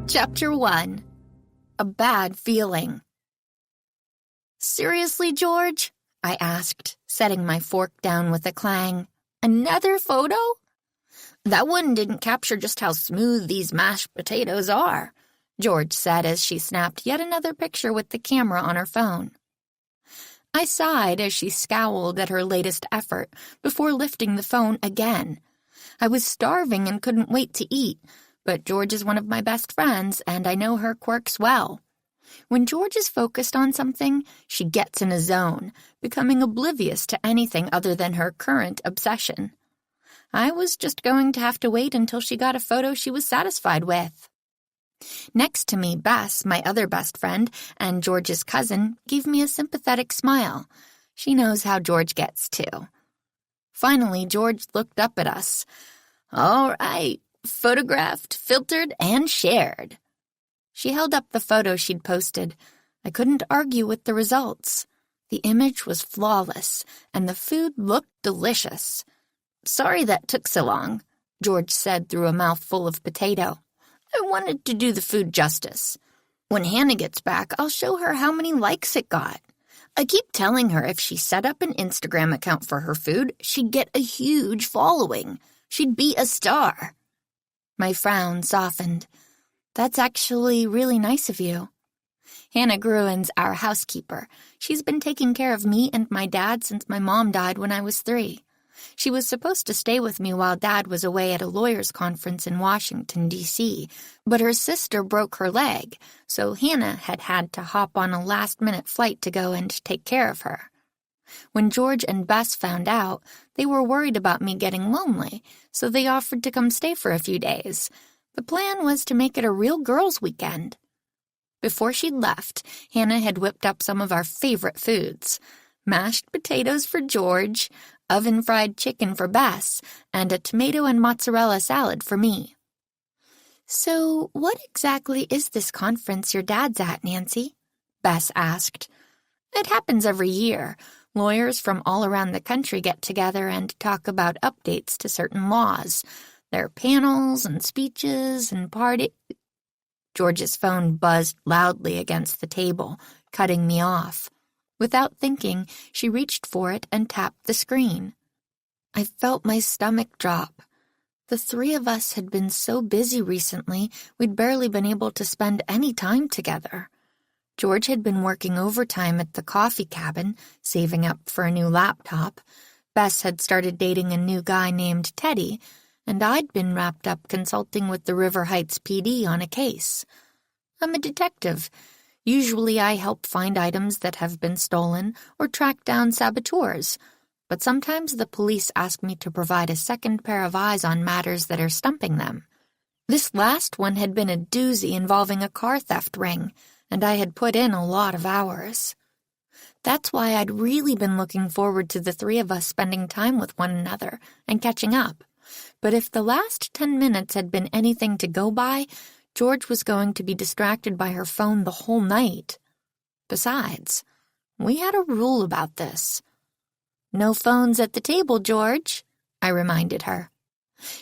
Chapter 1. A Bad Feeling. "Seriously, George?" I asked, setting my fork down with a clang. "Another photo?" "That one didn't capture just how smooth these mashed potatoes are," George said as she snapped yet another picture with the camera on her phone. I sighed as she scowled at her latest effort before lifting the phone again. I was starving and couldn't wait to eat, but George is one of my best friends, and I know her quirks well. When George is focused on something, she gets in a zone, becoming oblivious to anything other than her current obsession. I was just going to have to wait until she got a photo she was satisfied with. Next to me, Bess, my other best friend, and George's cousin, gave me a sympathetic smile. She knows how George gets, too. Finally, George looked up at us. "All right, photographed, filtered, and shared." She held up the photo she'd posted. I couldn't argue with the results. The image was flawless, and the food looked delicious. "Sorry that took so long," George said through a mouthful of potato. "I wanted to do the food justice. When Hannah gets back, I'll show her how many likes it got. I keep telling her if she set up an Instagram account for her food, she'd get a huge following. She'd be a star." My frown softened. "That's actually really nice of you." Hannah Gruen's our housekeeper. She's been taking care of me and my dad since my mom died when I was 3. She was supposed to stay with me while Dad was away at a lawyers' conference in Washington, D.C., but her sister broke her leg, so Hannah had to hop on a last-minute flight to go and take care of her. When George and Bess found out, they were worried about me getting lonely, so they offered to come stay for a few days. The plan was to make it a real girls' weekend. Before she'd left, Hannah had whipped up some of our favorite foods: mashed potatoes for George, oven-fried chicken for Bess, and a tomato and mozzarella salad for me. "So what exactly is this conference your dad's at, Nancy?" Bess asked. "It happens every year. Lawyers from all around the country get together and talk about updates to certain laws. There are panels and speeches and George's phone buzzed loudly against the table, cutting me off. Without thinking, she reached for it and tapped the screen. I felt my stomach drop. The 3 of us had been so busy recently, we'd barely been able to spend any time together. George had been working overtime at the coffee cabin, saving up for a new laptop. Bess had started dating a new guy named Teddy, and I'd been wrapped up consulting with the River Heights PD on a case. I'm a detective. Usually I help find items that have been stolen or track down saboteurs, but sometimes the police ask me to provide a second pair of eyes on matters that are stumping them. This last one had been a doozy involving a car theft ring, and I had put in a lot of hours. That's why I'd really been looking forward to the 3 of us spending time with one another and catching up. But if the last 10 minutes had been anything to go by, George was going to be distracted by her phone the whole night. Besides, we had a rule about this. "No phones at the table, George," I reminded her.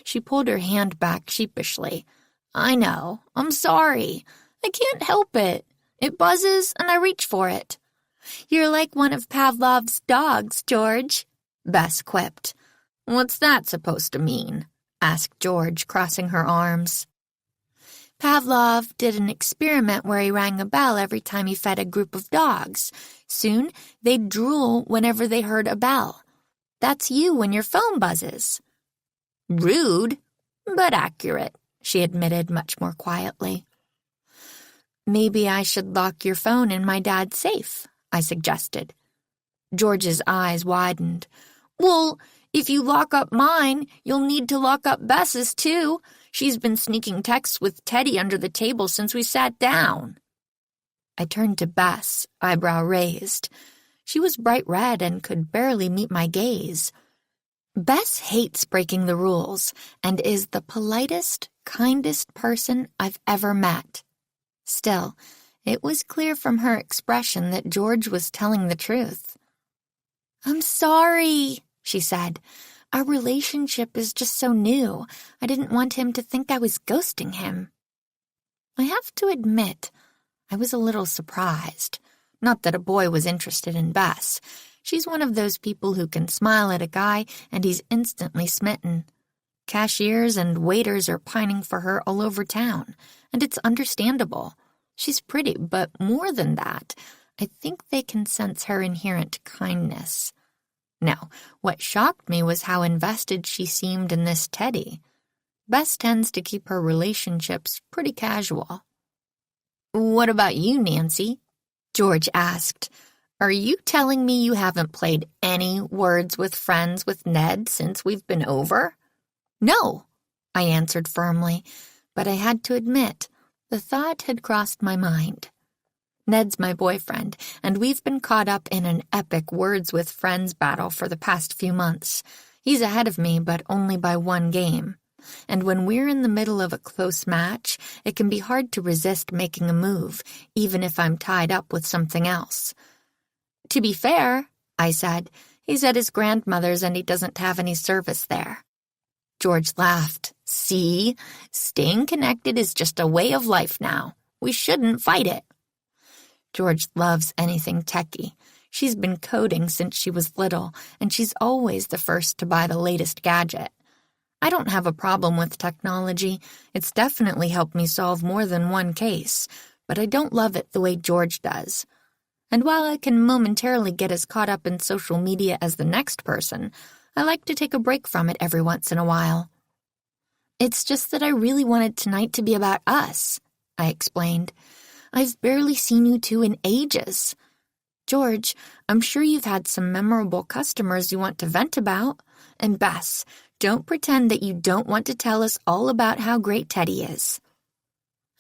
She pulled her hand back sheepishly. "I know. I'm sorry. I can't help it. It buzzes and I reach for it." "You're like one of Pavlov's dogs, George," Bess quipped. "What's that supposed to mean?" asked George, crossing her arms. "Pavlov did an experiment where he rang a bell every time he fed a group of dogs. Soon, they'd drool whenever they heard a bell. That's you when your phone buzzes." "Rude, but accurate," she admitted much more quietly. "Maybe I should lock your phone in my dad's safe," I suggested. George's eyes widened. "Well, if you lock up mine, you'll need to lock up Bess's, too. She's been sneaking texts with Teddy under the table since we sat down." I turned to Bess, eyebrow raised. She was bright red and could barely meet my gaze. Bess hates breaking the rules and is the politest, kindest person I've ever met. Still, it was clear from her expression that George was telling the truth. "I'm sorry," she said. "Our relationship is just so new. I didn't want him to think I was ghosting him." I have to admit, I was a little surprised. Not that a boy was interested in Bess. She's one of those people who can smile at a guy and he's instantly smitten. Cashiers and waiters are pining for her all over town, and it's understandable. She's pretty, but more than that, I think they can sense her inherent kindness. Now, what shocked me was how invested she seemed in this Teddy. Bess tends to keep her relationships pretty casual. "What about you, Nancy?" George asked. "Are you telling me you haven't played any Words with Friends with Ned since we've been over?" "No," I answered firmly, but I had to admit, the thought had crossed my mind. Ned's my boyfriend, and we've been caught up in an epic Words with Friends battle for the past few months. He's ahead of me, but only by one game. And when we're in the middle of a close match, it can be hard to resist making a move, even if I'm tied up with something else. "To be fair," I said, "he's at his grandmother's and he doesn't have any service there." George laughed. "See? Staying connected is just a way of life now. We shouldn't fight it." George loves anything techie. She's been coding since she was little, and she's always the first to buy the latest gadget. I don't have a problem with technology. It's definitely helped me solve more than one case, but I don't love it the way George does. And while I can momentarily get as caught up in social media as the next person, I like to take a break from it every once in a while. "It's just that I really wanted tonight to be about us," I explained. "I've barely seen you two in ages. George, I'm sure you've had some memorable customers you want to vent about. And Bess, don't pretend that you don't want to tell us all about how great Teddy is."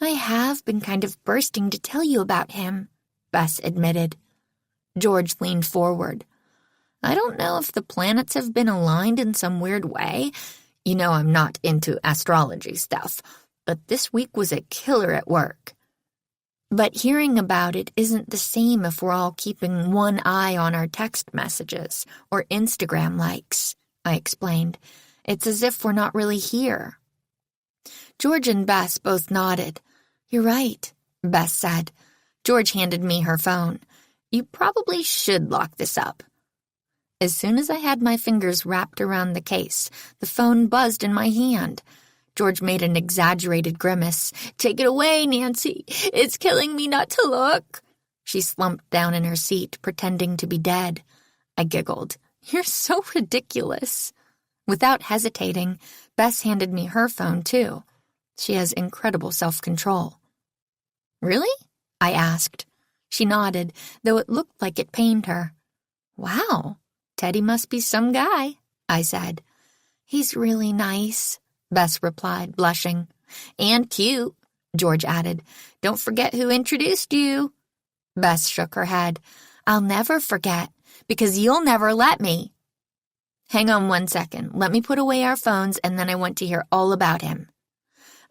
"I have been kind of bursting to tell you about him," Bess admitted. George leaned forward. "I don't know if the planets have been aligned in some weird way. You know I'm not into astrology stuff, but this week was a killer at work. But hearing about it isn't the same if we're all keeping one eye on our text messages or Instagram likes," I explained. "It's as if we're not really here." George and Bess both nodded. "You're right," Bess said. George handed me her phone. "You probably should lock this up." As soon as I had my fingers wrapped around the case, the phone buzzed in my hand. George made an exaggerated grimace. "Take it away, Nancy. It's killing me not to look." She slumped down in her seat, pretending to be dead. I giggled. "You're so ridiculous." Without hesitating, Bess handed me her phone, too. She has incredible self-control. "Really?" I asked. She nodded, though it looked like it pained her. "Wow, Teddy must be some guy," I said. "He's really nice," Bess replied, blushing. "And cute," George added. "Don't forget who introduced you." Bess shook her head. "I'll never forget, because you'll never let me." "Hang on 1 second. Let me put away our phones, and then I want to hear all about him."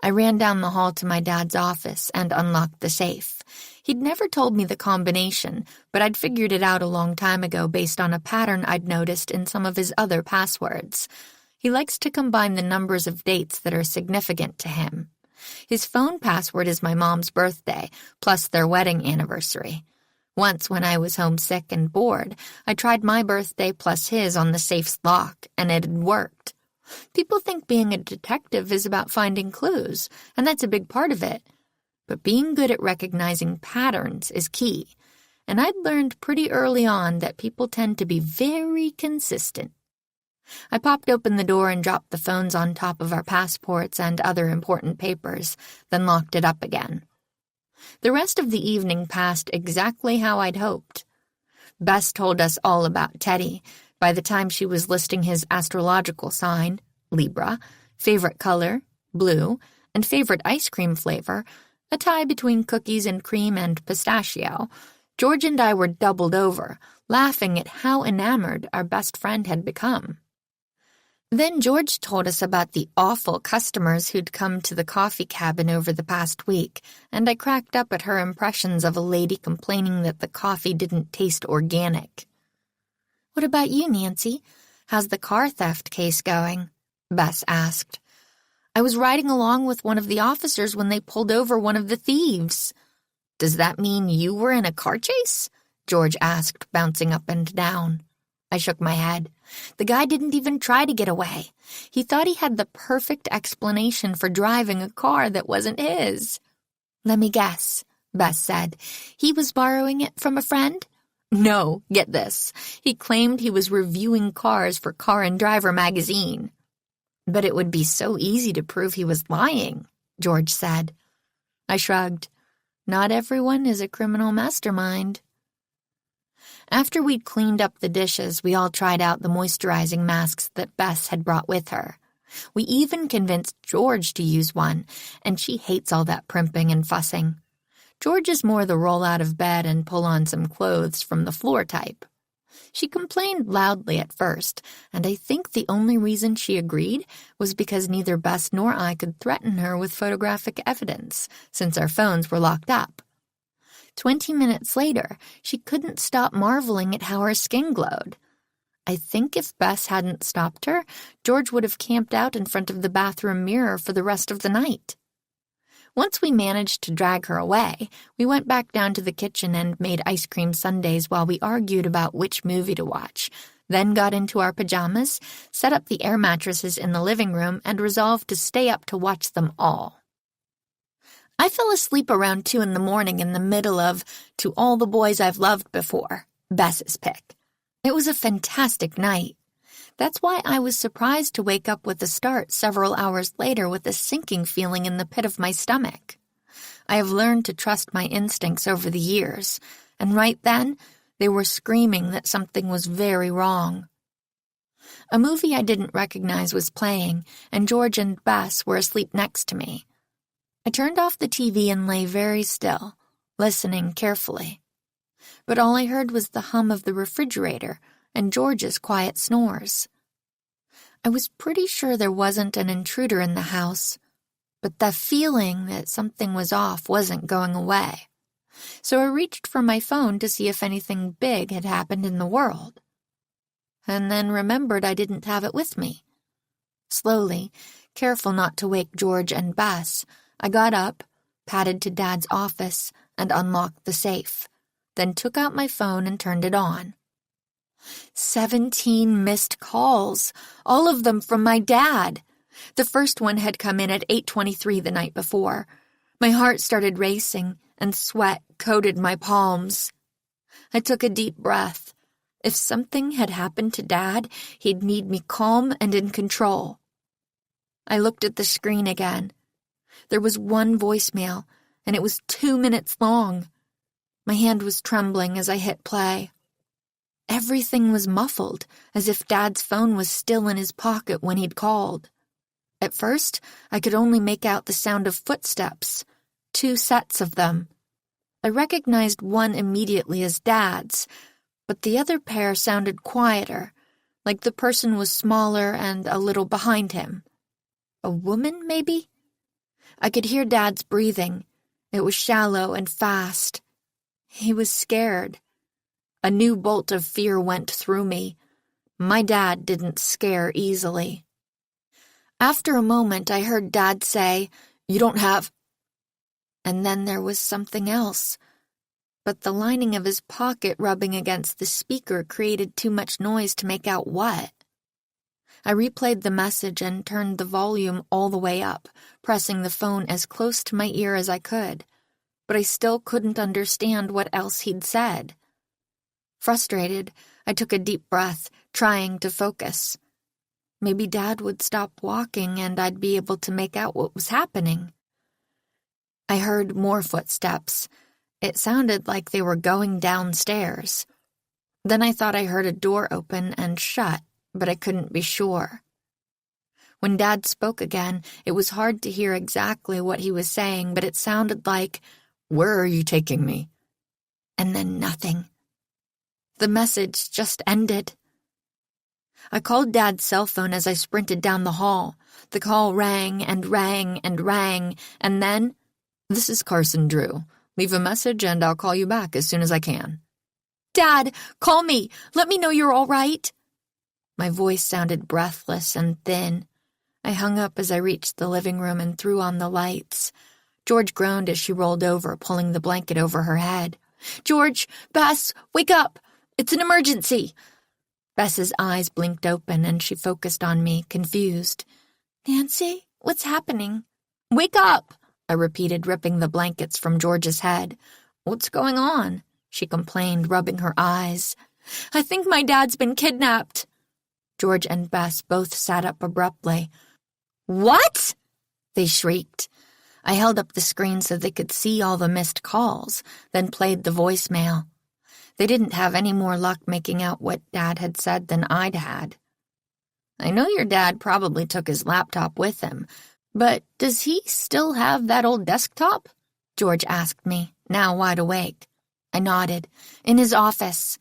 I ran down the hall to my dad's office and unlocked the safe. He'd never told me the combination, but I'd figured it out a long time ago based on a pattern I'd noticed in some of his other passwords. He likes to combine the numbers of dates that are significant to him. His phone password is my mom's birthday, plus their wedding anniversary. Once, when I was homesick and bored, I tried my birthday plus his on the safe's lock, and it had worked. People think being a detective is about finding clues, and that's a big part of it. But being good at recognizing patterns is key, and I'd learned pretty early on that people tend to be very consistent. I popped open the door and dropped the phones on top of our passports and other important papers, then locked it up again. The rest of the evening passed exactly how I'd hoped. Bess told us all about Teddy. By the time she was listing his astrological sign, Libra, favorite color, blue, and favorite ice cream flavor, a tie between cookies and cream and pistachio, George and I were doubled over, laughing at how enamored our best friend had become. Then George told us about the awful customers who'd come to the coffee cabin over the past week, and I cracked up at her impressions of a lady complaining that the coffee didn't taste organic. "What about you, Nancy? How's the car theft case going?" Bess asked. I was riding along with one of the officers when they pulled over one of the thieves." "Does that mean you were in a car chase?" George asked, bouncing up and down. I shook my head. The guy didn't even try to get away. He thought he had the perfect explanation for driving a car that wasn't his. "Let me guess," Bess said. "He was borrowing it from a friend?" "No, get this. He claimed he was reviewing cars for Car and Driver magazine." "But it would be so easy to prove he was lying," George said. I shrugged. Not everyone is a criminal mastermind. After we'd cleaned up the dishes, we all tried out the moisturizing masks that Bess had brought with her. We even convinced George to use one, and she hates all that primping and fussing. George is more the roll out of bed and pull on some clothes from the floor type. She complained loudly at first, and I think the only reason she agreed was because neither Bess nor I could threaten her with photographic evidence, since our phones were locked up. 20 minutes later, she couldn't stop marveling at how her skin glowed. I think if Bess hadn't stopped her, George would have camped out in front of the bathroom mirror for the rest of the night. Once we managed to drag her away, we went back down to the kitchen and made ice cream sundaes while we argued about which movie to watch, then got into our pajamas, set up the air mattresses in the living room, and resolved to stay up to watch them all. I fell asleep around 2 a.m. in the middle of To All the Boys I've Loved Before, Bess's pick. It was a fantastic night. That's why I was surprised to wake up with a start several hours later with a sinking feeling in the pit of my stomach. I have learned to trust my instincts over the years, and right then, they were screaming that something was very wrong. A movie I didn't recognize was playing, and George and Bess were asleep next to me. I turned off the TV and lay very still, listening carefully. But all I heard was the hum of the refrigerator and George's quiet snores. I was pretty sure there wasn't an intruder in the house, but the feeling that something was off wasn't going away. So I reached for my phone to see if anything big had happened in the world. And then remembered I didn't have it with me. Slowly, careful not to wake George and Bess, I got up, padded to Dad's office, and unlocked the safe, then took out my phone and turned it on. 17 missed calls, all of them from my dad. The first one had come in at 8:23 the night before. My heart started racing, and sweat coated my palms. I took a deep breath. If something had happened to Dad, he'd need me calm and in control. I looked at the screen again. There was one voicemail, and it was 2 minutes long. My hand was trembling as I hit play. Everything was muffled, as if Dad's phone was still in his pocket when he'd called. At first, I could only make out the sound of footsteps, 2 sets of them. I recognized one immediately as Dad's, but the other pair sounded quieter, like the person was smaller and a little behind him. A woman, maybe? I could hear Dad's breathing. It was shallow and fast. He was scared. A new bolt of fear went through me. My dad didn't scare easily. After a moment, I heard Dad say, "You don't have..." And then there was something else. But the lining of his pocket rubbing against the speaker created too much noise to make out what. I replayed the message and turned the volume all the way up, pressing the phone as close to my ear as I could. But I still couldn't understand what else he'd said. Frustrated, I took a deep breath, trying to focus. Maybe Dad would stop walking and I'd be able to make out what was happening. I heard more footsteps. It sounded like they were going downstairs. Then I thought I heard a door open and shut, but I couldn't be sure. When Dad spoke again, it was hard to hear exactly what he was saying, but it sounded like, "Where are you taking me?" And then nothing. The message just ended. I called Dad's cell phone as I sprinted down the hall. The call rang and rang and rang, and then, "This is Carson Drew. Leave a message and I'll call you back as soon as I can." "Dad, call me. Let me know you're all right." My voice sounded breathless and thin. I hung up as I reached the living room and threw on the lights. George groaned as she rolled over, pulling the blanket over her head. "George! Bess! Wake up! It's an emergency!" Bess's eyes blinked open and she focused on me, confused. "Nancy, what's happening?" "Wake up!" I repeated, ripping the blankets from George's head. "What's going on?" she complained, rubbing her eyes. "I think my dad's been kidnapped." George and Bess both sat up abruptly. "What?" they shrieked. I held up the screen so they could see all the missed calls, then played the voicemail. They didn't have any more luck making out what Dad had said than I'd had. "I know your dad probably took his laptop with him, but does he still have that old desktop?" George asked me, now wide awake. I nodded. "In his office."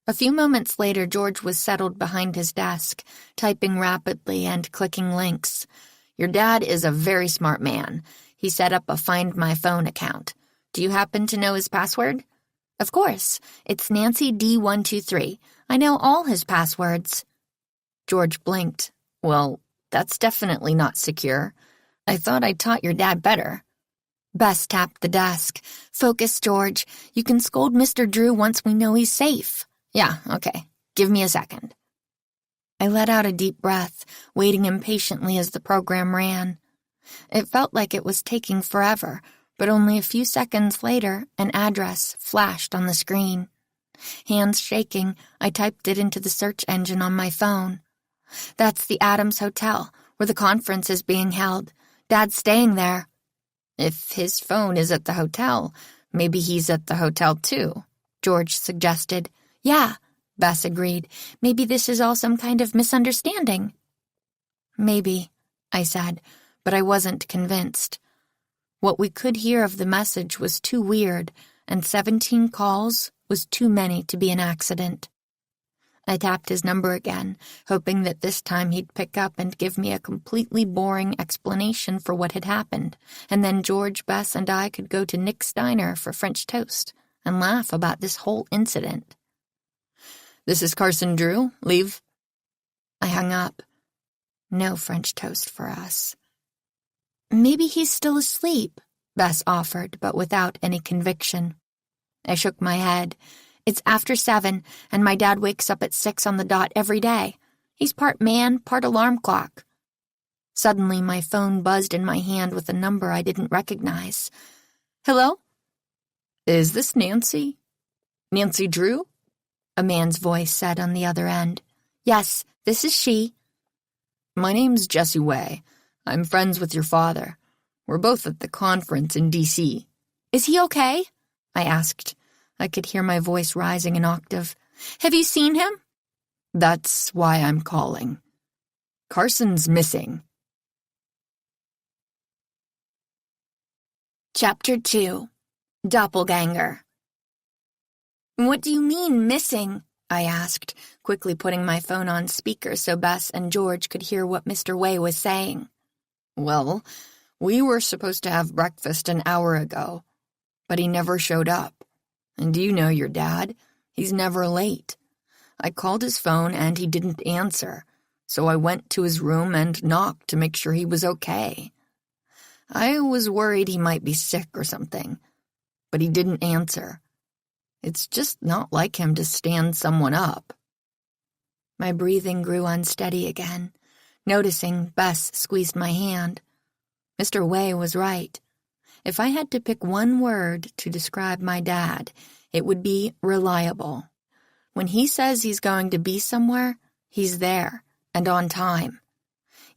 A few moments later, George was settled behind his desk, typing rapidly and clicking links. "Your dad is a very smart man. He set up a Find My Phone account. Do you happen to know his password?" "Of course. It's Nancy D123. I know all his passwords." George blinked. "Well, that's definitely not secure. I thought I taught your dad better." Bess tapped the desk. "Focus, George. You can scold Mr. Drew once we know he's safe." "Yeah, okay. Give me a second." I let out a deep breath, waiting impatiently as the program ran. It felt like it was taking forever, but only a few seconds later, an address flashed on the screen. Hands shaking, I typed it into the search engine on my phone. "That's the Adams Hotel, where the conference is being held. Dad's staying there." "If his phone is at the hotel, maybe he's at the hotel too," George suggested. "Yeah," Bess agreed. "Maybe this is all some kind of misunderstanding." "Maybe," I said, but I wasn't convinced. What we could hear of the message was too weird, and 17 calls was too many to be an accident. I tapped his number again, hoping that this time he'd pick up and give me a completely boring explanation for what had happened, and then George, Bess, and I could go to Nick's Diner for French toast and laugh about this whole incident. "This is Carson Drew. Leave." I hung up. No French toast for us. "Maybe he's still asleep," Bess offered, but without any conviction. I shook my head. "It's after 7, and my dad wakes up at 6 on the dot every day. He's part man, part alarm clock." Suddenly, my phone buzzed in my hand with a number I didn't recognize. "Hello?" "Is this Nancy? Nancy Drew?" a man's voice said on the other end. "Yes, this is she." "My name's Jesse Way. I'm friends with your father. We're both at the conference in D.C. "Is he okay?" I asked. I could hear my voice rising an octave. "Have you seen him?" "That's why I'm calling. Carson's missing." Chapter 2. Doppelganger. "What do you mean, missing?" I asked, quickly putting my phone on speaker so Bess and George could hear what Mr. Way was saying. "Well, we were supposed to have breakfast an hour ago, but he never showed up. And you know your dad, he's never late. I called his phone and he didn't answer, so I went to his room and knocked to make sure he was okay. I was worried he might be sick or something, but he didn't answer. It's just not like him to stand someone up." My breathing grew unsteady again. Noticing, Bess squeezed my hand. Mr. Way was right. If I had to pick one word to describe my dad, it would be reliable. When he says he's going to be somewhere, he's there, and on time.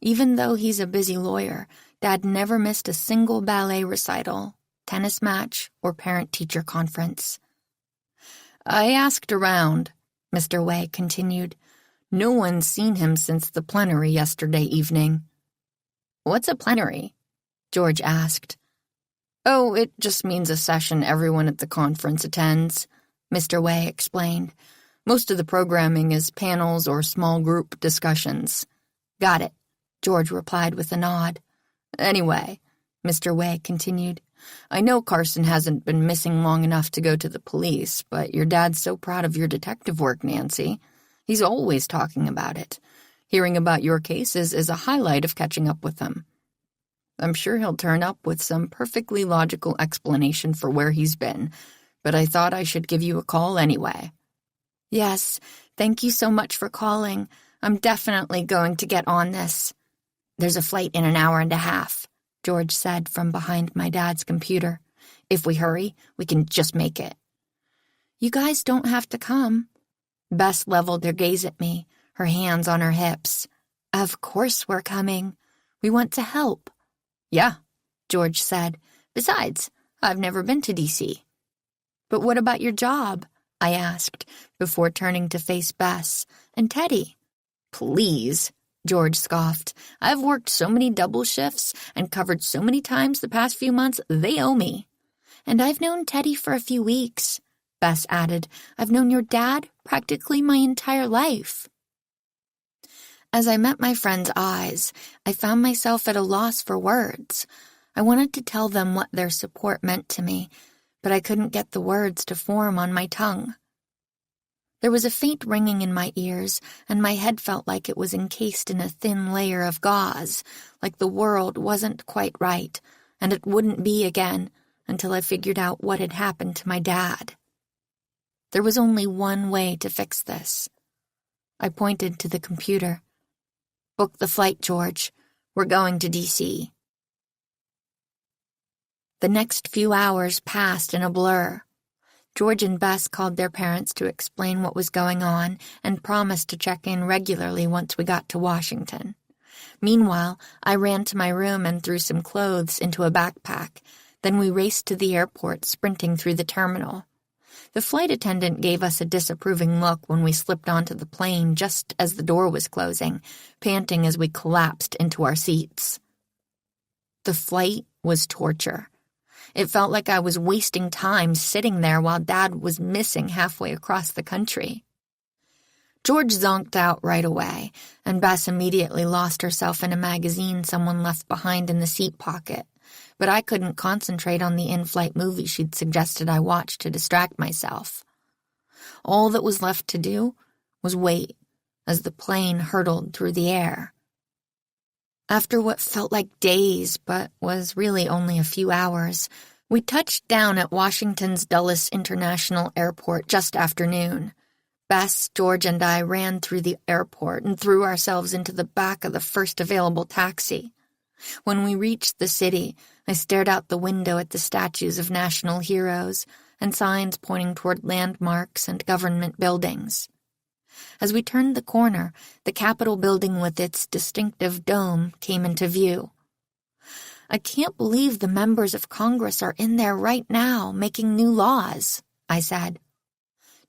Even though he's a busy lawyer, Dad never missed a single ballet recital, tennis match, or parent-teacher conference. "I asked around," Mr. Way continued. "No one's seen him since the plenary yesterday evening." "What's a plenary?" George asked. "Oh, it just means a session everyone at the conference attends," Mr. Way explained. "Most of the programming is panels or small group discussions." "Got it," George replied with a nod. "Anyway," Mr. Way continued, "I know Carson hasn't been missing long enough to go to the police, but your dad's so proud of your detective work, Nancy. He's always talking about it. Hearing about your cases is a highlight of catching up with him. I'm sure he'll turn up with some perfectly logical explanation for where he's been, but I thought I should give you a call anyway." "Yes, thank you so much for calling. I'm definitely going to get on this." "There's a flight in an hour and a half," George said from behind my dad's computer. "If we hurry, we can just make it." "You guys don't have to come." Bess leveled her gaze at me, her hands on her hips. "Of course we're coming. We want to help." "Yeah," George said. "Besides, I've never been to D.C." "But what about your job?" I asked, before turning to face Bess. "And Teddy?" "Please," George scoffed. "I've worked so many double shifts and covered so many times the past few months, they owe me." "And I've known Teddy for a few weeks," Bess added. "I've known your dad practically my entire life." As I met my friend's eyes, I found myself at a loss for words. I wanted to tell them what their support meant to me, but I couldn't get the words to form on my tongue. There was a faint ringing in my ears, and my head felt like it was encased in a thin layer of gauze, like the world wasn't quite right, and it wouldn't be again until I figured out what had happened to my dad. There was only one way to fix this. I pointed to the computer. "Book the flight, George. We're going to D.C." The next few hours passed in a blur. George and Bess called their parents to explain what was going on and promised to check in regularly once we got to Washington. Meanwhile, I ran to my room and threw some clothes into a backpack. Then we raced to the airport, sprinting through the terminal. The flight attendant gave us a disapproving look when we slipped onto the plane just as the door was closing, panting as we collapsed into our seats. The flight was torture. It felt like I was wasting time sitting there while Dad was missing halfway across the country. George zonked out right away, and Bess immediately lost herself in a magazine someone left behind in the seat pocket. But I couldn't concentrate on the in-flight movie she'd suggested I watch to distract myself. All that was left to do was wait as the plane hurtled through the air. After what felt like days, but was really only a few hours, we touched down at Washington's Dulles International Airport just after noon. Bess, George, and I ran through the airport and threw ourselves into the back of the first available taxi. When we reached the city, I stared out the window at the statues of national heroes and signs pointing toward landmarks and government buildings. As we turned the corner, the Capitol building with its distinctive dome came into view. "I can't believe the members of Congress are in there right now, making new laws," I said.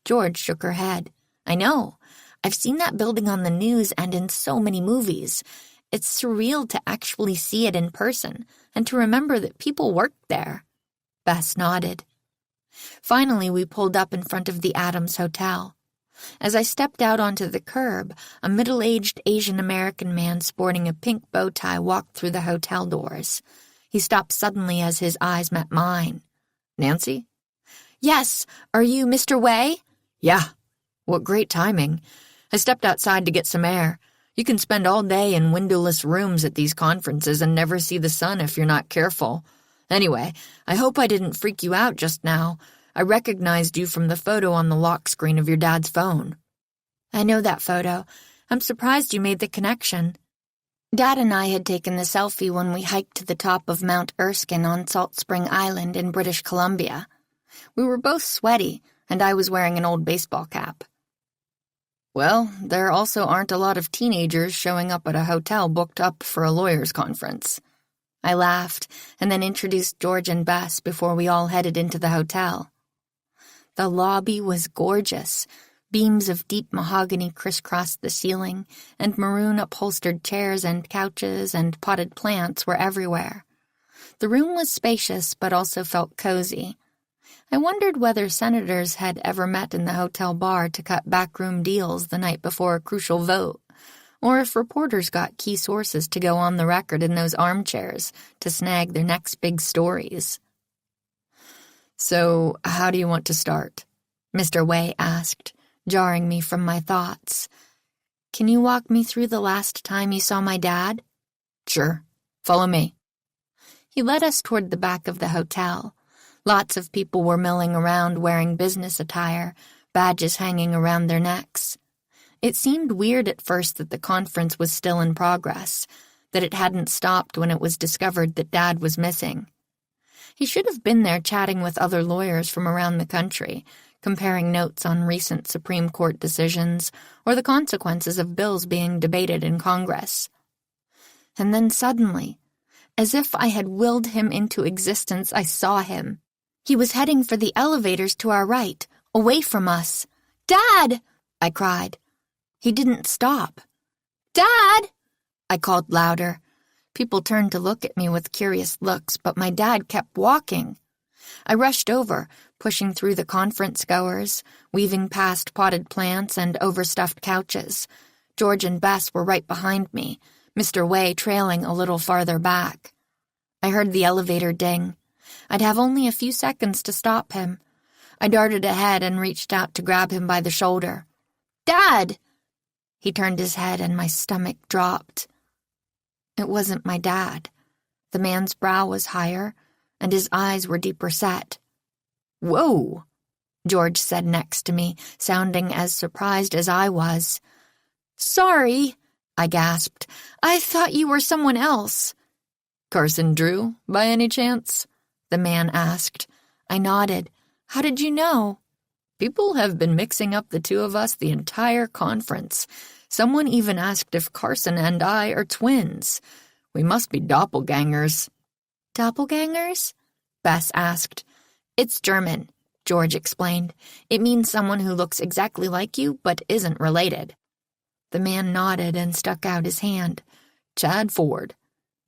George shook her head. "I know. I've seen that building on the news and in so many movies. It's surreal to actually see it in person and to remember that people worked there." Bess nodded. Finally, we pulled up in front of the Adams Hotel. As I stepped out onto the curb, a middle-aged Asian-American man sporting a pink bow tie walked through the hotel doors. He stopped suddenly as his eyes met mine. "Nancy?" "Yes, are you Mr. Way?" "Yeah. What great timing. I stepped outside to get some air. You can spend all day in windowless rooms at these conferences and never see the sun if you're not careful. Anyway, I hope I didn't freak you out just now. I recognized you from the photo on the lock screen of your dad's phone." "I know that photo. I'm surprised you made the connection." Dad and I had taken the selfie when we hiked to the top of Mount Erskine on Salt Spring Island in British Columbia. We were both sweaty, and I was wearing an old baseball cap. "Well, there also aren't a lot of teenagers showing up at a hotel booked up for a lawyer's conference." I laughed, and then introduced George and Bess before we all headed into the hotel. The lobby was gorgeous. Beams of deep mahogany crisscrossed the ceiling, and maroon upholstered chairs and couches and potted plants were everywhere. The room was spacious but also felt cozy. I wondered whether senators had ever met in the hotel bar to cut backroom deals the night before a crucial vote, or if reporters got key sources to go on the record in those armchairs to snag their next big stories. "So, how do you want to start?" Mr. Way asked, jarring me from my thoughts. Can you walk me through the last time you saw my dad? Sure. Follow me. He led us toward the back of the hotel. Lots of people were milling around wearing business attire, badges hanging around their necks. It seemed weird at first that the conference was still in progress, that it hadn't stopped when it was discovered that Dad was missing. He should have been there chatting with other lawyers from around the country, comparing notes on recent Supreme Court decisions or the consequences of bills being debated in Congress. And then suddenly, as if I had willed him into existence, I saw him. He was heading for the elevators to our right, away from us. "Dad!" I cried. He didn't stop. "Dad!" I called louder. People turned to look at me with curious looks, but my dad kept walking. I rushed over, pushing through the conference goers, weaving past potted plants and overstuffed couches. George and Bess were right behind me, Mr. Way trailing a little farther back. I heard the elevator ding. I'd have only a few seconds to stop him. I darted ahead and reached out to grab him by the shoulder. "Dad!" He turned his head and my stomach dropped. It wasn't my dad. The man's brow was higher, and his eyes were deeper set. "Whoa," George said next to me, sounding as surprised as I was. "Sorry," I gasped. "I thought you were someone else." "Carson Drew, by any chance?" the man asked. I nodded. "How did you know?" "People have been mixing up the two of us the entire conference. Someone even asked if Carson and I are twins. We must be doppelgangers." "Doppelgangers?" Bess asked. "It's German," George explained. "It means someone who looks exactly like you but isn't related." The man nodded and stuck out his hand. "Chad Ford."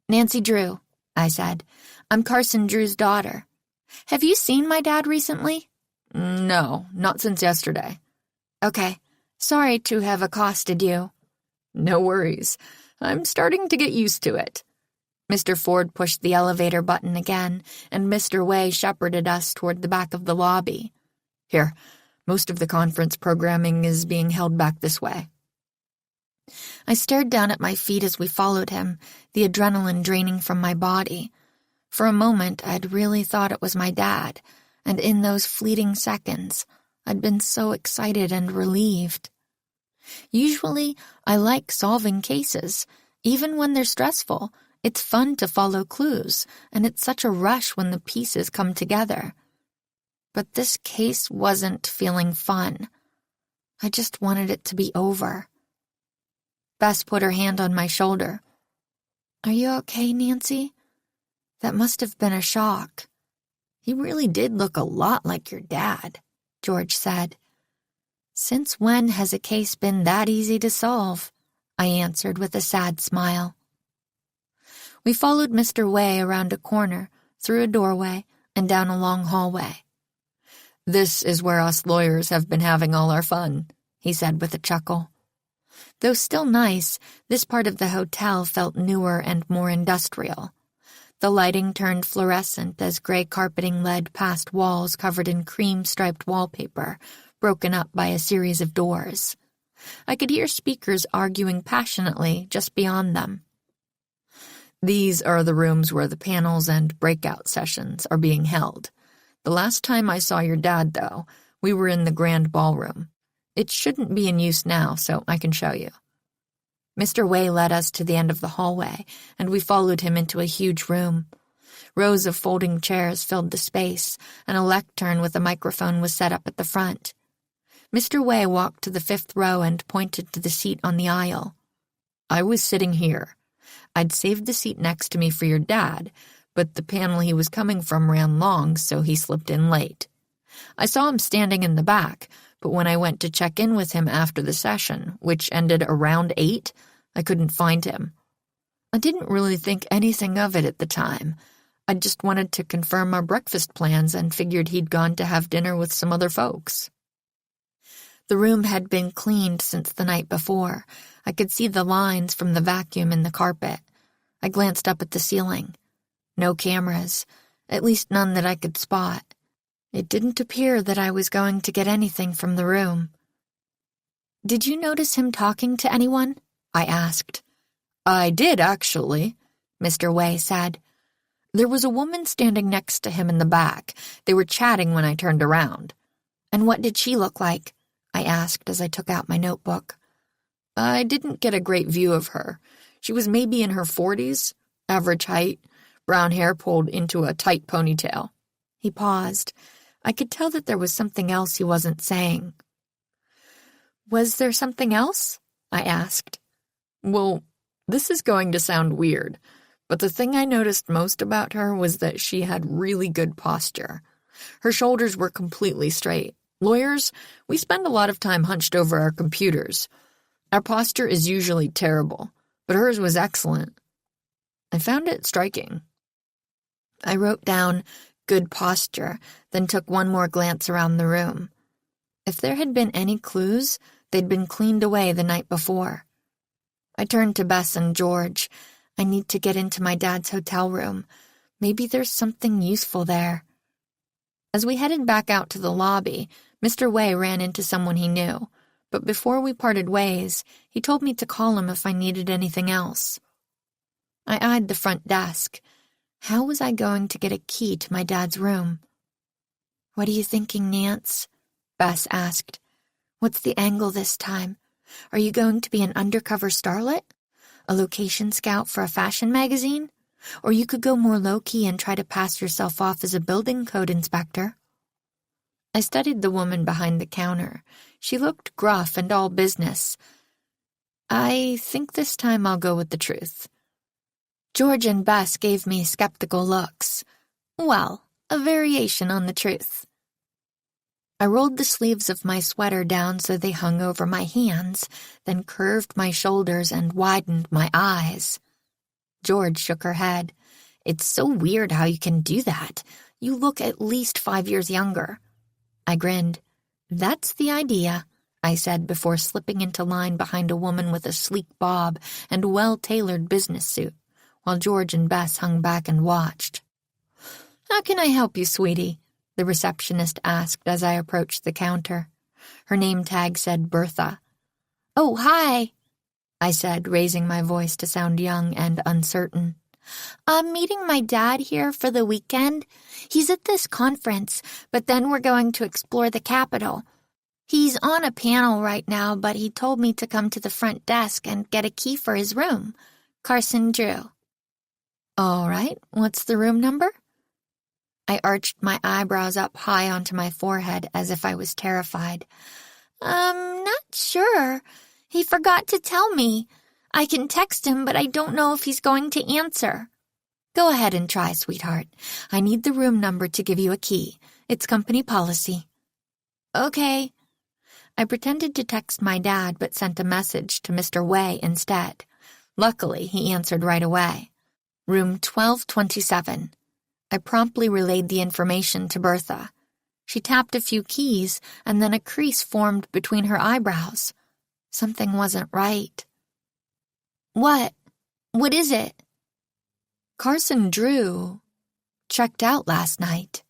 "Nancy Drew," I said. "I'm Carson Drew's daughter. Have you seen my dad recently?" "No, not since yesterday." "Okay. Sorry to have accosted you." "No worries. I'm starting to get used to it." Mr. Ford pushed the elevator button again, and Mr. Way shepherded us toward the back of the lobby. "Here, most of the conference programming is being held back this way." I stared down at my feet as we followed him, the adrenaline draining from my body. For a moment, I'd really thought it was my dad, and in those fleeting seconds, I'd been so excited and relieved. Usually, I like solving cases. Even when they're stressful, it's fun to follow clues, and it's such a rush when the pieces come together. But this case wasn't feeling fun. I just wanted it to be over. Bess put her hand on my shoulder. "Are you okay, Nancy? That must have been a shock." "He really did look a lot like your dad," George said. "Since when has a case been that easy to solve?" I answered with a sad smile. We followed Mr. Way around a corner, through a doorway, and down a long hallway. "This is where us lawyers have been having all our fun," he said with a chuckle. Though still nice, this part of the hotel felt newer and more industrial. The lighting turned fluorescent as gray carpeting led past walls covered in cream-striped wallpaper, broken up by a series of doors. I could hear speakers arguing passionately just beyond them. "These are the rooms where the panels and breakout sessions are being held. The last time I saw your dad, though, we were in the grand ballroom. It shouldn't be in use now, so I can show you." Mr. Way led us to the end of the hallway, and we followed him into a huge room. Rows of folding chairs filled the space, and a lectern with a microphone was set up at the front. Mr. Way walked to the 5th row and pointed to the seat on the aisle. "I was sitting here. I'd saved the seat next to me for your dad, but the panel he was coming from ran long, so he slipped in late. I saw him standing in the back, but when I went to check in with him after the session, which ended around 8, I couldn't find him. I didn't really think anything of it at the time. I just wanted to confirm our breakfast plans and figured he'd gone to have dinner with some other folks." The room had been cleaned since the night before. I could see the lines from the vacuum in the carpet. I glanced up at the ceiling. No cameras, at least none that I could spot. It didn't appear that I was going to get anything from the room. Did you notice him talking to anyone? I asked. I did, actually, Mr. Way said. There was a woman standing next to him in the back. They were chatting when I turned around. And what did she look like? I asked as I took out my notebook. I didn't get a great view of her. She was maybe in her 40s, average height, brown hair pulled into a tight ponytail. He paused. I could tell that there was something else he wasn't saying. Was there something else? I asked. Well, this is going to sound weird, but the thing I noticed most about her was that she had really good posture. Her shoulders were completely straight. Lawyers, we spend a lot of time hunched over our computers. Our posture is usually terrible, but hers was excellent. I found it striking. I wrote down good posture, then took one more glance around the room. If there had been any clues, they'd been cleaned away the night before. I turned to Bess and George. I need to get into my dad's hotel room. Maybe there's something useful there. As we headed back out to the lobby, Mr. Way ran into someone he knew, but before we parted ways, he told me to call him if I needed anything else. I eyed the front desk. How was I going to get a key to my dad's room? "What are you thinking, Nance?" Bess asked. "What's the angle this time? Are you going to be an undercover starlet? A location scout for a fashion magazine? Or you could go more low-key and try to pass yourself off as a building code inspector." I studied the woman behind the counter. She looked gruff and all business. "I think this time I'll go with the truth." George and Bess gave me skeptical looks. Well, a variation on the truth. I rolled the sleeves of my sweater down so they hung over my hands, then curved my shoulders and widened my eyes. George shook her head. "It's so weird how you can do that. You look at least 5 years younger." I grinned. "That's the idea," I said before slipping into line behind a woman with a sleek bob and well-tailored business suit, while George and Bess hung back and watched. "How can I help you, sweetie?" the receptionist asked as I approached the counter. Her name tag said Bertha. "Oh, hi," I said, raising my voice to sound young and uncertain. "I'm meeting my dad here for the weekend. He's at this conference, but then we're going to explore the Capitol. He's on a panel right now, but he told me to come to the front desk and get a key for his room. Carson Drew." "All right, what's the room number?" I arched my eyebrows up high onto my forehead as if I was terrified. Not sure. He forgot to tell me. I can text him, but I don't know if he's going to answer." "Go ahead and try, sweetheart. I need the room number to give you a key. It's company policy." "Okay." I pretended to text my dad, but sent a message to Mr. Way instead. Luckily, he answered right away. "Room 1227. I promptly relayed the information to Bertha. She tapped a few keys, and then a crease formed between her eyebrows. Something wasn't right. "What? What is it?" "Carson Drew checked out last night."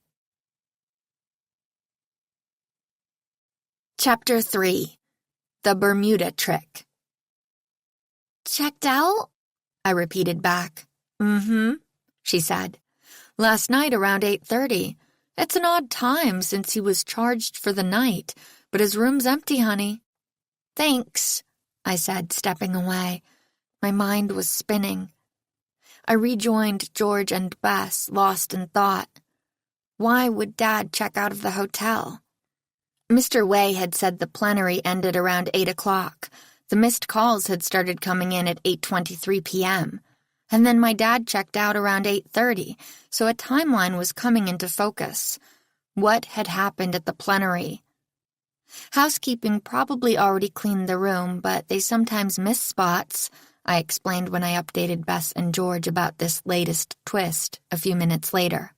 Chapter 3. The Bermuda Trick. "Checked out?" I repeated back. "Mm-hmm," she said. "Last night around 8:30. It's an odd time since he was charged for the night, but his room's empty, honey." "Thanks," I said, stepping away. My mind was spinning. I rejoined George and Bess, lost in thought. Why would Dad check out of the hotel? Mr. Way had said the plenary ended around 8 o'clock. The missed calls had started coming in at 8:23 p.m., and then my dad checked out around 8:30, so a timeline was coming into focus. What had happened at the plenary? Housekeeping probably already cleaned the room, but they sometimes miss spots, I explained when I updated Bess and George about this latest twist a few minutes later.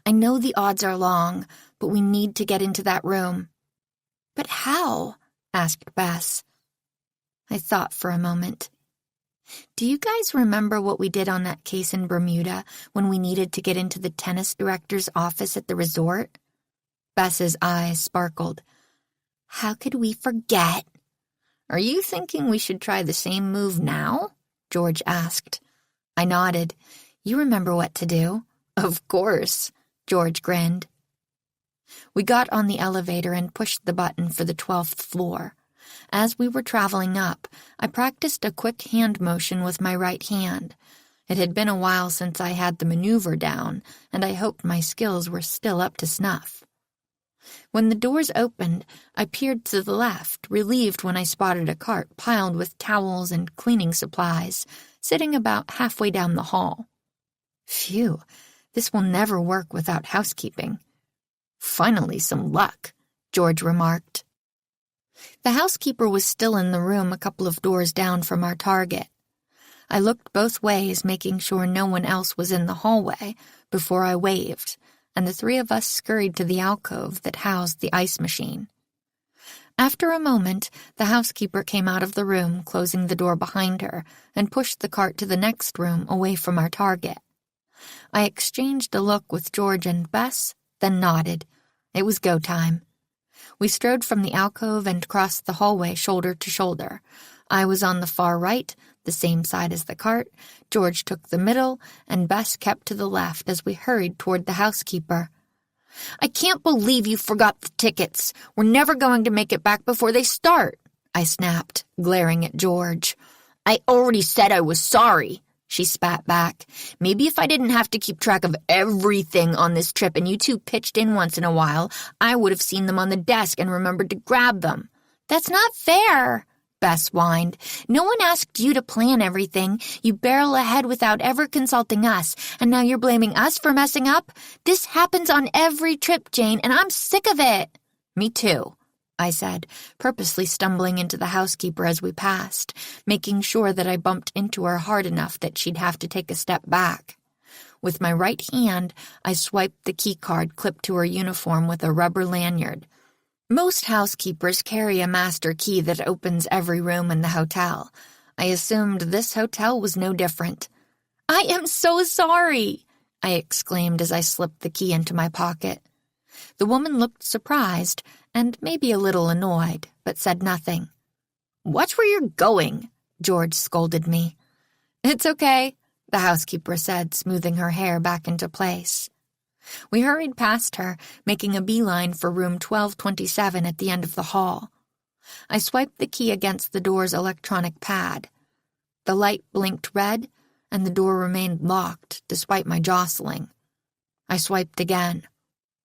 "I know the odds are long, but we need to get into that room." "But how?" asked Bess. I thought for a moment. "Do you guys remember what we did on that case in Bermuda when we needed to get into the tennis director's office at the resort?" Bess's eyes sparkled. "How could we forget?" Are you thinking we should try the same move now? George asked. I nodded. You remember what to do. Of course, George grinned. We got on the elevator and pushed the button for the 12th floor. As we were traveling up, I practiced a quick hand motion with my right hand. It had been a while since I had the maneuver down, and I hoped my skills were still up to snuff. When the doors opened, I peered to the left, relieved when I spotted a cart piled with towels and cleaning supplies, sitting about halfway down the hall. Phew, this will never work without housekeeping. Finally some luck, George remarked. The housekeeper was still in the room a couple of doors down from our target. I looked both ways, making sure no one else was in the hallway, before I waved, and the three of us scurried to the alcove that housed the ice machine. After a moment, the housekeeper came out of the room, closing the door behind her, and pushed the cart to the next room away from our target. I exchanged a look with George and Bess, then nodded. It was go time. We strode from the alcove and crossed the hallway shoulder to shoulder. I was on the far right, the same side as the cart, George took the middle, and Bess kept to the left as we hurried toward the housekeeper. I can't believe you forgot the tickets. We're never going to make it back before they start, I snapped, glaring at George. I already said I was sorry, she spat back. Maybe if I didn't have to keep track of everything on this trip and you two pitched in once in a while, I would have seen them on the desk and remembered to grab them. That's not fair, Bess whined. No one asked you to plan everything. You barrel ahead without ever consulting us, and now you're blaming us for messing up? This happens on every trip, Jane, and I'm sick of it. Me too, I said, purposely stumbling into the housekeeper as we passed, making sure that I bumped into her hard enough that she'd have to take a step back. With my right hand, I swiped the key card clipped to her uniform with a rubber lanyard. Most housekeepers carry a master key that opens every room in the hotel. I assumed this hotel was no different. I am so sorry, I exclaimed as I slipped the key into my pocket. The woman looked surprised and maybe a little annoyed, but said nothing. Watch where you're going, George scolded me. It's okay, the housekeeper said, smoothing her hair back into place. We hurried past her, making a beeline for room 1227 at the end of the hall. I swiped the key against the door's electronic pad. The light blinked red, and the door remained locked despite my jostling. I swiped again.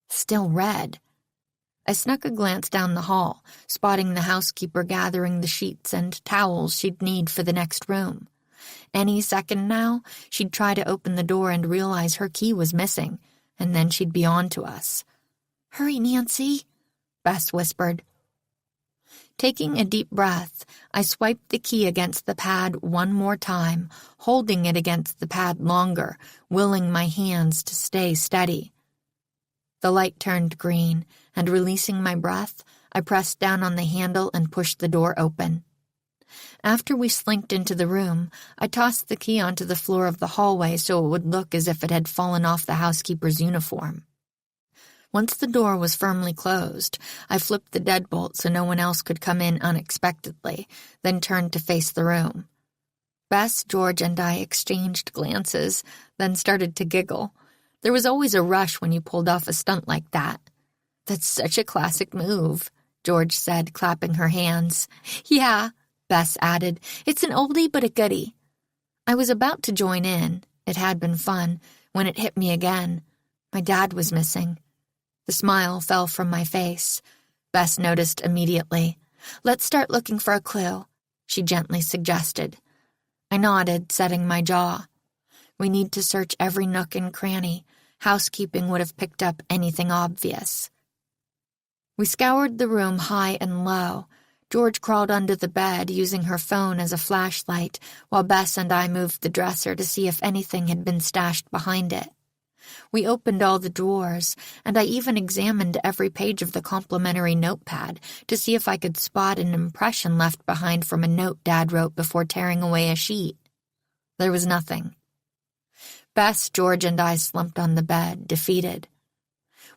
Still red. I snuck a glance down the hall, spotting the housekeeper gathering the sheets and towels she'd need for the next room. Any second now, she'd try to open the door and realize her key was missing, and then she'd be on to us. Hurry, Nancy, Bess whispered. Taking a deep breath, I swiped the key against the pad one more time, holding it against the pad longer, willing my hands to stay steady. The light turned green, and releasing my breath, I pressed down on the handle and pushed the door open. After we slinked into the room, I tossed the key onto the floor of the hallway so it would look as if it had fallen off the housekeeper's uniform. Once the door was firmly closed, I flipped the deadbolt so no one else could come in unexpectedly, then turned to face the room. Bess, George, and I exchanged glances, then started to giggle. There was always a rush when you pulled off a stunt like that. That's such a classic move, George said, clapping her hands. Yeah, Bess added, it's an oldie but a goodie. I was about to join in, it had been fun, when it hit me again. My dad was missing. The smile fell from my face. Bess noticed immediately. Let's start looking for a clue, she gently suggested. I nodded, setting my jaw. We need to search every nook and cranny. Housekeeping would have picked up anything obvious. We scoured the room high and low. George crawled under the bed, using her phone as a flashlight, while Bess and I moved the dresser to see if anything had been stashed behind it. We opened all the drawers, and I even examined every page of the complimentary notepad to see if I could spot an impression left behind from a note Dad wrote before tearing away a sheet. There was nothing. Bess, George, and I slumped on the bed, defeated.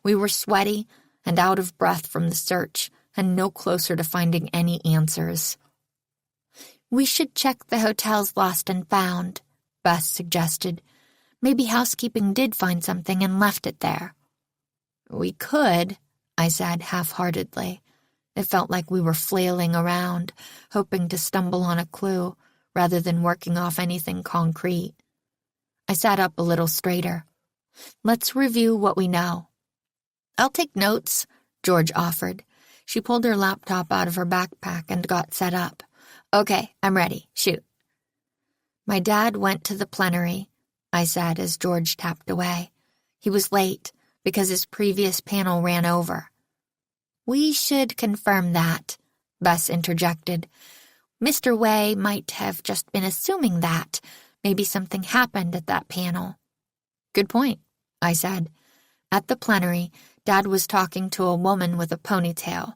We were sweaty and out of breath from the search, and no closer to finding any answers. We should check the hotel's lost and found, Bess suggested. Maybe housekeeping did find something and left it there. We could, I said half-heartedly. It felt like we were flailing around, hoping to stumble on a clue, rather than working off anything concrete. I sat up a little straighter. Let's review what we know. I'll take notes, George offered. She pulled her laptop out of her backpack and got set up. Okay, I'm ready. Shoot. My dad went to the plenary, I said as George tapped away. He was late because his previous panel ran over. We should confirm that, Bess interjected. Mr. Way might have just been assuming that. Maybe something happened at that panel. Good point, I said. At the plenary, Dad was talking to a woman with a ponytail.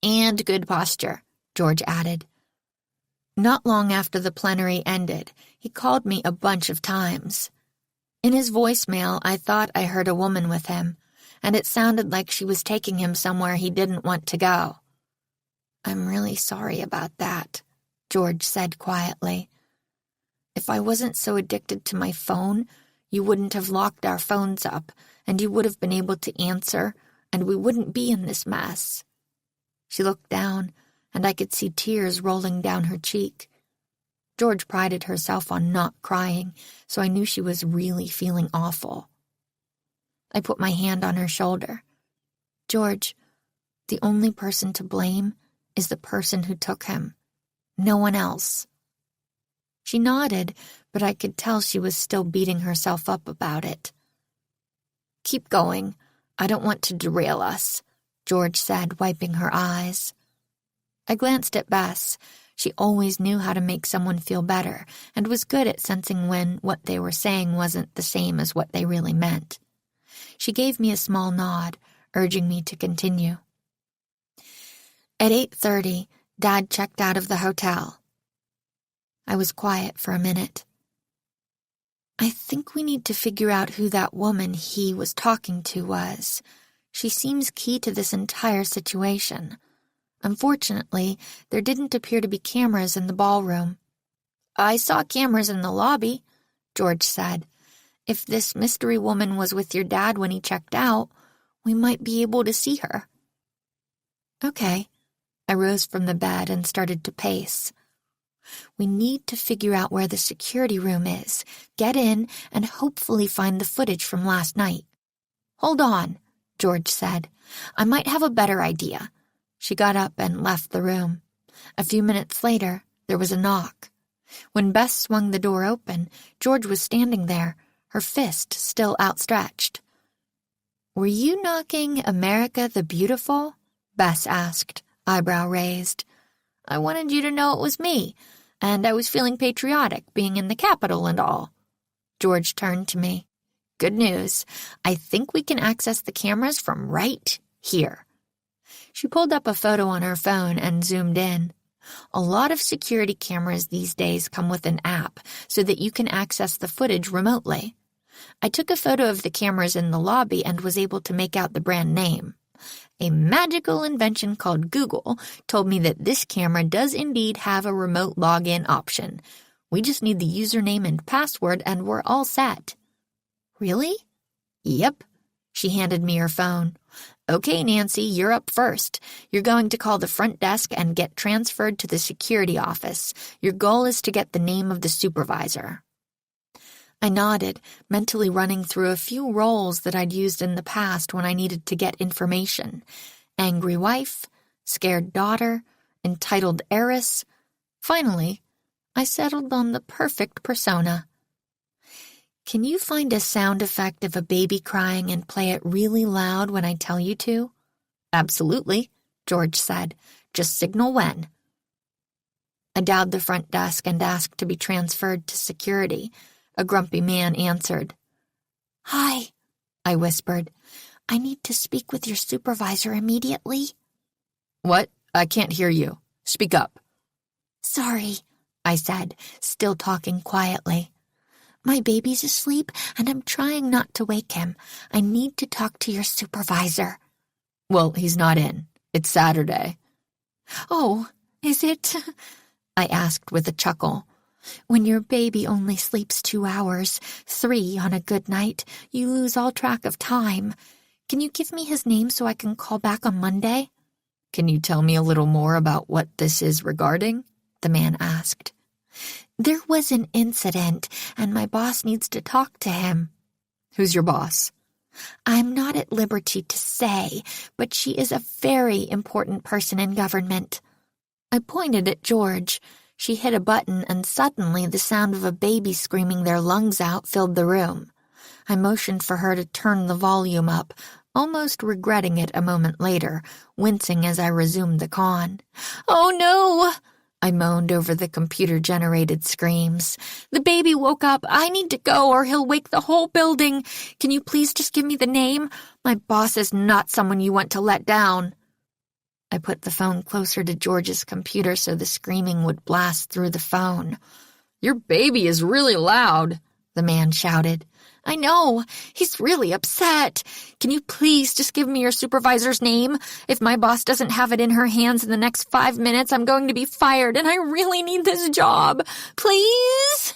And good posture, George added. Not long after the plenary ended, he called me a bunch of times. In his voicemail, I thought I heard a woman with him, and it sounded like she was taking him somewhere he didn't want to go. I'm really sorry about that, George said quietly. If I wasn't so addicted to my phone, you wouldn't have locked our phones up, and you would have been able to answer, and we wouldn't be in this mess. She looked down, and I could see tears rolling down her cheek. George prided herself on not crying, so I knew she was really feeling awful. I put my hand on her shoulder. George, the only person to blame is the person who took him. No one else. She nodded, but I could tell she was still beating herself up about it. Keep going. I don't want to derail us, George said, wiping her eyes. I glanced at Bess. She always knew how to make someone feel better and was good at sensing when what they were saying wasn't the same as what they really meant. She gave me a small nod, urging me to continue. At 8:30, Dad checked out of the hotel. I was quiet for a minute. I think we need to figure out who that woman he was talking to was. She seems key to this entire situation. Unfortunately, there didn't appear to be cameras in the ballroom. I saw cameras in the lobby, George said. If this mystery woman was with your dad when he checked out, we might be able to see her. Okay. I rose from the bed and started to pace. We need to figure out where the security room is, get in, and hopefully find the footage from last night. Hold on, George said. I might have a better idea. She got up and left the room. A few minutes later, there was a knock. When Bess swung the door open, George was standing there, her fist still outstretched. Were you knocking America the Beautiful? Bess asked, eyebrow raised. I wanted you to know it was me, and I was feeling patriotic being in the Capitol and all. George turned to me. Good news. I think we can access the cameras from right here. She pulled up a photo on her phone and zoomed in. A lot of security cameras these days come with an app so that you can access the footage remotely. I took a photo of the cameras in the lobby and was able to make out the brand name. A magical invention called Google told me that this camera does indeed have a remote login option. We just need the username and password and we're all set. Really? Yep. She handed me her phone. Okay, Nancy, you're up first. You're going to call the front desk and get transferred to the security office. Your goal is to get the name of the supervisor. I nodded, mentally running through a few roles that I'd used in the past when I needed to get information. Angry wife, scared daughter, entitled heiress. Finally, I settled on the perfect persona. Can you find a sound effect of a baby crying and play it really loud when I tell you to? Absolutely, George said. Just signal when. I dialed the front desk and asked to be transferred to security. A grumpy man answered. Hi, I whispered. I need to speak with your supervisor immediately. What? I can't hear you. Speak up. Sorry, I said, still talking quietly. My baby's asleep, and I'm trying not to wake him. I need to talk to your supervisor. Well, he's not in. It's Saturday. Oh, is it? I asked with a chuckle. When your baby only sleeps 2 hours, 3 on a good night, you lose all track of time. Can you give me his name so I can call back on Monday? Can you tell me a little more about what this is regarding? The man asked. There was an incident, and my boss needs to talk to him. Who's your boss? I'm not at liberty to say, but she is a very important person in government. I pointed at George. She hit a button, and suddenly the sound of a baby screaming their lungs out filled the room. I motioned for her to turn the volume up, almost regretting it a moment later, wincing as I resumed the con. "Oh, no!" I moaned over the computer-generated screams. "The baby woke up. I need to go or he'll wake the whole building. Can you please just give me the name? My boss is not someone you want to let down." I put the phone closer to George's computer so the screaming would blast through the phone. "Your baby is really loud," the man shouted. "I know. He's really upset. Can you please just give me your supervisor's name? If my boss doesn't have it in her hands in the next 5 minutes, I'm going to be fired, and I really need this job. Please?"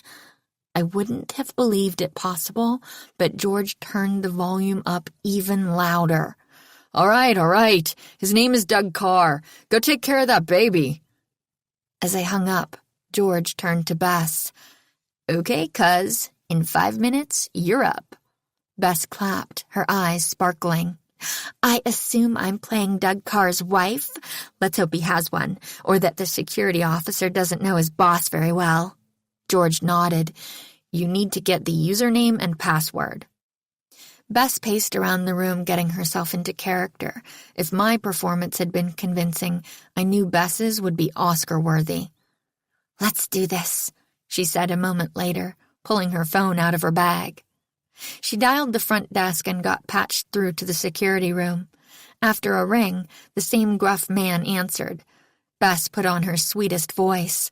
I wouldn't have believed it possible, but George turned the volume up even louder. All right. His name is Doug Carr. Go take care of that baby." As I hung up, George turned to Bess. "Okay, cuz. In 5 minutes, you're up." Bess clapped, her eyes sparkling. "I assume I'm playing Doug Carr's wife? Let's hope he has one, or that the security officer doesn't know his boss very well." George nodded. "You need to get the username and password." Bess paced around the room, getting herself into character. If my performance had been convincing, I knew Bess's would be Oscar-worthy. "Let's do this," she said a moment later, pulling her phone out of her bag. She dialed the front desk and got patched through to the security room. After a ring, the same gruff man answered. Bess put on her sweetest voice.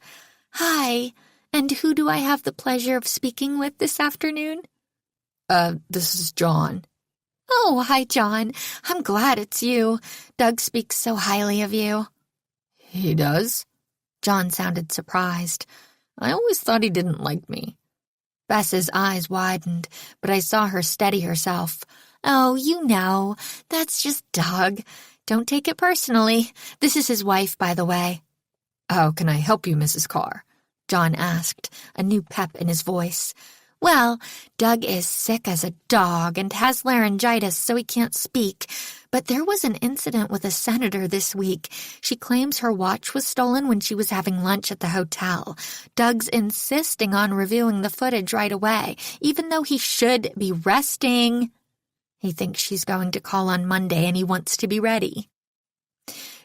"Hi, and who do I have the pleasure of speaking with this afternoon?" This is John." "Oh, hi, John. I'm glad it's you. Doug speaks so highly of you." "He does?" John sounded surprised. "I always thought he didn't like me." Bess's eyes widened, but I saw her steady herself. "Oh, you know. That's just Doug. Don't take it personally. This is his wife, by the way." "How can I help you, Mrs. Carr?" John asked, a new pep in his voice. "Well, Doug is sick as a dog and has laryngitis, so he can't speak. But there was an incident with a senator this week. She claims her watch was stolen when she was having lunch at the hotel. Doug's insisting on reviewing the footage right away, even though he should be resting. He thinks she's going to call on Monday and he wants to be ready."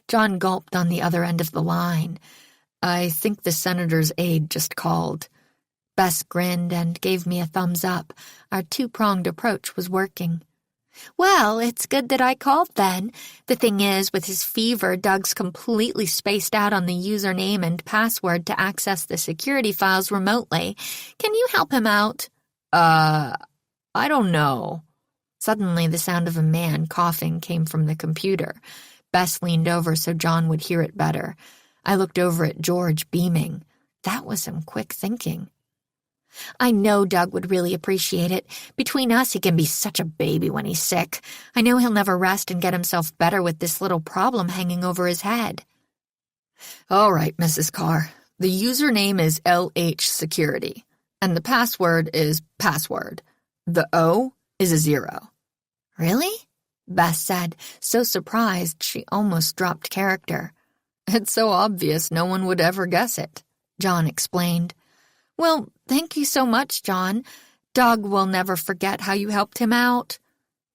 John gulped on the other end of the line. "I think the senator's aide just called." Bess grinned and gave me a thumbs up. Our two-pronged approach was working. "Well, it's good that I called then. The thing is, with his fever, Doug's completely spaced out on the username and password to access the security files remotely. Can you help him out?" I don't know." Suddenly, the sound of a man coughing came from the computer. Bess leaned over so John would hear it better. I looked over at George, beaming. That was some quick thinking. "I know Doug would really appreciate it. Between us, he can be such a baby when he's sick. I know he'll never rest and get himself better with this little problem hanging over his head." "All right, Mrs. Carr. The username is LH Security, and the password is password. The O is a 0. "Really?" Bess said, so surprised she almost dropped character. "It's so obvious no one would ever guess it," John explained. "Well, thank you so much, John. Doug will never forget how you helped him out."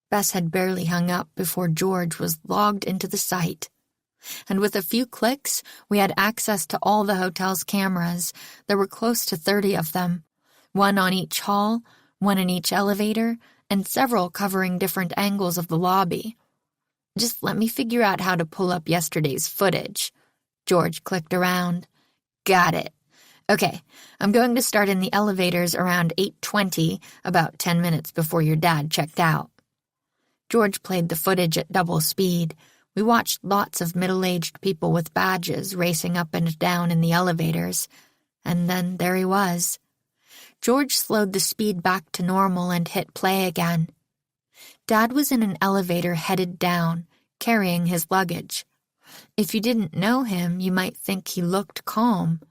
Bess had barely hung up before George was logged into the site. And with a few clicks, we had access to all the hotel's cameras. There were close to 30 of them, one on each hall, one in each elevator, and several covering different angles of the lobby. "Just let me figure out how to pull up yesterday's footage." George clicked around. "Got it. Okay, I'm going to start in the elevators around 8:20, about 10 minutes before your dad checked out." George played the footage at double speed. We watched lots of middle-aged people with badges racing up and down in the elevators, and then there he was. George slowed the speed back to normal and hit play again. Dad was in an elevator headed down, carrying his luggage. If you didn't know him, you might think he looked calm,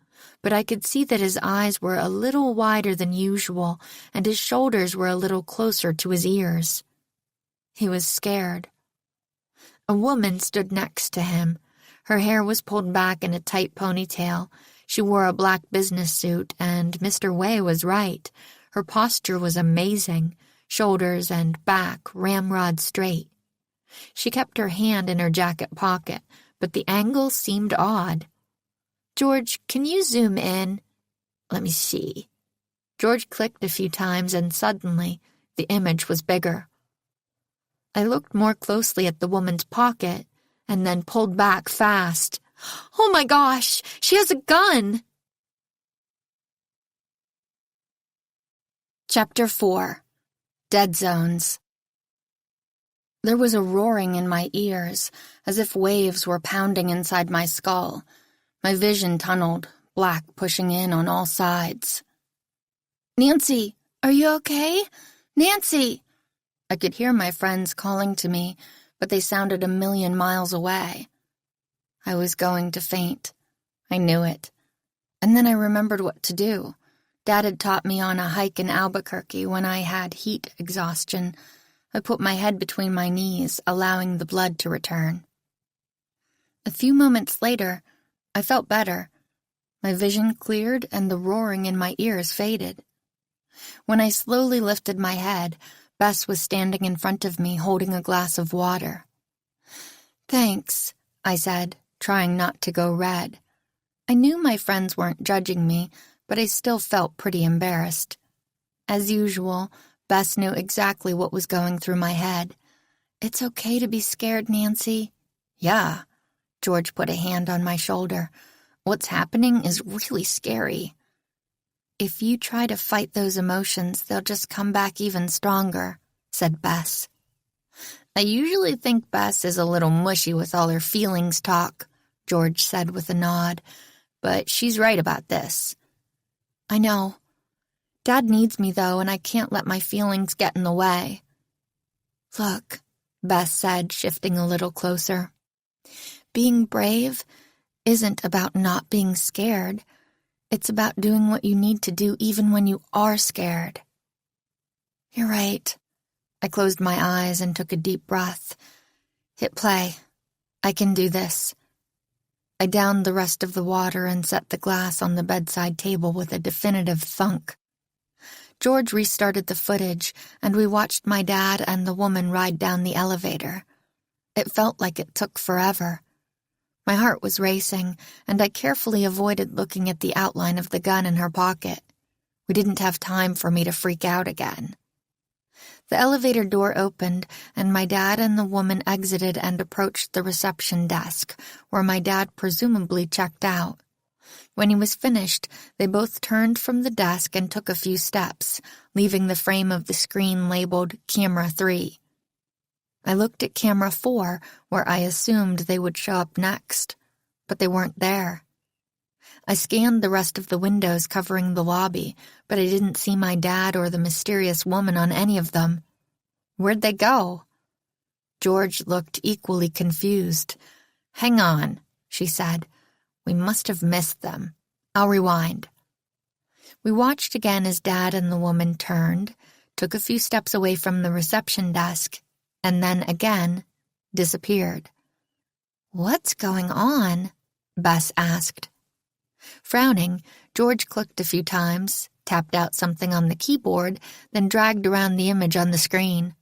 but I could see that his eyes were a little wider than usual and his shoulders were a little closer to his ears. He was scared. A woman stood next to him. Her hair was pulled back in a tight ponytail. She wore a black business suit, and Mr. Way was right. Her posture was amazing, shoulders and back ramrod straight. She kept her hand in her jacket pocket, but the angle seemed odd. "George, can you zoom in?" "Let me see." George clicked a few times, and suddenly the image was bigger. I looked more closely at the woman's pocket, and then pulled back fast. "Oh my gosh, she has a gun!" Chapter 4. Dead Zones. There was a roaring in my ears, as if waves were pounding inside my skull. My vision tunneled, black pushing in on all sides. "Nancy, are you okay? Nancy!" I could hear my friends calling to me, but they sounded a million miles away. I was going to faint. I knew it. And then I remembered what to do. Dad had taught me on a hike in Albuquerque when I had heat exhaustion. I put my head between my knees, allowing the blood to return. A few moments later, I felt better. My vision cleared and the roaring in my ears faded. When I slowly lifted my head, Bess was standing in front of me holding a glass of water. "Thanks," I said, trying not to go red. I knew my friends weren't judging me, but I still felt pretty embarrassed. As usual, Bess knew exactly what was going through my head. "It's okay to be scared, Nancy." "Yeah." George put a hand on my shoulder. "What's happening is really scary." "If you try to fight those emotions, they'll just come back even stronger," said Bess. "I usually think Bess is a little mushy with all her feelings talk," George said with a nod, "but she's right about this." "I know. Dad needs me, though, and I can't let my feelings get in the way." "Look," Bess said, shifting a little closer. "Being brave isn't about not being scared. It's about doing what you need to do even when you are scared." "You're right." I closed my eyes and took a deep breath. "Hit play. I can do this." I downed the rest of the water and set the glass on the bedside table with a definitive thunk. George restarted the footage, and we watched my dad and the woman ride down the elevator. It felt like it took forever. My heart was racing, and I carefully avoided looking at the outline of the gun in her pocket. We didn't have time for me to freak out again. The elevator door opened, and my dad and the woman exited and approached the reception desk, where my dad presumably checked out. When he was finished, they both turned from the desk and took a few steps, leaving the frame of the screen labeled Camera 3. I looked at Camera 4, where I assumed they would show up next, but they weren't there. I scanned the rest of the windows covering the lobby, but I didn't see my dad or the mysterious woman on any of them. Where'd they go? George looked equally confused. "Hang on," she said. "We must have missed them. I'll rewind." We watched again as Dad and the woman turned, took a few steps away from the reception desk, and then again disappeared. "What's going on?" Bess asked. Frowning, George clicked a few times, tapped out something on the keyboard, then dragged around the image on the screen.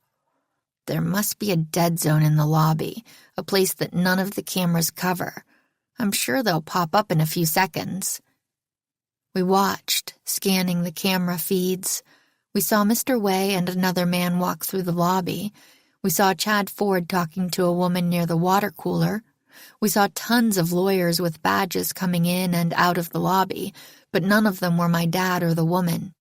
"There must be a dead zone in the lobby, a place that none of the cameras cover. I'm sure they'll pop up in a few seconds." We watched, scanning the camera feeds. We saw Mr. Way and another man walk through the lobby. We saw Chad Ford talking to a woman near the water cooler. We saw tons of lawyers with badges coming in and out of the lobby, but none of them were my dad or the woman.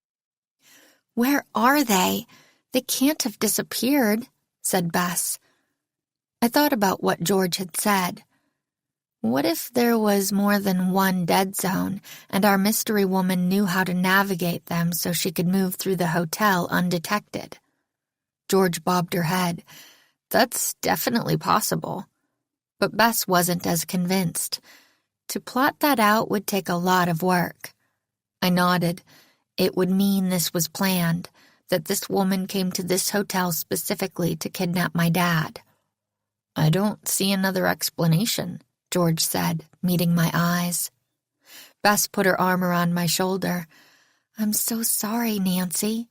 "Where are they? They can't have disappeared," said Bess. I thought about what George had said. What if there was more than one dead zone, and our mystery woman knew how to navigate them so she could move through the hotel undetected? George bobbed her head. That's definitely possible. But Bess wasn't as convinced. To plot that out would take a lot of work. I nodded. It would mean this was planned, that this woman came to this hotel specifically to kidnap my dad. I don't see another explanation, George said, meeting my eyes. Bess put her arm around my shoulder. I'm so sorry, Nancy.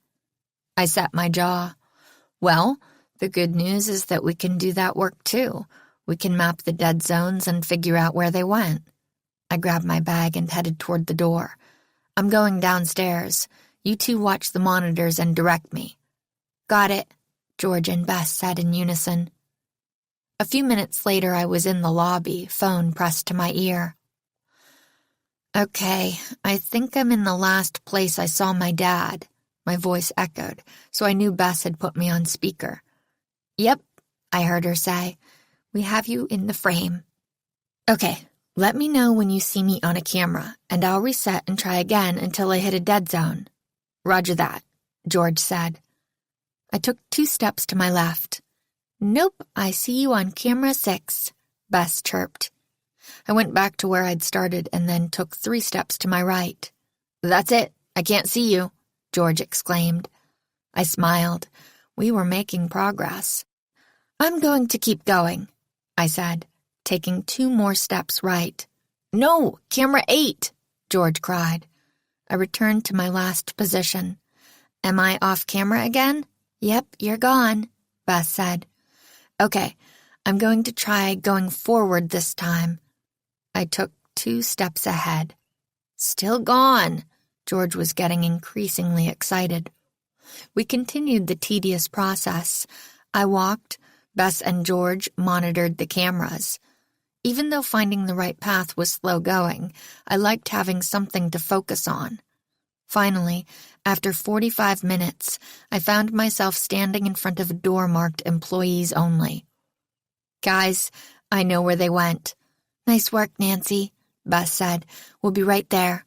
I set my jaw. Well, the good news is that we can do that work too. We can map the dead zones and figure out where they went. I grabbed my bag and headed toward the door. I'm going downstairs. You two watch the monitors and direct me. Got it, George and Bess said in unison. A few minutes later, I was in the lobby, phone pressed to my ear. Okay, I think I'm in the last place I saw my dad. My voice echoed, so I knew Bess had put me on speaker. Yep, I heard her say. We have you in the frame. Okay, let me know when you see me on a camera, and I'll reset and try again until I hit a dead zone. Roger that, George said. I took 2 steps to my left. Nope, I see you on camera 6, Bess chirped. I went back to where I'd started and then took 3 steps to my right. That's it, I can't see you, George exclaimed. I smiled. We were making progress. I'm going to keep going, I said, taking 2 more steps right. No, camera 8, George cried. I returned to my last position. Am I off camera again? Yep, you're gone, Bess said. Okay, I'm going to try going forward this time. I took 2 steps ahead. Still gone. George was getting increasingly excited. We continued the tedious process. I walked. Bess and George monitored the cameras. Even though finding the right path was slow going, I liked having something to focus on. Finally, after 45 minutes, I found myself standing in front of a door marked Employees Only. Guys, I know where they went. Nice work, Nancy, Bess said. We'll be right there.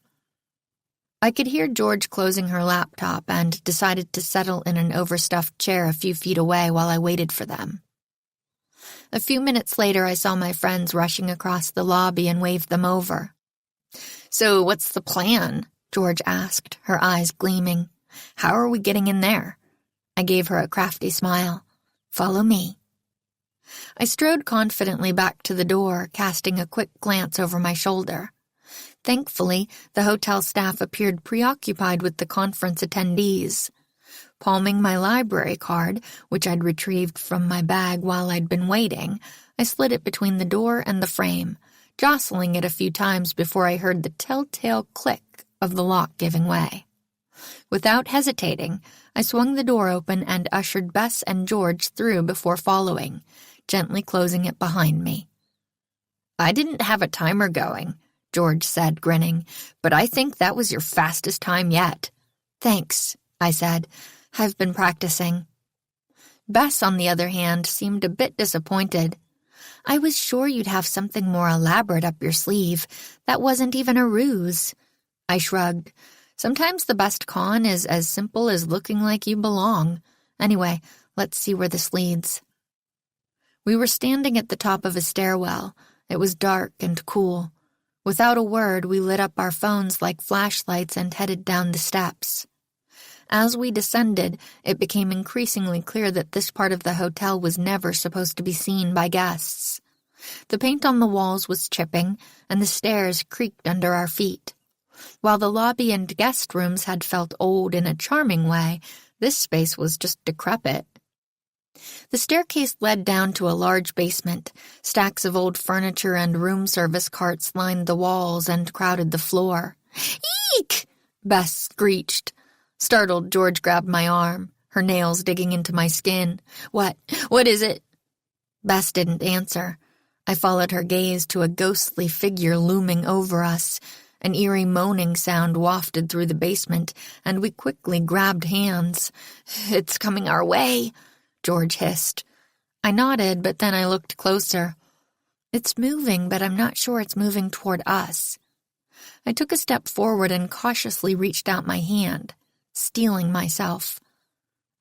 I could hear George closing her laptop and decided to settle in an overstuffed chair a few feet away while I waited for them. A few minutes later, I saw my friends rushing across the lobby and waved them over. So what's the plan? George asked, her eyes gleaming. How are we getting in there? I gave her a crafty smile. Follow me. I strode confidently back to the door, casting a quick glance over my shoulder. Thankfully, the hotel staff appeared preoccupied with the conference attendees. Palming my library card, which I'd retrieved from my bag while I'd been waiting, I slid it between the door and the frame, jostling it a few times before I heard the telltale click of the lock giving way. Without hesitating, I swung the door open and ushered Bess and George through before following, gently closing it behind me. I didn't have a timer going, George said, grinning, but I think that was your fastest time yet. Thanks, I said. I've been practicing. Bess, on the other hand, seemed a bit disappointed. I was sure you'd have something more elaborate up your sleeve. That wasn't even a ruse. I shrugged. Sometimes the best con is as simple as looking like you belong. Anyway, let's see where this leads. We were standing at the top of a stairwell. It was dark and cool. Without a word, we lit up our phones like flashlights and headed down the steps. As we descended, it became increasingly clear that this part of the hotel was never supposed to be seen by guests. The paint on the walls was chipping, and the stairs creaked under our feet. While the lobby and guest rooms had felt old in a charming way, this space was just decrepit. The staircase led down to a large basement. Stacks of old furniture and room service carts lined the walls and crowded the floor. Eek! Bess screeched. Startled, George grabbed my arm, her nails digging into my skin. What is it? Bess didn't answer. I followed her gaze to a ghostly figure looming over us. An eerie moaning sound wafted through the basement, and we quickly grabbed hands. It's coming our way, George hissed. I nodded, but then I looked closer. It's moving, but I'm not sure it's moving toward us. I took a step forward and cautiously reached out my hand, steeling myself.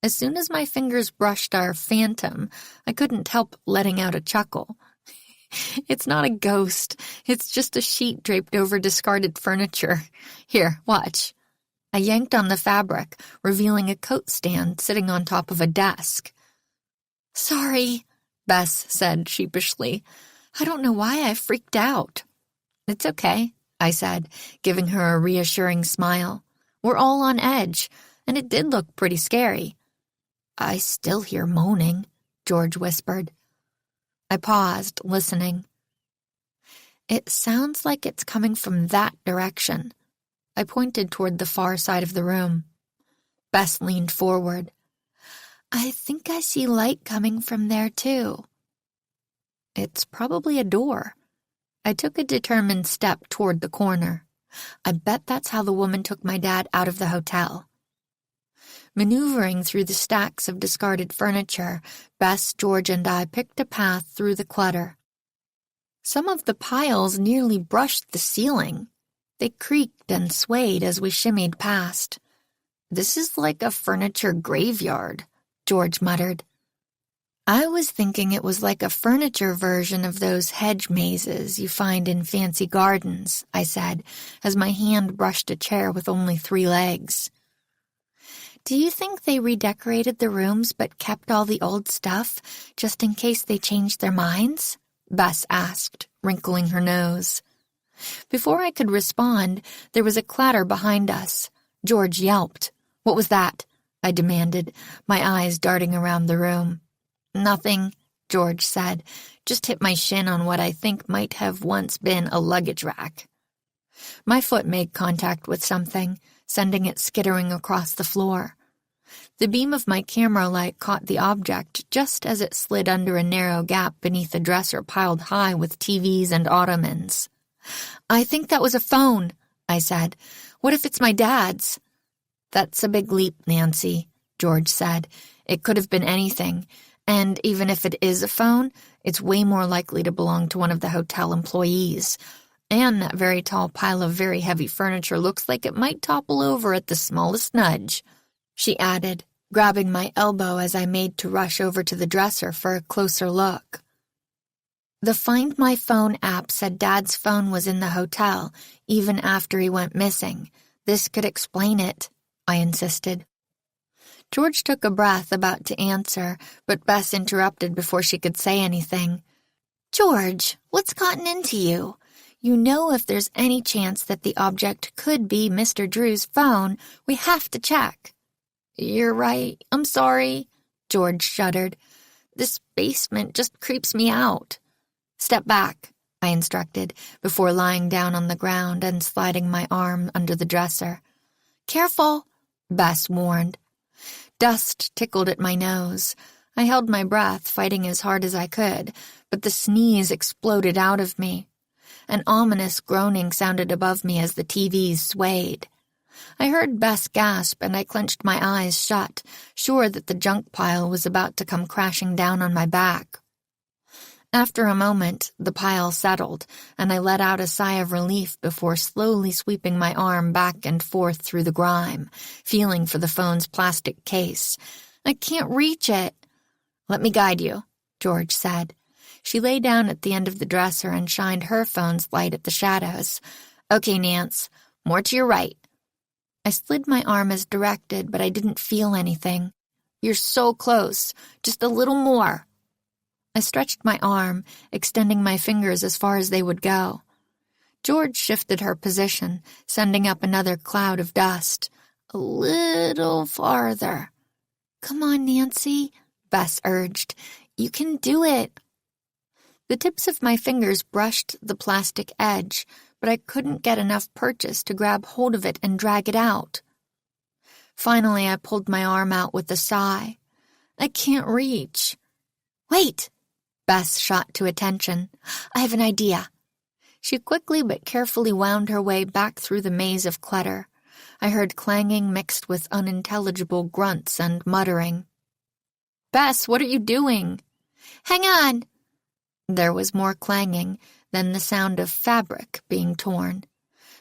As soon as my fingers brushed our phantom, I couldn't help letting out a chuckle. It's not a ghost. It's just a sheet draped over discarded furniture. Here, watch. I yanked on the fabric, revealing a coat stand sitting on top of a desk. Sorry, Bess said sheepishly. I don't know why I freaked out. It's okay, I said, giving her a reassuring smile. We're all on edge, and it did look pretty scary. I still hear moaning, George whispered. I paused, listening. It sounds like it's coming from that direction. I pointed toward the far side of the room. Bess leaned forward. I think I see light coming from there, too. It's probably a door. I took a determined step toward the corner. I bet that's how the woman took my dad out of the hotel. Maneuvering through the stacks of discarded furniture, Bess, George, and I picked a path through the clutter. Some of the piles nearly brushed the ceiling. They creaked and swayed as we shimmied past. This is like a furniture graveyard, George muttered. I was thinking it was like a furniture version of those hedge mazes you find in fancy gardens, I said, as my hand brushed a chair with only 3 legs. Do you think they redecorated the rooms but kept all the old stuff, just in case they changed their minds? Bess asked, wrinkling her nose. Before I could respond, there was a clatter behind us. George yelped. What was that? I demanded, my eyes darting around the room. Nothing, George said. Just hit my shin on what I think might have once been a luggage rack. My foot made contact with something, sending it skittering across the floor. The beam of my camera light caught the object just as it slid under a narrow gap beneath a dresser piled high with TVs and ottomans. I think that was a phone, I said. What if it's my dad's? That's a big leap, Nancy, George said. It could have been anything, and even if it is a phone, it's way more likely to belong to one of the hotel employees. And that very tall pile of very heavy furniture looks like it might topple over at the smallest nudge, she added, grabbing my elbow as I made to rush over to the dresser for a closer look. The Find My Phone app said Dad's phone was in the hotel, even after he went missing. This could explain it, I insisted. George took a breath, about to answer, but Bess interrupted before she could say anything. George, what's gotten into you? You know if there's any chance that the object could be Mr. Drew's phone, we have to check. You're right. I'm sorry, George shuddered. This basement just creeps me out. Step back, I instructed, before lying down on the ground and sliding my arm under the dresser. Careful, Bess warned. Dust tickled at my nose. I held my breath, fighting as hard as I could, but the sneeze exploded out of me. An ominous groaning sounded above me as the TVs swayed. I heard Bess gasp, and I clenched my eyes shut, sure that the junk pile was about to come crashing down on my back. After a moment, the pile settled, and I let out a sigh of relief before slowly sweeping my arm back and forth through the grime, feeling for the phone's plastic case. I can't reach it. Let me guide you, George said. She lay down at the end of the dresser and shined her phone's light at the shadows. Okay, Nance, more to your right. I slid my arm as directed, but I didn't feel anything. You're so close. Just a little more. I stretched my arm, extending my fingers as far as they would go. George shifted her position, sending up another cloud of dust. A little farther. Come on, Nancy, Bess urged. You can do it. The tips of my fingers brushed the plastic edge, but I couldn't get enough purchase to grab hold of it and drag it out. Finally, I pulled my arm out with a sigh. I can't reach. Wait! Bess shot to attention. I have an idea. She quickly but carefully wound her way back through the maze of clutter. I heard clanging mixed with unintelligible grunts and muttering. Bess, what are you doing? Hang on. There was more clanging, then the sound of fabric being torn.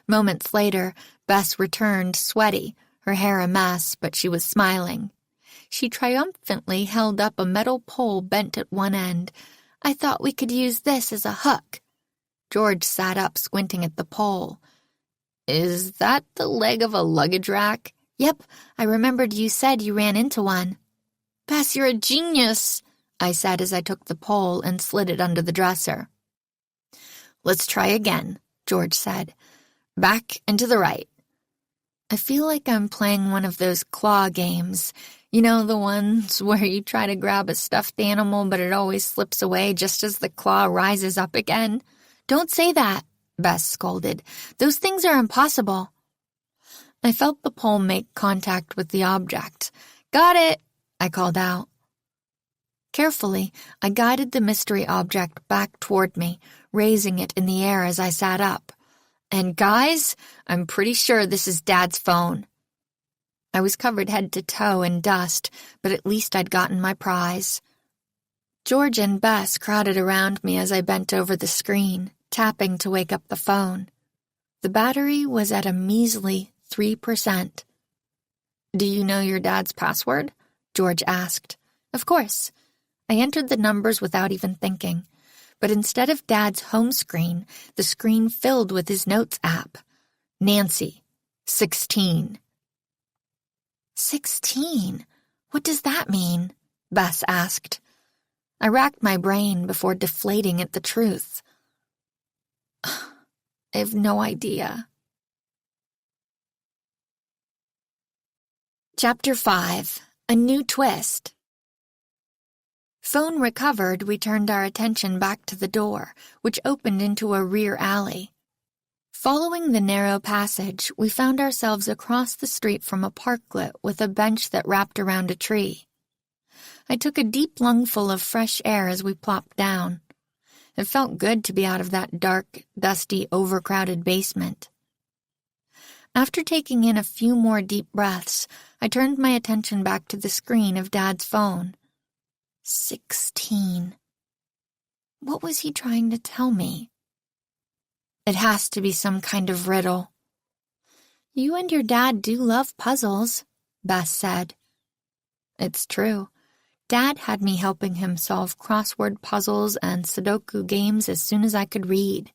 Moments later, Bess returned, sweaty, her hair a mess, but she was smiling. She triumphantly held up a metal pole bent at one end. I thought we could use this as a hook. George sat up, squinting at the pole. Is that the leg of a luggage rack? Yep, I remembered you said you ran into one. Bess, you're a genius, I said as I took the pole and slid it under the dresser. Let's try again, George said. Back and to the right. I feel like I'm playing one of those claw games. You know, the ones where you try to grab a stuffed animal, but it always slips away just as the claw rises up again. Don't say that, Bess scolded. Those things are impossible. I felt the pole make contact with the object. Got it, I called out. Carefully, I guided the mystery object back toward me, raising it in the air as I sat up. And guys, I'm pretty sure this is Dad's phone. I was covered head to toe in dust, but at least I'd gotten my prize. George and Bess crowded around me as I bent over the screen, tapping to wake up the phone. The battery was at a measly 3%. Do you know your dad's password? George asked. Of course. I entered the numbers without even thinking, but instead of Dad's home screen, the screen filled with his notes app. Nancy, 16. 16? What does that mean? Bess asked. I racked my brain before deflating at the truth. I have no idea. Chapter 5. A New Twist. Phone recovered, we turned our attention back to the door, which opened into a rear alley. Following the narrow passage, we found ourselves across the street from a parklet with a bench that wrapped around a tree. I took a deep lungful of fresh air as we plopped down. It felt good to be out of that dark, dusty, overcrowded basement. After taking in a few more deep breaths, I turned my attention back to the screen of Dad's phone. 16. What was he trying to tell me? It has to be some kind of riddle. You and your dad do love puzzles, Bess said. It's true. Dad had me helping him solve crossword puzzles and Sudoku games as soon as I could read.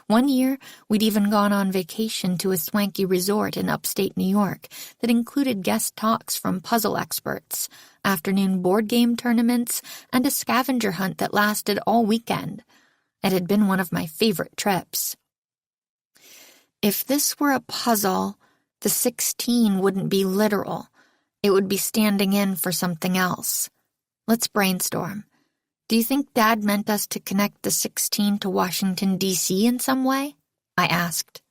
One year, we'd even gone on vacation to a swanky resort in upstate New York that included guest talks from puzzle experts, afternoon board game tournaments, and a scavenger hunt that lasted all weekend. It had been one of my favorite trips. If this were a puzzle, the 16 wouldn't be literal. It would be standing in for something else. Let's brainstorm. Do you think Dad meant us to connect the 16 to Washington, D.C. in some way? I asked.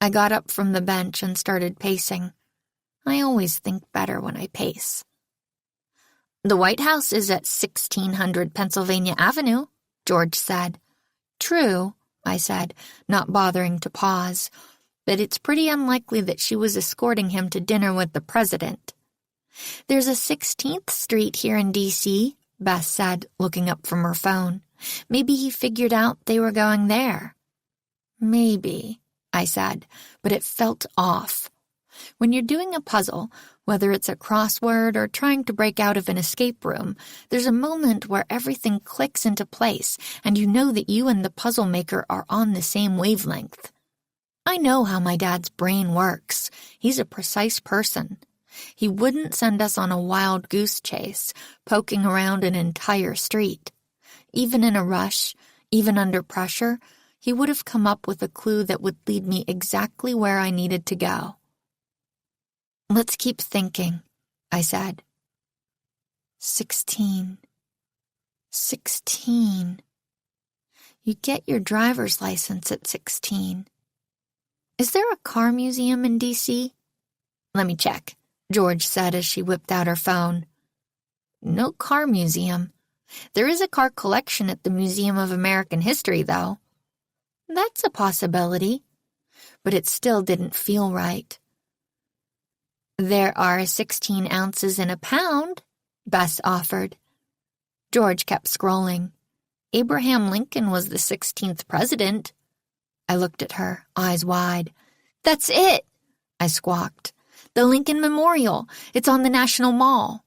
I got up from the bench and started pacing. I always think better when I pace. The White House is at 1600 Pennsylvania Avenue, George said. True, I said, not bothering to pause, but it's pretty unlikely that she was escorting him to dinner with the president. There's a 16th Street here in D.C., Bess said, looking up from her phone. Maybe he figured out they were going there. Maybe, I said, but it felt off. When you're doing a puzzle, whether it's a crossword or trying to break out of an escape room, there's a moment where everything clicks into place and you know that you and the puzzle maker are on the same wavelength. I know how my dad's brain works. He's a precise person. He wouldn't send us on a wild goose chase, poking around an entire street. Even in a rush, even under pressure, he would have come up with a clue that would lead me exactly where I needed to go. Let's keep thinking, I said. 16. 16. You get your driver's license at 16. Is there a car museum in D.C.? Let me check, George said as she whipped out her phone. No car museum. There is a car collection at the Museum of American History, though. That's a possibility. But it still didn't feel right. There are 16 ounces in a pound, Bess offered. George kept scrolling. Abraham Lincoln was the 16th president. I looked at her, eyes wide. That's it, I squawked. The Lincoln Memorial. It's on the National Mall.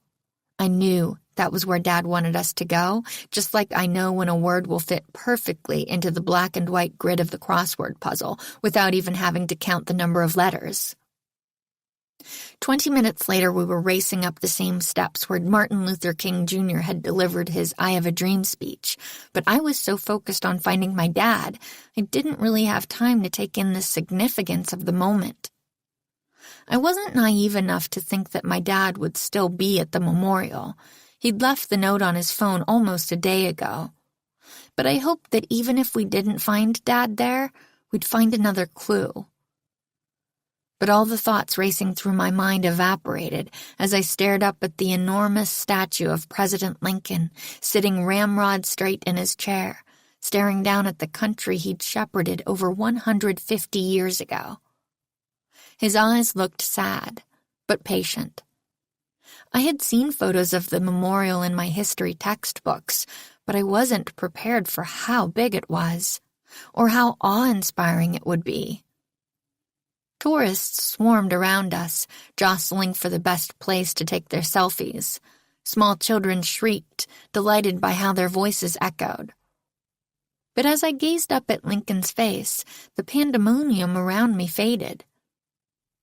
I knew that was where Dad wanted us to go, just like I know when a word will fit perfectly into the black and white grid of the crossword puzzle without even having to count the number of letters. 20 minutes later, we were racing up the same steps where Martin Luther King Jr. had delivered his I Have a Dream speech, but I was so focused on finding my dad, I didn't really have time to take in the significance of the moment. I wasn't naive enough to think that my dad would still be at the memorial. He'd left the note on his phone almost a day ago. But I hoped that even if we didn't find Dad there, we'd find another clue. But all the thoughts racing through my mind evaporated as I stared up at the enormous statue of President Lincoln, sitting ramrod straight in his chair, staring down at the country he'd shepherded over 150 years ago. His eyes looked sad, but patient. I had seen photos of the memorial in my history textbooks, but I wasn't prepared for how big it was, or how awe-inspiring it would be. Tourists swarmed around us, jostling for the best place to take their selfies. Small children shrieked, delighted by how their voices echoed. But as I gazed up at Lincoln's face, the pandemonium around me faded.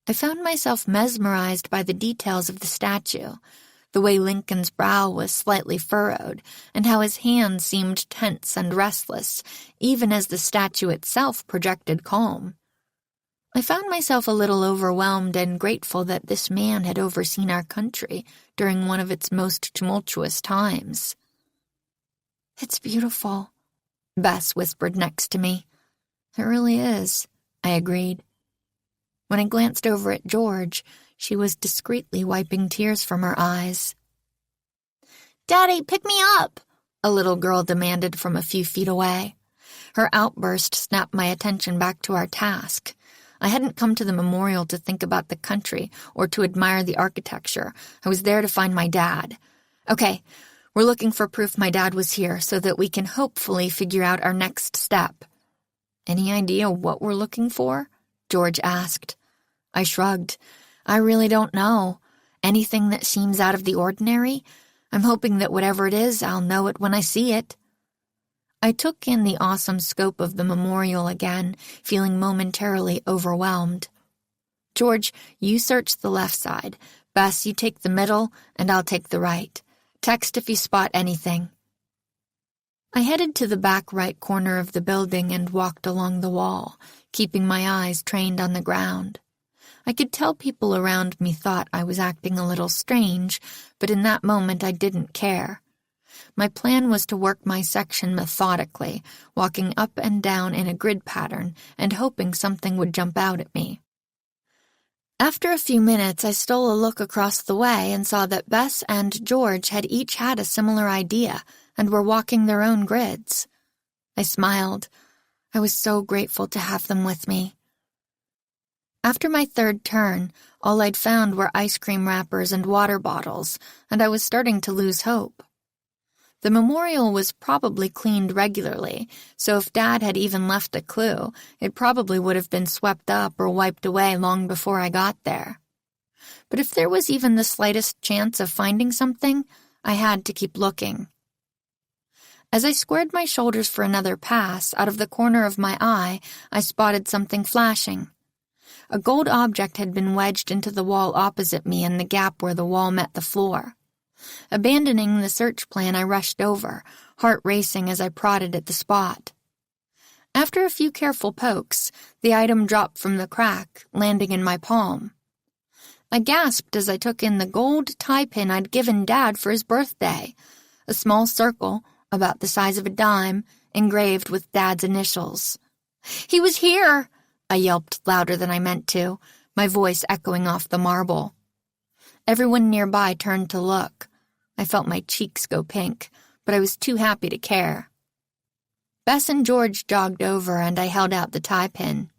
I found myself mesmerized by the details of the statue, the way Lincoln's brow was slightly furrowed, and how his hands seemed tense and restless, even as the statue itself projected calm. I found myself a little overwhelmed and grateful that this man had overseen our country during one of its most tumultuous times. "It's beautiful," Bess whispered next to me. "It really is," I agreed. When I glanced over at George, she was discreetly wiping tears from her eyes. "Daddy, pick me up!" a little girl demanded from a few feet away. Her outburst snapped my attention back to our task. I hadn't come to the memorial to think about the country or to admire the architecture. I was there to find my dad. Okay, we're looking for proof my dad was here so that we can hopefully figure out our next step. "Any idea what we're looking for?" George asked. I shrugged. "I really don't know. Anything that seems out of the ordinary? I'm hoping that whatever it is, I'll know it when I see it." I took in the awesome scope of the memorial again, feeling momentarily overwhelmed. "George, you search the left side. Bess, you take the middle, and I'll take the right. Text if you spot anything." I headed to the back right corner of the building and walked along the wall, keeping my eyes trained on the ground. I could tell people around me thought I was acting a little strange, but in that moment I didn't care. My plan was to work my section methodically, walking up and down in a grid pattern and hoping something would jump out at me. After a few minutes, I stole a look across the way and saw that Bess and George had each had a similar idea and were walking their own grids. I smiled. I was so grateful to have them with me. After my third turn, all I'd found were ice cream wrappers and water bottles, and I was starting to lose hope. The memorial was probably cleaned regularly, so if Dad had even left a clue, it probably would have been swept up or wiped away long before I got there. But if there was even the slightest chance of finding something, I had to keep looking. As I squared my shoulders for another pass, out of the corner of my eye, I spotted something flashing. A gold object had been wedged into the wall opposite me in the gap where the wall met the floor. Abandoning the search plan, I rushed over, heart racing as I prodded at the spot. After a few careful pokes, the item dropped from the crack, landing in my palm. I gasped as I took in the gold tie pin I'd given Dad for his birthday, a small circle, about the size of a dime, engraved with Dad's initials. "He was here!" I yelped louder than I meant to, my voice echoing off the marble. Everyone nearby turned to look. I felt my cheeks go pink, but I was too happy to care. Bess and George jogged over, and I held out the tie pin.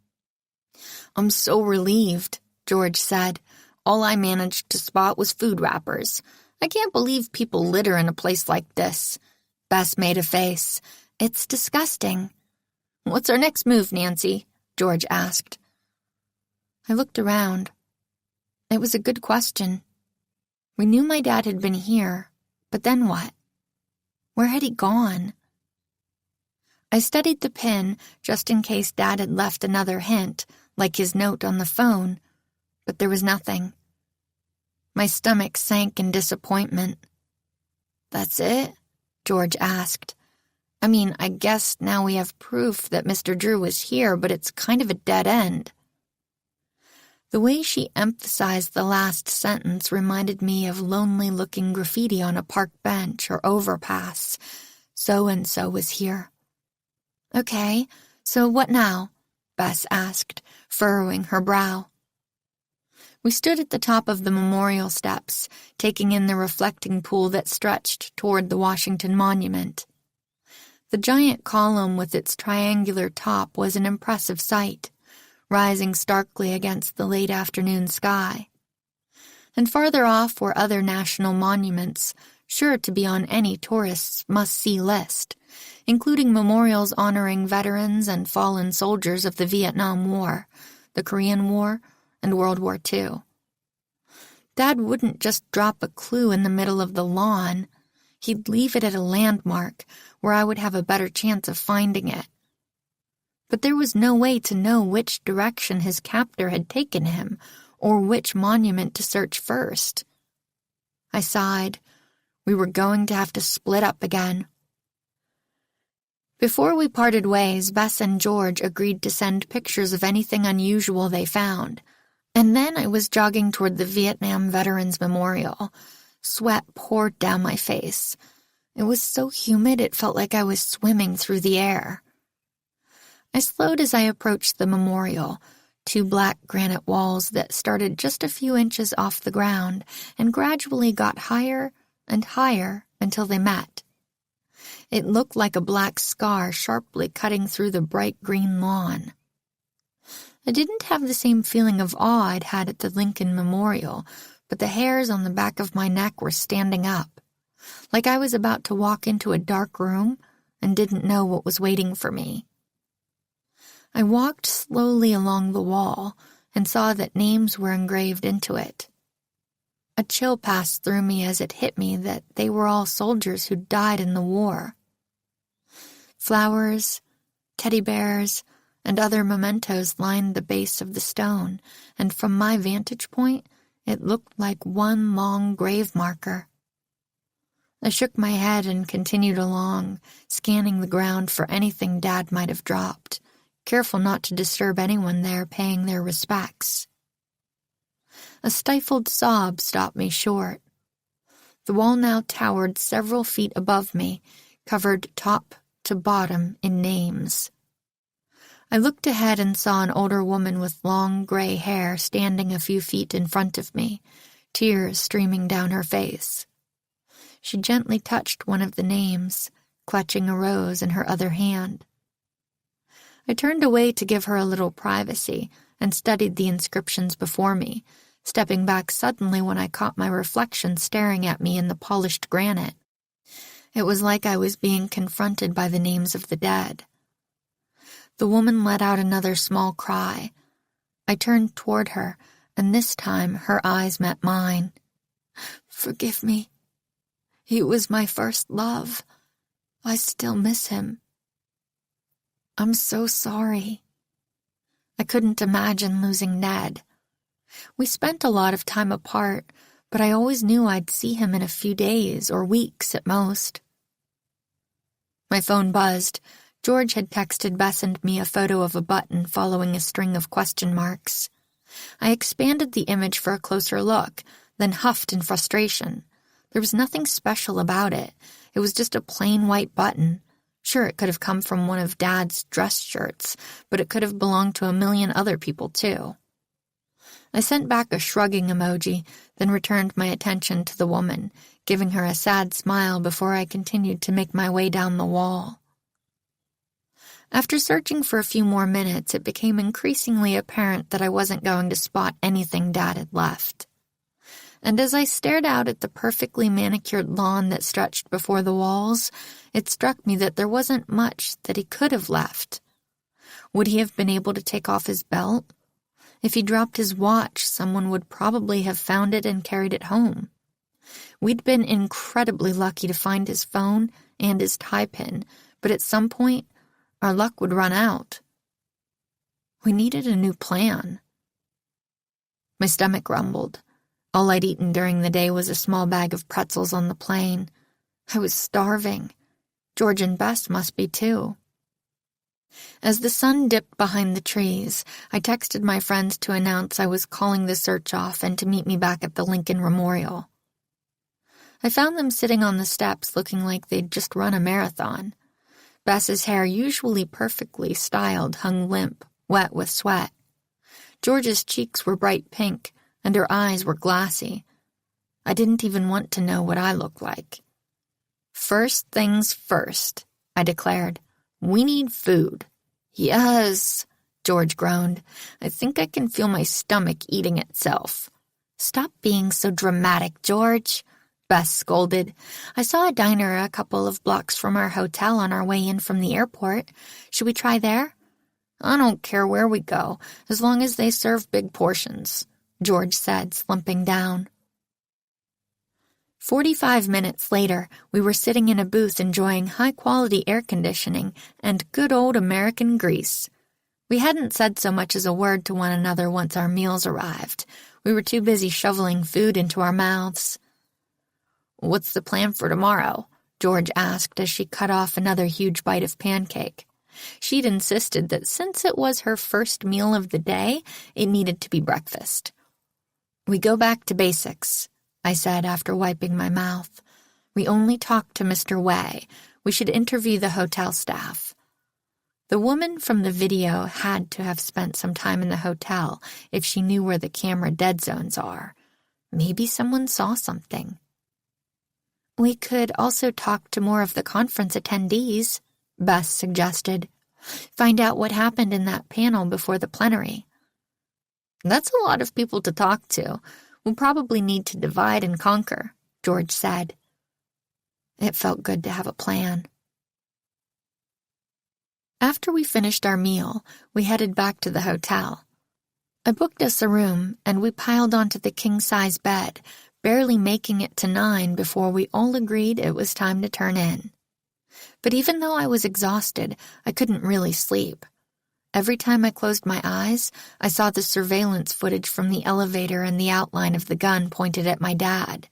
"I'm so relieved," George said. "All I managed to spot was food wrappers. I can't believe people litter in a place like this. Bess made a face. It's disgusting. What's our next move, Nancy? George asked. I looked around. It was a good question. We knew my dad had been here, but then what? Where had he gone? I studied the pin just in case Dad had left another hint, like his note on the phone, but there was nothing. My stomach sank in disappointment. That's it? George asked. I mean, I guess now we have proof that Mr. Drew was here, but it's kind of a dead end. The way she emphasized the last sentence reminded me of lonely-looking graffiti on a park bench or overpass. So-and-so was here. Okay, so what now? Bess asked, furrowing her brow. We stood at the top of the memorial steps, taking in the reflecting pool that stretched toward the Washington Monument. The giant column with its triangular top was an impressive sight, rising starkly against the late afternoon sky. And farther off were other national monuments, sure to be on any tourist's must-see list, including memorials honoring veterans and fallen soldiers of the Vietnam War, the Korean War, and World War II. Dad wouldn't just drop a clue in the middle of the lawn. He'd leave it at a landmark where I would have a better chance of finding it. But there was no way to know which direction his captor had taken him or which monument to search first. I sighed. We were going to have to split up again. Before we parted ways, Bess and George agreed to send pictures of anything unusual they found. And then I was jogging toward the Vietnam Veterans Memorial. Sweat poured down my face. It was so humid it felt like I was swimming through the air. I slowed as I approached the memorial, two black granite walls that started just a few inches off the ground and gradually got higher and higher until they met. It looked like a black scar sharply cutting through the bright green lawn. I didn't have the same feeling of awe I'd had at the Lincoln Memorial, but the hairs on the back of my neck were standing up, like I was about to walk into a dark room and didn't know what was waiting for me. I walked slowly along the wall and saw that names were engraved into it. A chill passed through me as it hit me that they were all soldiers who died in the war. Flowers, teddy bears, and other mementos lined the base of the stone, and from my vantage point, it looked like one long grave marker. I shook my head and continued along, scanning the ground for anything Dad might have dropped, careful not to disturb anyone there paying their respects. A stifled sob stopped me short. The wall now towered several feet above me, covered top to bottom in names. I looked ahead and saw an older woman with long gray hair standing a few feet in front of me, tears streaming down her face. She gently touched one of the names, clutching a rose in her other hand. I turned away to give her a little privacy and studied the inscriptions before me, stepping back suddenly when I caught my reflection staring at me in the polished granite. It was like I was being confronted by the names of the dead. The woman let out another small cry. I turned toward her, and this time her eyes met mine. Forgive me. He was my first love. I still miss him. I'm so sorry. I couldn't imagine losing Ned. We spent a lot of time apart, but I always knew I'd see him in a few days or weeks at most. My phone buzzed. George had texted Bess and me a photo of a button following a string of question marks. I expanded the image for a closer look, then huffed in frustration. There was nothing special about it. It was just a plain white button. Sure, it could have come from one of Dad's dress shirts, but it could have belonged to a million other people, too. I sent back a shrugging emoji, then returned my attention to the woman, giving her a sad smile before I continued to make my way down the wall. After searching for a few more minutes, it became increasingly apparent that I wasn't going to spot anything Dad had left. And as I stared out at the perfectly manicured lawn that stretched before the walls, it struck me that there wasn't much that he could have left. Would he have been able to take off his belt? If he dropped his watch, someone would probably have found it and carried it home. We'd been incredibly lucky to find his phone and his tie pin, but at some point, our luck would run out. We needed a new plan. My stomach rumbled. All I'd eaten during the day was a small bag of pretzels on the plane. I was starving. George and Bess must be too. As the sun dipped behind the trees, I texted my friends to announce I was calling the search off and to meet me back at the Lincoln Memorial. I found them sitting on the steps looking like they'd just run a marathon. Bess's hair, usually perfectly styled, hung limp, wet with sweat. George's cheeks were bright pink, and her eyes were glassy. I didn't even want to know what I looked like. "First things first," I declared. "We need food." "Yes," George groaned. "I think I can feel my stomach eating itself." "Stop being so dramatic, George," Bess scolded. "I saw a diner a couple of blocks from our hotel on our way in from the airport. Should we try there?" "I don't care where we go, as long as they serve big portions," George said, slumping down. 45 minutes later, we were sitting in a booth enjoying high-quality air conditioning and good old American grease. We hadn't said so much as a word to one another once our meals arrived. We were too busy shoveling food into our mouths. "What's the plan for tomorrow?" George asked as she cut off another huge bite of pancake. She'd insisted that since it was her first meal of the day, it needed to be breakfast. "We go back to basics," I said after wiping my mouth. "We only talk to Mr. Way. We should interview the hotel staff." The woman from the video had to have spent some time in the hotel if she knew where the camera dead zones are. Maybe someone saw something. "We could also talk to more of the conference attendees," Bess suggested. "Find out what happened in that panel before the plenary." "That's a lot of people to talk to. We'll probably need to divide and conquer," George said. It felt good to have a plan. After we finished our meal, we headed back to the hotel. I booked us a room, and we piled onto the king-size bed, barely making it to 9 before we all agreed it was time to turn in. But even though I was exhausted, I couldn't really sleep. Every time I closed my eyes, I saw the surveillance footage from the elevator and the outline of the gun pointed at my dad.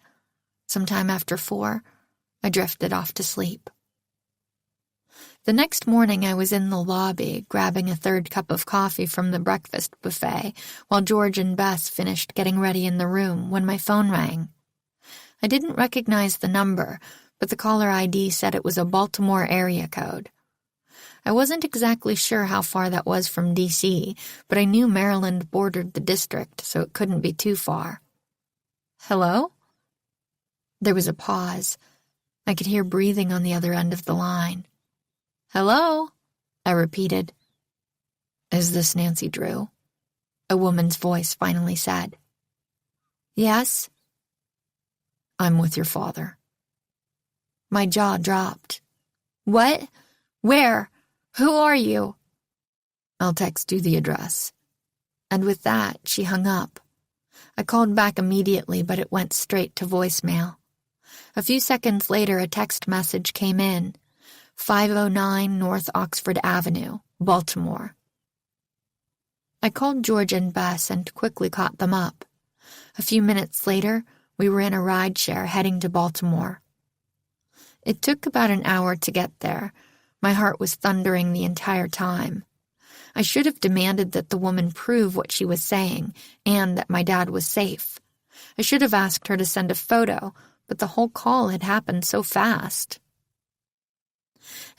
Sometime after 4, I drifted off to sleep. The next morning I was in the lobby, grabbing a 3rd cup of coffee from the breakfast buffet, while George and Bess finished getting ready in the room when my phone rang. I didn't recognize the number, but the caller ID said it was a Baltimore area code. I wasn't exactly sure how far that was from D.C., but I knew Maryland bordered the district, so it couldn't be too far. "Hello?" There was a pause. I could hear breathing on the other end of the line. "Hello?" I repeated. "Is this Nancy Drew?" a woman's voice finally said. "Yes." "I'm with your father." My jaw dropped. "What? Where? Who are you?" "I'll text you the address." And with that, she hung up. I called back immediately, but it went straight to voicemail. A few seconds later, a text message came in. 509 North Oxford Avenue, Baltimore. I called George and Bess and quickly caught them up. A few minutes later, we were in a rideshare heading to Baltimore. It took about an hour to get there. My heart was thundering the entire time. I should have demanded that the woman prove what she was saying, and that my dad was safe. I should have asked her to send a photo, but the whole call had happened so fast.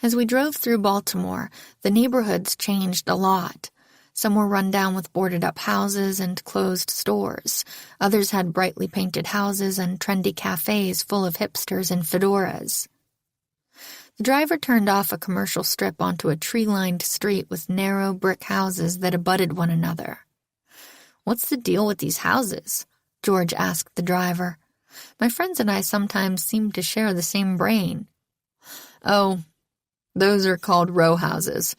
As we drove through Baltimore, the neighborhoods changed a lot. Some were run down with boarded-up houses and closed stores. Others had brightly painted houses and trendy cafes full of hipsters in fedoras. The driver turned off a commercial strip onto a tree-lined street with narrow brick houses that abutted one another. "What's the deal with these houses?" George asked the driver. My friends and I sometimes seem to share the same brain. Oh, those are called row houses.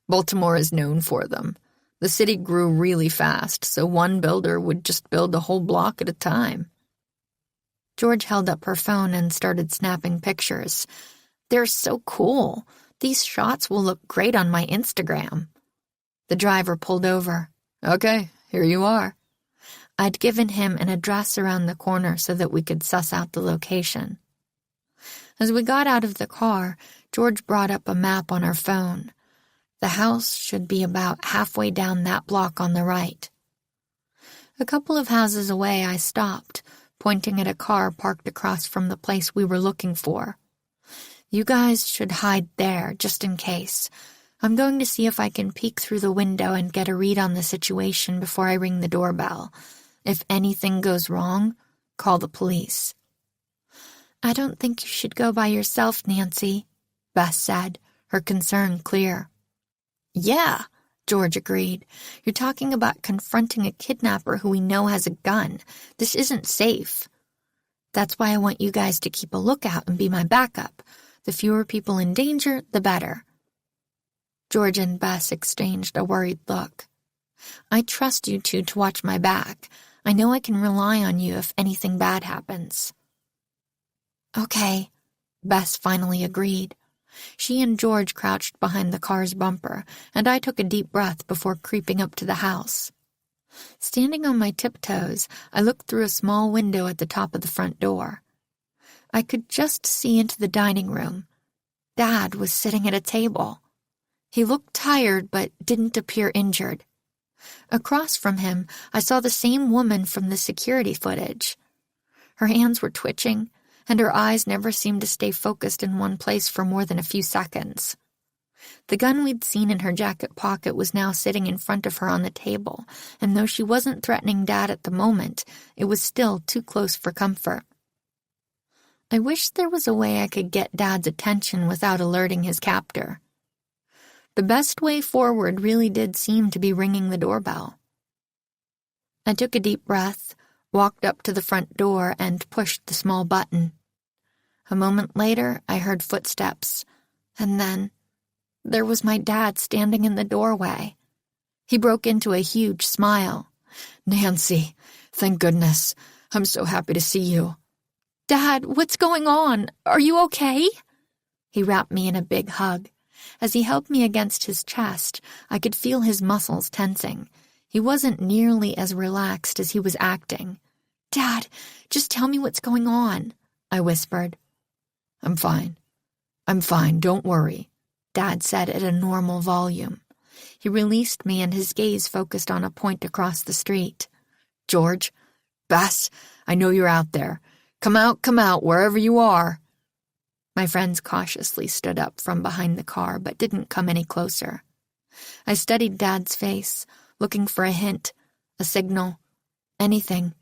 Baltimore is known for them. The city grew really fast, so one builder would just build a whole block at a time. George held up her phone and started snapping pictures. They're so cool. These shots will look great on my Instagram. The driver pulled over. Okay, here you are. I'd given him an address around the corner so that we could suss out the location. As we got out of the car, George brought up a map on her phone. The house should be about halfway down that block on the right. A couple of houses away, I stopped, pointing at a car parked across from the place we were looking for. You guys should hide there, just in case. I'm going to see if I can peek through the window and get a read on the situation before I ring the doorbell. If anything goes wrong, call the police. I don't think you should go by yourself, Nancy, Bess said, her concern clear. Yeah, George agreed. You're talking about confronting a kidnapper who we know has a gun. This isn't safe. That's why I want you guys to keep a lookout and be my backup. The fewer people in danger, the better. George and Bess exchanged a worried look. I trust you two to watch my back. I know I can rely on you if anything bad happens. Okay, Bess finally agreed. She and George crouched behind the car's bumper, and I took a deep breath before creeping up to the house. Standing on my tiptoes, I looked through a small window at the top of the front door. I could just see into the dining room. Dad was sitting at a table. He looked tired but didn't appear injured. Across from him, I saw the same woman from the security footage. Her hands were twitching, and her eyes never seemed to stay focused in one place for more than a few seconds. The gun we'd seen in her jacket pocket was now sitting in front of her on the table, and though she wasn't threatening Dad at the moment, it was still too close for comfort. I wish there was a way I could get Dad's attention without alerting his captor. The best way forward really did seem to be ringing the doorbell. I took a deep breath, walked up to the front door, and pushed the small button. A moment later, I heard footsteps, and then there was my dad standing in the doorway. He broke into a huge smile. Nancy, thank goodness. I'm so happy to see you. Dad, what's going on? Are you okay? He wrapped me in a big hug. As he held me against his chest, I could feel his muscles tensing. He wasn't nearly as relaxed as he was acting. Dad, just tell me what's going on, I whispered. I'm fine, don't worry, Dad said at a normal volume. He released me and his gaze focused on a point across the street. George, Bess, I know you're out there. Come out, wherever you are. My friends cautiously stood up from behind the car but didn't come any closer. I studied Dad's face, looking for a hint, a signal, anything,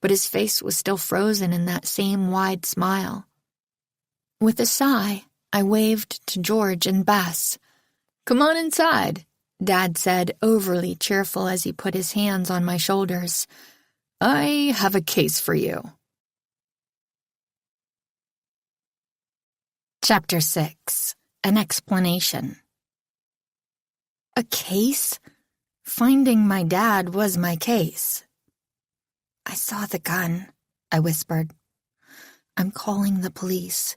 but his face was still frozen in that same wide smile. With a sigh, I waved to George and Bess. Come on inside, Dad said, overly cheerful as he put his hands on my shoulders. I have a case for you. Chapter 6. An Explanation. A case? Finding my dad was my case. I saw the gun, I whispered. I'm calling the police.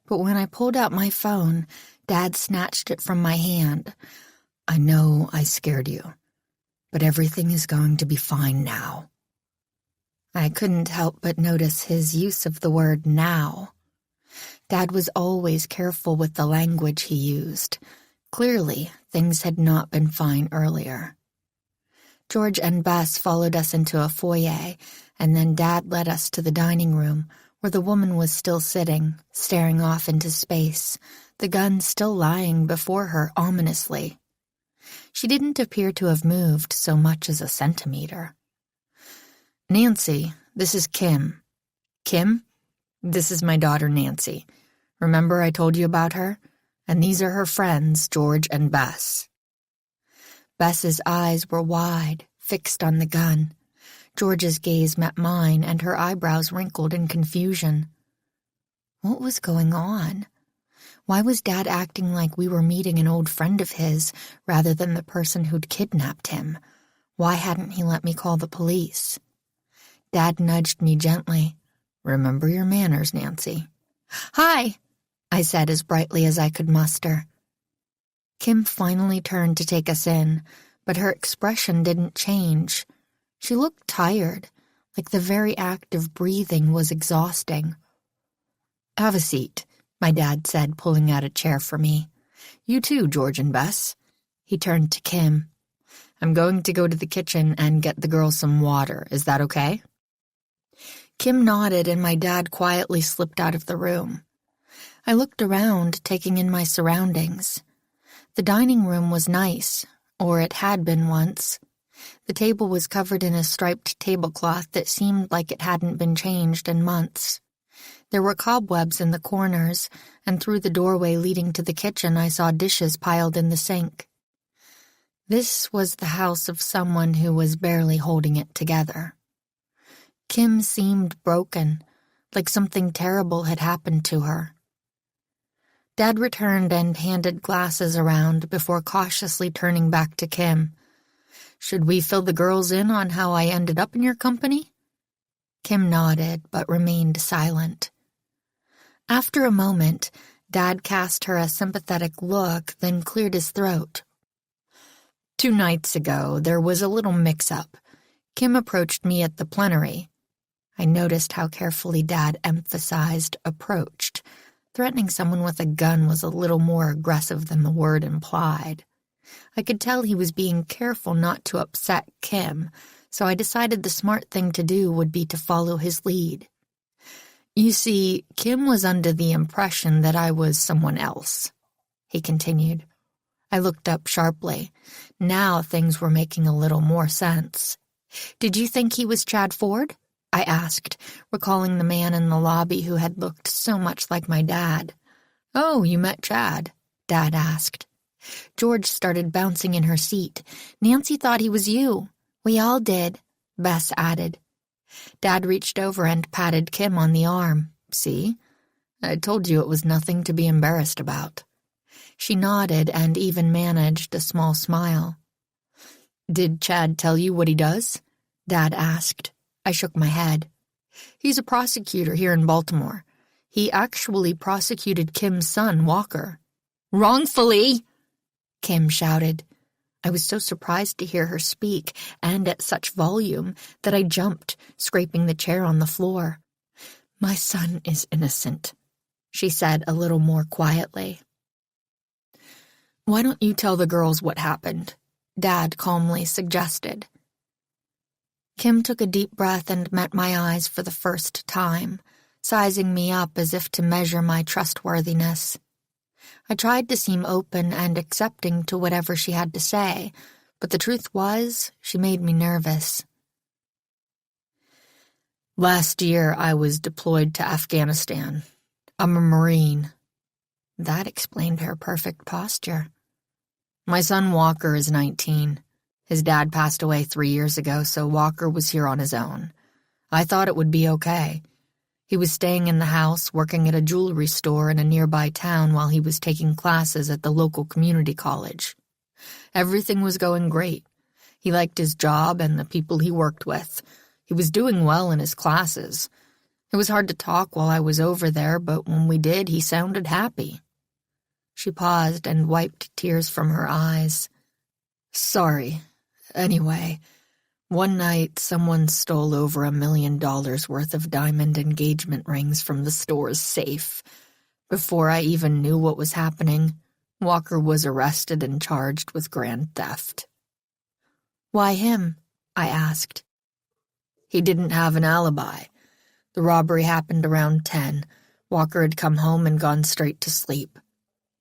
But when I pulled out my phone, Dad snatched it from my hand. I know I scared you, but everything is going to be fine now. I couldn't help but notice his use of the word now. Dad was always careful with the language he used. Clearly, things had not been fine earlier. George and Bess followed us into a foyer, and then Dad led us to the dining room, where the woman was still sitting, staring off into space, the gun still lying before her ominously. She didn't appear to have moved so much as a centimeter. Nancy, this is Kim. Kim? This is my daughter Nancy. Remember I told you about her? And these are her friends, George and Bess. Bess's eyes were wide, fixed on the gun. George's gaze met mine, and her eyebrows wrinkled in confusion. What was going on? Why was Dad acting like we were meeting an old friend of his rather than the person who'd kidnapped him? Why hadn't he let me call the police? Dad nudged me gently. Remember your manners, Nancy. Hi, I said as brightly as I could muster. Kim finally turned to take us in, but her expression didn't change. She looked tired, like the very act of breathing was exhausting. Have a seat, my dad said, pulling out a chair for me. You too, George and Bess. He turned to Kim. I'm going to go to the kitchen and get the girls some water. Is that okay? Kim nodded, and my dad quietly slipped out of the room. I looked around, taking in my surroundings. The dining room was nice, or it had been once. The table was covered in a striped tablecloth that seemed like it hadn't been changed in months. There were cobwebs in the corners, and through the doorway leading to the kitchen I saw dishes piled in the sink. This was the house of someone who was barely holding it together. Kim seemed broken, like something terrible had happened to her. Dad returned and handed glasses around before cautiously turning back to Kim. Should we fill the girls in on how I ended up in your company? Kim nodded, but remained silent. After a moment, Dad cast her a sympathetic look, then cleared his throat. 2 nights ago, there was a little mix-up. Kim approached me at the plenary. I noticed how carefully Dad emphasized approached. Threatening someone with a gun was a little more aggressive than the word implied. I could tell he was being careful not to upset Kim, so I decided the smart thing to do would be to follow his lead. You see, Kim was under the impression that I was someone else, he continued. I looked up sharply. Now things were making a little more sense. Did you think he was Chad Ford? I asked, recalling the man in the lobby who had looked so much like my dad. Oh, you met Chad? Dad asked. George started bouncing in her seat. Nancy thought he was you. We all did, Bess added. Dad reached over and patted Kim on the arm. See? I told you it was nothing to be embarrassed about. She nodded and even managed a small smile. Did Chad tell you what he does? Dad asked. I shook my head. He's a prosecutor here in Baltimore. He actually prosecuted Kim's son, Walker. Wrongfully! Kim shouted. I was so surprised to hear her speak, and at such volume, that I jumped, scraping the chair on the floor. My son is innocent, she said a little more quietly. Why don't you tell the girls what happened? Dad calmly suggested. Kim took a deep breath and met my eyes for the first time, sizing me up as if to measure my trustworthiness. I tried to seem open and accepting to whatever she had to say, but the truth was, she made me nervous. Last year, I was deployed to Afghanistan. I'm a Marine. That explained her perfect posture. My son Walker is 19. His dad passed away 3 years ago, so Walker was here on his own. I thought it would be okay. He was staying in the house, working at a jewelry store in a nearby town while he was taking classes at the local community college. Everything was going great. He liked his job and the people he worked with. He was doing well in his classes. It was hard to talk while I was over there, but when we did, he sounded happy. She paused and wiped tears from her eyes. Sorry. Anyway, one night someone stole over $1 million worth of diamond engagement rings from the store's safe. Before I even knew what was happening, Walker was arrested and charged with grand theft. Why him? I asked. He didn't have an alibi. The robbery happened around 10. Walker had come home and gone straight to sleep.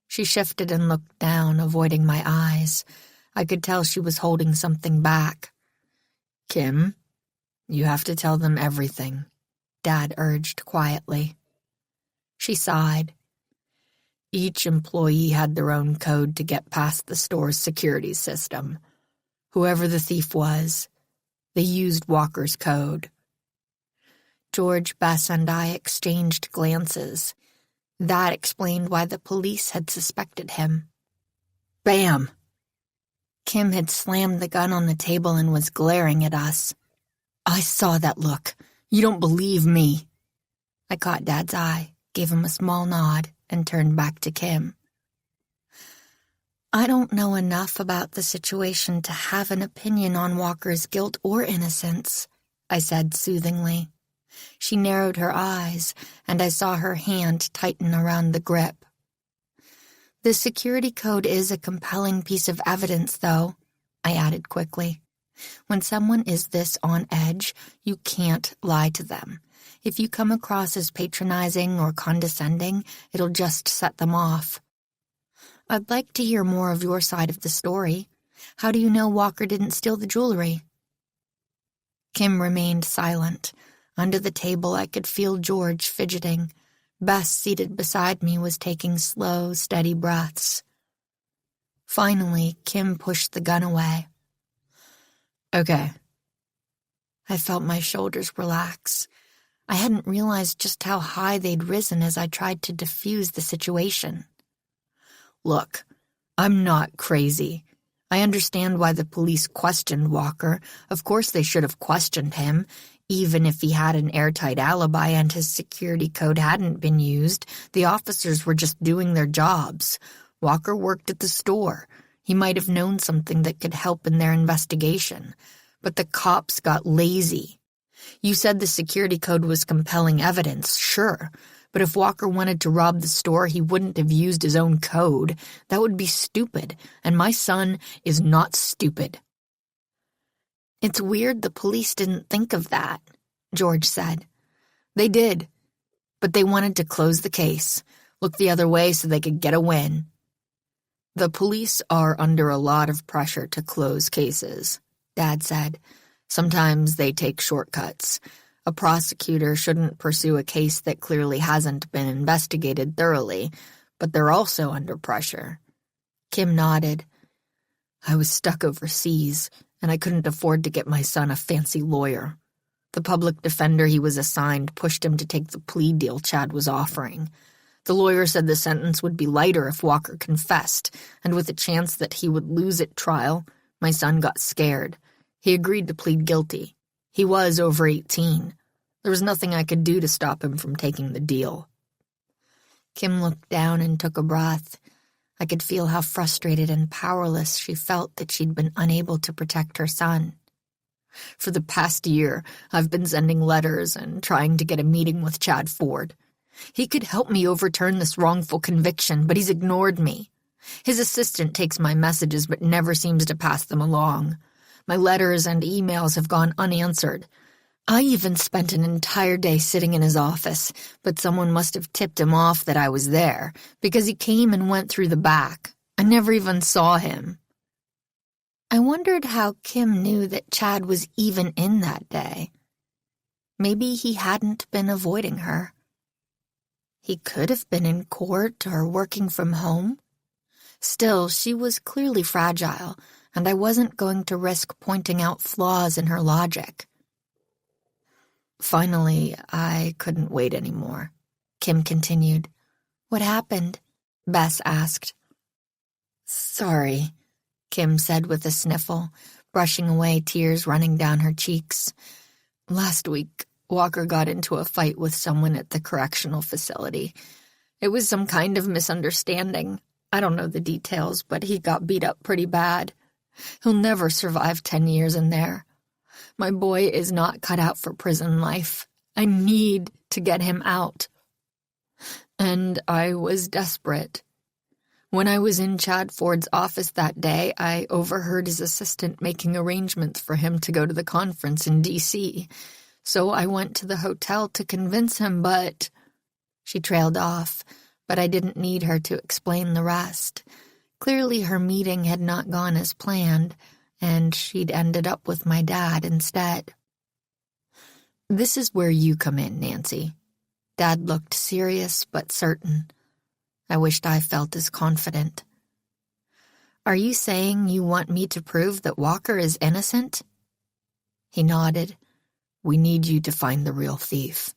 She shifted and looked down, avoiding my eyes. I could tell she was holding something back. Kim, you have to tell them everything, Dad urged quietly. She sighed. Each employee had their own code to get past the store's security system. Whoever the thief was, They used Walker's code. George, Bess, and I exchanged glances. That explained why the police had suspected him. Bam! Kim had slammed the gun on the table and was glaring at us. I saw that look. You don't believe me. I caught Dad's eye, gave him a small nod, and turned back to Kim. I don't know enough about the situation to have an opinion on Walker's guilt or innocence, I said soothingly. She narrowed her eyes, and I saw her hand tighten around the grip. The security code is a compelling piece of evidence, though, I added quickly. When someone is this on edge, you can't lie to them. If you come across as patronizing or condescending, it'll just set them off. I'd like to hear more of your side of the story. How do you know Walker didn't steal the jewelry? Kim remained silent. Under the table, I could feel George fidgeting. Bess, seated beside me, was taking slow, steady breaths. Finally, Kim pushed the gun away. Okay. I felt my shoulders relax. I hadn't realized just how high they'd risen as I tried to defuse the situation. Look, I'm not crazy. I understand why the police questioned Walker. Of course they should have questioned him. Even if he had an airtight alibi and his security code hadn't been used, the officers were just doing their jobs. Walker worked at the store. He might have known something that could help in their investigation. But the cops got lazy. You said the security code was compelling evidence, sure. But if Walker wanted to rob the store, he wouldn't have used his own code. That would be stupid, and my son is not stupid. It's weird the police didn't think of that, George said. They did, but they wanted to close the case, look the other way so they could get a win. The police are under a lot of pressure to close cases, Dad said. Sometimes they take shortcuts. A prosecutor shouldn't pursue a case that clearly hasn't been investigated thoroughly, but they're also under pressure. Kim nodded. I was stuck overseas, and I couldn't afford to get my son a fancy lawyer. The public defender he was assigned pushed him to take the plea deal Chad was offering. The lawyer said the sentence would be lighter if Walker confessed, and with a chance that he would lose at trial, my son got scared. He agreed to plead guilty. He was over 18. There was nothing I could do to stop him from taking the deal. Kim looked down and took a breath. I could feel how frustrated and powerless she felt that she'd been unable to protect her son. For the past year, I've been sending letters and trying to get a meeting with Chad Ford. He could help me overturn this wrongful conviction, but he's ignored me. His assistant takes my messages but never seems to pass them along. My letters and emails have gone unanswered. I even spent an entire day sitting in his office, but someone must have tipped him off that I was there, because he came and went through the back. I never even saw him. I wondered how Kim knew that Chad was even in that day. Maybe he hadn't been avoiding her. He could have been in court or working from home. Still, she was clearly fragile, and I wasn't going to risk pointing out flaws in her logic. Finally, I couldn't wait anymore, Kim continued. What happened? Bess asked. Sorry, Kim said with a sniffle, brushing away tears running down her cheeks. Last week, Walker got into a fight with someone at the correctional facility. It was some kind of misunderstanding. I don't know the details, but he got beat up pretty bad. He'll never survive 10 years in there. My boy is not cut out for prison life. I need to get him out. And I was desperate. When I was in Chad Ford's office that day, I overheard his assistant making arrangements for him to go to the conference in D.C., so I went to the hotel to convince him, but... She trailed off, but I didn't need her to explain the rest. Clearly her meeting had not gone as planned, and she'd ended up with my dad instead. This is where you come in, Nancy. Dad looked serious but certain. I wished I felt as confident. Are you saying you want me to prove that Walker is innocent? He nodded. We need you to find the real thief.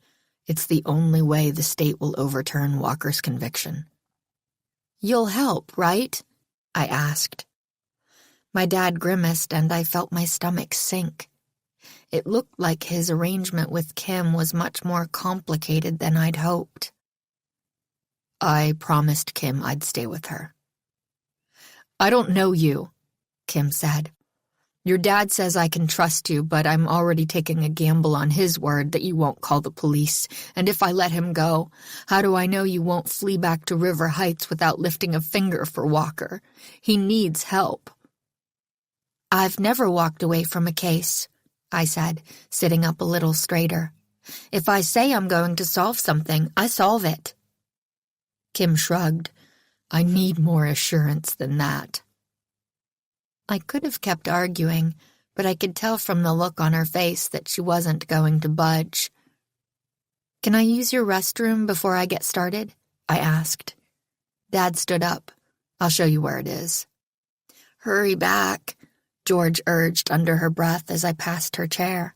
It's the only way the state will overturn Walker's conviction. You'll help, right? I asked. My dad grimaced and I felt my stomach sink. It looked like his arrangement with Kim was much more complicated than I'd hoped. I promised Kim I'd stay with her. I don't know you, Kim said. Your dad says I can trust you, but I'm already taking a gamble on his word that you won't call the police, and if I let him go, how do I know you won't flee back to River Heights without lifting a finger for Walker? He needs help. I've never walked away from a case, I said, sitting up a little straighter. If I say I'm going to solve something, I solve it. Kim shrugged. I need more assurance than that. I could have kept arguing, but I could tell from the look on her face that she wasn't going to budge. Can I use your restroom before I get started? I asked. Dad stood up. I'll show you where it is. Hurry back, George urged under her breath as I passed her chair.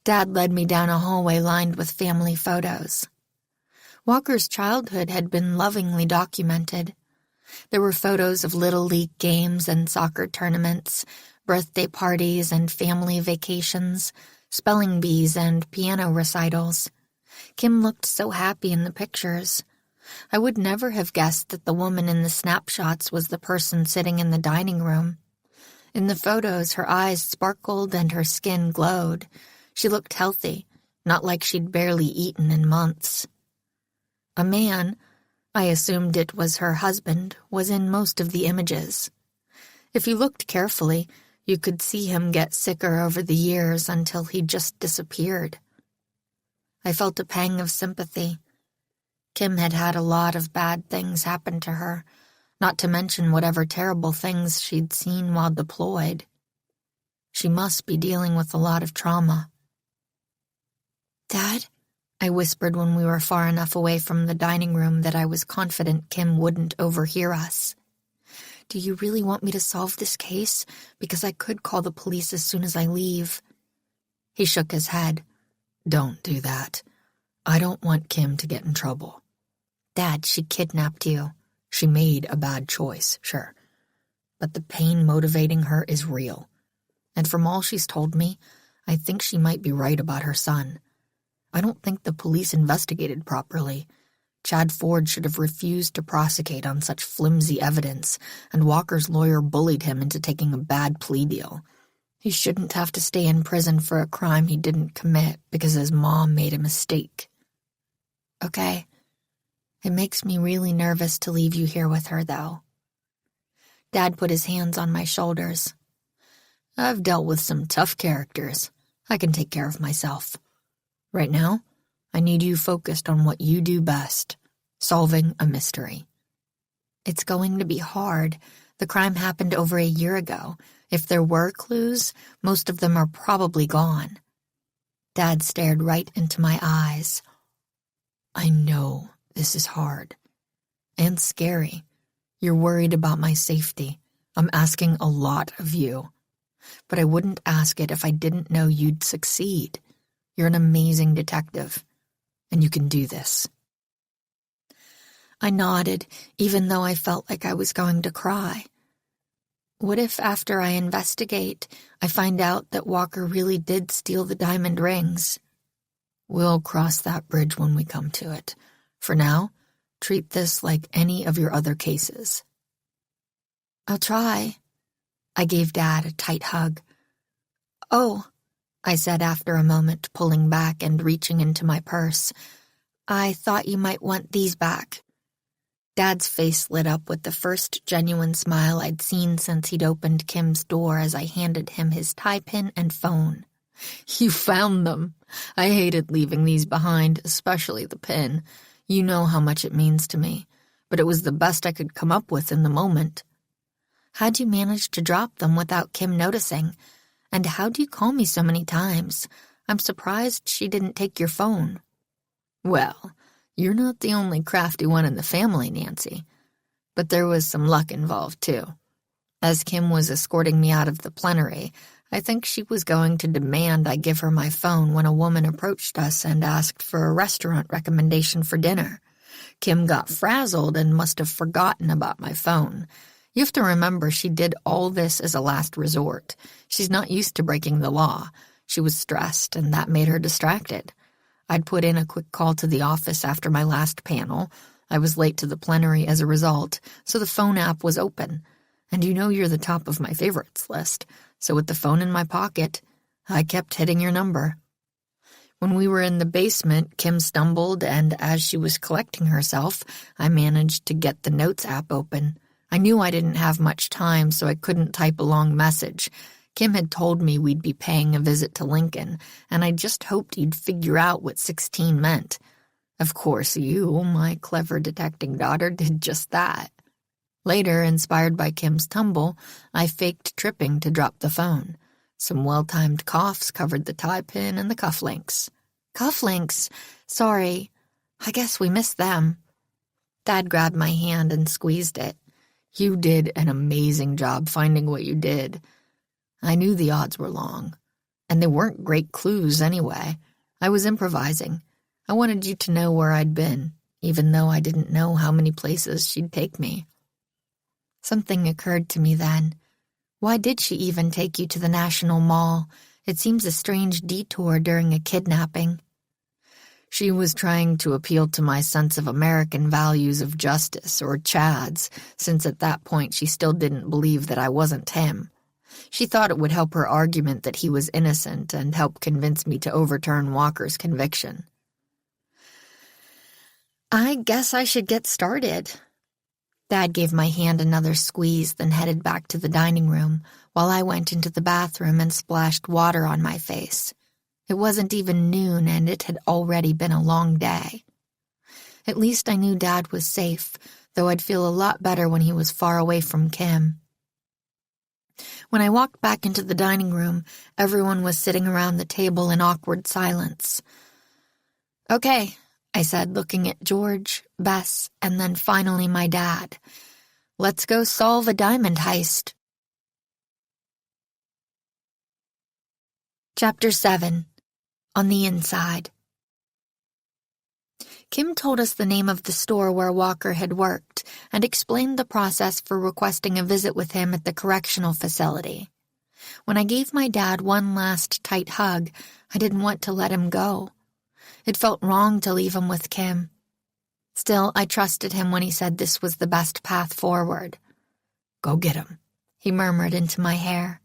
Dad led me down a hallway lined with family photos. Walker's childhood had been lovingly documented. There were photos of Little League games and soccer tournaments, birthday parties and family vacations, spelling bees and piano recitals. Kim looked so happy in the pictures. I would never have guessed that the woman in the snapshots was the person sitting in the dining room. In the photos, her eyes sparkled and her skin glowed. She looked healthy, not like she'd barely eaten in months. A man, I assumed it was her husband, was in most of the images. If you looked carefully, you could see him get sicker over the years until he just disappeared. I felt a pang of sympathy. Kim had had a lot of bad things happen to her, not to mention whatever terrible things she'd seen while deployed. She must be dealing with a lot of trauma. Dad? I whispered when we were far enough away from the dining room that I was confident Kim wouldn't overhear us. Do you really want me to solve this case? Because I could call the police as soon as I leave. He shook his head. Don't do that. I don't want Kim to get in trouble. Dad, she kidnapped you. She made a bad choice, sure. But the pain motivating her is real. And from all she's told me, I think she might be right about her son. I don't think the police investigated properly. Chad Ford should have refused to prosecute on such flimsy evidence, and Walker's lawyer bullied him into taking a bad plea deal. He shouldn't have to stay in prison for a crime he didn't commit because his mom made a mistake. Okay. It makes me really nervous to leave you here with her, though. Dad put his hands on my shoulders. I've dealt with some tough characters. I can take care of myself. Right now, I need you focused on what you do best, solving a mystery. It's going to be hard. The crime happened over a year ago. If there were clues, most of them are probably gone. Dad stared right into my eyes. I know this is hard. And scary. You're worried about my safety. I'm asking a lot of you. But I wouldn't ask it if I didn't know you'd succeed. You're an amazing detective, and you can do this. I nodded, even though I felt like I was going to cry. What if after I investigate, I find out that Walker really did steal the diamond rings? We'll cross that bridge when we come to it. For now, treat this like any of your other cases. I'll try. I gave Dad a tight hug. Oh, I said after a moment, pulling back and reaching into my purse. I thought you might want these back. Dad's face lit up with the first genuine smile I'd seen since he'd opened Kim's door as I handed him his tie pin and phone. You found them. I hated leaving these behind, especially the pin. You know how much it means to me, but it was the best I could come up with in the moment. How'd you manage to drop them without Kim noticing? And how'd you call me so many times? I'm surprised she didn't take your phone. Well, you're not the only crafty one in the family, Nancy. But there was some luck involved, too. As Kim was escorting me out of the plenary, I think she was going to demand I give her my phone when a woman approached us and asked for a restaurant recommendation for dinner. Kim got frazzled and must have forgotten about my phone. You have to remember she did all this as a last resort. She's not used to breaking the law. She was stressed, and that made her distracted. I'd put in a quick call to the office after my last panel. I was late to the plenary as a result, so the phone app was open. And you know you're the top of my favorites list, so with the phone in my pocket, I kept hitting your number. When we were in the basement, Kim stumbled, and as she was collecting herself, I managed to get the Notes app open. I knew I didn't have much time, so I couldn't type a long message. Kim had told me we'd be paying a visit to Lincoln, and I just hoped he'd figure out what 16 meant. Of course, you, my clever detecting daughter, did just that. Later, inspired by Kim's tumble, I faked tripping to drop the phone. Some well-timed coughs covered the tie pin and the cufflinks. Cufflinks? Sorry. I guess we missed them. Dad grabbed my hand and squeezed it. You did an amazing job finding what you did. I knew the odds were long, and they weren't great clues anyway. I was improvising. I wanted you to know where I'd been, even though I didn't know how many places she'd take me. Something occurred to me then. Why did she even take you to the National Mall? It seems a strange detour during a kidnapping. She was trying to appeal to my sense of American values of justice, or Chad's, since at that point she still didn't believe that I wasn't him. She thought it would help her argument that he was innocent and help convince me to overturn Walker's conviction. I guess I should get started. Dad gave my hand another squeeze, then headed back to the dining room, while I went into the bathroom and splashed water on my face. It wasn't even noon, and it had already been a long day. At least I knew Dad was safe, though I'd feel a lot better when he was far away from Kim. When I walked back into the dining room, everyone was sitting around the table in awkward silence. Okay, I said, looking at George, Bess, and then finally my dad. Let's go solve a diamond heist. Chapter 7. On the Inside. Kim told us the name of the store where Walker had worked and explained the process for requesting a visit with him at the correctional facility. When I gave my dad one last tight hug, I didn't want to let him go. It felt wrong to leave him with Kim. Still, I trusted him when he said this was the best path forward. Go get him, he murmured into my hair.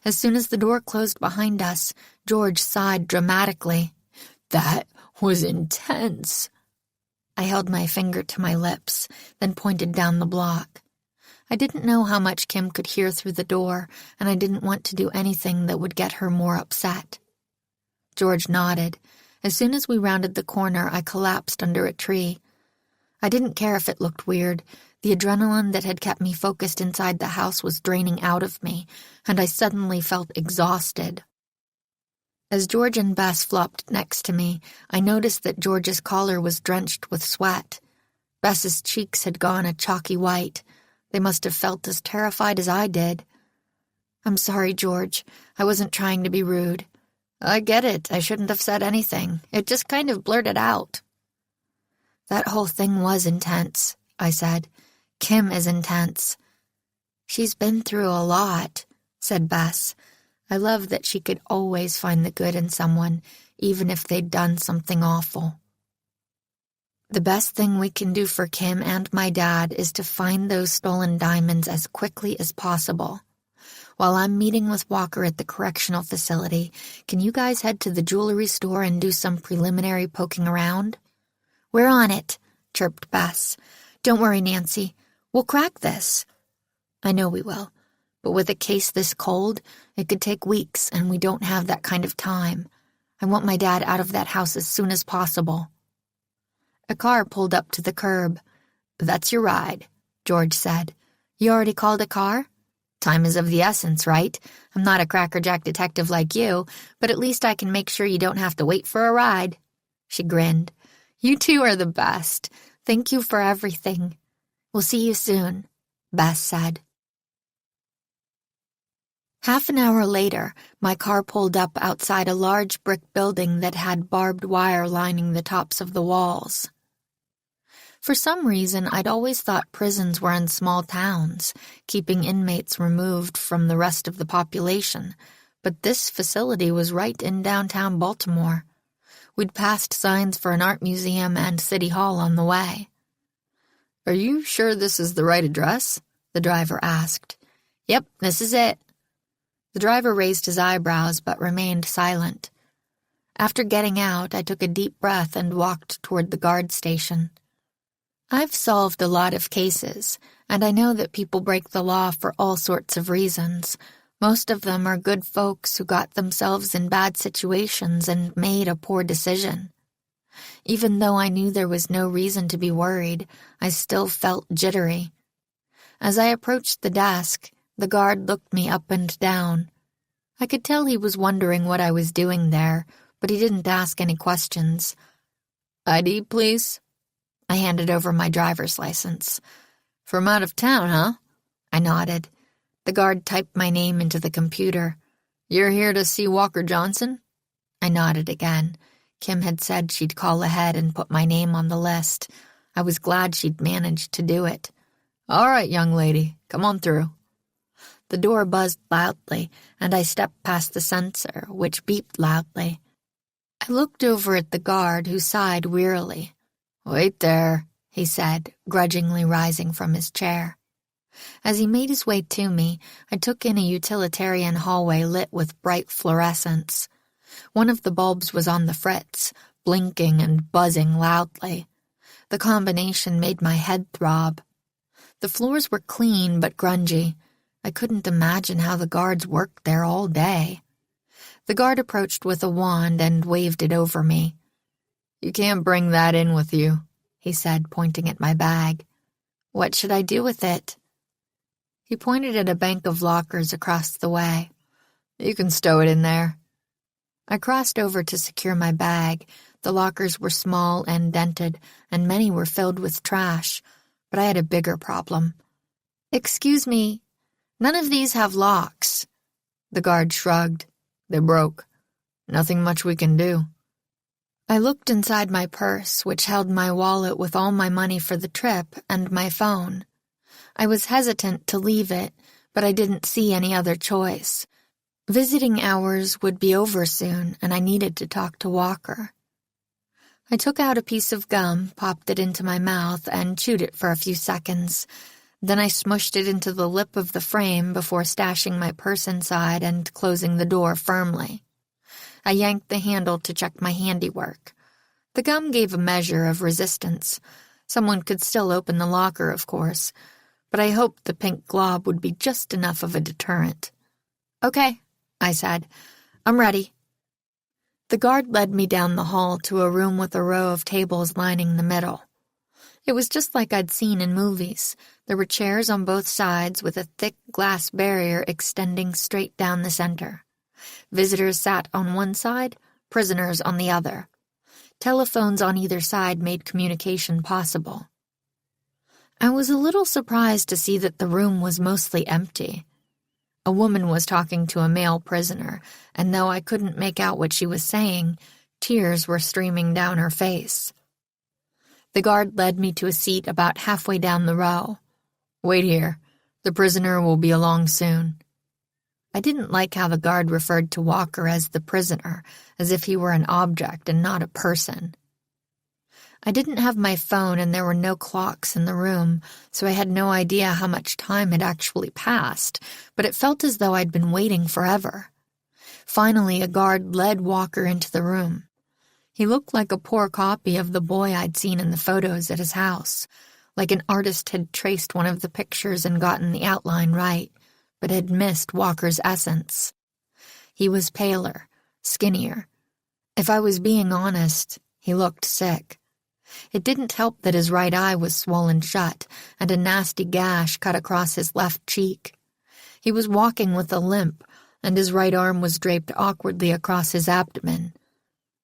As soon as the door closed behind us, George sighed dramatically. That was intense. I held my finger to my lips, then pointed down the block. I didn't know how much Kim could hear through the door, and I didn't want to do anything that would get her more upset. George nodded. As soon as we rounded the corner, I collapsed under a tree. I didn't care if it looked weird. The adrenaline that had kept me focused inside the house was draining out of me, and I suddenly felt exhausted. As George and Bess flopped next to me, I noticed that George's collar was drenched with sweat. Bess's cheeks had gone a chalky white. They must have felt as terrified as I did. I'm sorry, George. I wasn't trying to be rude. I get it. I shouldn't have said anything. It just kind of blurted out. That whole thing was intense, I said. Kim is intense. She's been through a lot, said Bess. I love that she could always find the good in someone, even if they'd done something awful. The best thing we can do for Kim and my dad is to find those stolen diamonds as quickly as possible. While I'm meeting with Walker at the correctional facility, can you guys head to the jewelry store and do some preliminary poking around? We're on it, chirped Bess. Don't worry, Nancy. We'll crack this. I know we will, but with a case this cold, it could take weeks, and we don't have that kind of time. I want my dad out of that house as soon as possible. A car pulled up to the curb. That's your ride, George said. You already called a car? Time is of the essence, right? I'm not a crackerjack detective like you, but at least I can make sure you don't have to wait for a ride. She grinned. You two are the best. Thank you for everything. We'll see you soon, Bess said. Half an hour later, my car pulled up outside a large brick building that had barbed wire lining the tops of the walls. For some reason, I'd always thought prisons were in small towns, keeping inmates removed from the rest of the population, but this facility was right in downtown Baltimore. We'd passed signs for an art museum and City Hall on the way. "Are you sure this is the right address?" the driver asked. "Yep, this is it." The driver raised his eyebrows but remained silent. After getting out, I took a deep breath and walked toward the guard station. I've solved a lot of cases, and I know that people break the law for all sorts of reasons. Most of them are good folks who got themselves in bad situations and made a poor decision. Even though I knew there was no reason to be worried, I still felt jittery. As I approached the desk, the guard looked me up and down. I could tell he was wondering what I was doing there, but he didn't ask any questions. "ID, please." I handed over my driver's license. "From out of town, huh?" I nodded. The guard typed my name into the computer. "You're here to see Walker Johnson?" I nodded again. Kim had said she'd call ahead and put my name on the list. I was glad she'd managed to do it. "All right, young lady, come on through." The door buzzed loudly, and I stepped past the sensor, which beeped loudly. I looked over at the guard, who sighed wearily. "Wait there," he said, grudgingly rising from his chair. As he made his way to me, I took in a utilitarian hallway lit with bright fluorescence. One of the bulbs was on the fritz, blinking and buzzing loudly. The combination made my head throb. The floors were clean but grungy. I couldn't imagine how the guards worked there all day. The guard approached with a wand and waved it over me. "You can't bring that in with you," he said, pointing at my bag. "What should I do with it?" He pointed at a bank of lockers across the way. "You can stow it in there." I crossed over to secure my bag. The lockers were small and dented, and many were filled with trash, but I had a bigger problem. "Excuse me, none of these have locks." The guard shrugged. "They broke. Nothing much we can do." I looked inside my purse, which held my wallet with all my money for the trip and my phone. I was hesitant to leave it, but I didn't see any other choice. Visiting hours would be over soon, and I needed to talk to Walker. I took out a piece of gum, popped it into my mouth, and chewed it for a few seconds. Then I smushed it into the lip of the frame before stashing my purse inside and closing the door firmly. I yanked the handle to check my handiwork. The gum gave a measure of resistance. Someone could still open the locker, of course, but I hoped the pink glob would be just enough of a deterrent. "Okay," I said. "I'm ready." The guard led me down the hall to a room with a row of tables lining the middle. It was just like I'd seen in movies. There were chairs on both sides with a thick glass barrier extending straight down the center. Visitors sat on one side, prisoners on the other. Telephones on either side made communication possible. I was a little surprised to see that the room was mostly empty. A woman was talking to a male prisoner, and though I couldn't make out what she was saying, tears were streaming down her face. The guard led me to a seat about halfway down the row. "Wait here. The prisoner will be along soon." I didn't like how the guard referred to Walker as the prisoner, as if he were an object and not a person. I didn't have my phone and there were no clocks in the room, so I had no idea how much time had actually passed, but it felt as though I'd been waiting forever. Finally, a guard led Walker into the room. He looked like a poor copy of the boy I'd seen in the photos at his house, like an artist had traced one of the pictures and gotten the outline right, but had missed Walker's essence. He was paler, skinnier. If I was being honest, he looked sick. It didn't help that his right eye was swollen shut, and a nasty gash cut across his left cheek. He was walking with a limp, and his right arm was draped awkwardly across his abdomen.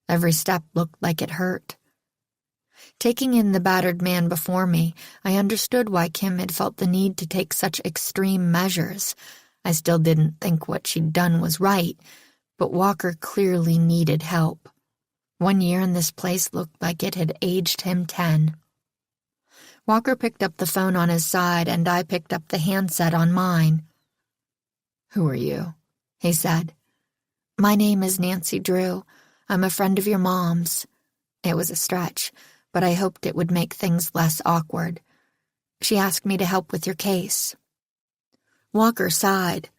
Every step looked like it hurt. Taking in the battered man before me, I understood why Kim had felt the need to take such extreme measures. I still didn't think what she'd done was right, but Walker clearly needed help. 1 year in this place looked like it had aged him 10. Walker picked up the phone on his side, and I picked up the handset on mine. "Who are you?" he said. "My name is Nancy Drew. I'm a friend of your mom's." It was a stretch, but I hoped it would make things less awkward. "She asked me to help with your case." Walker sighed.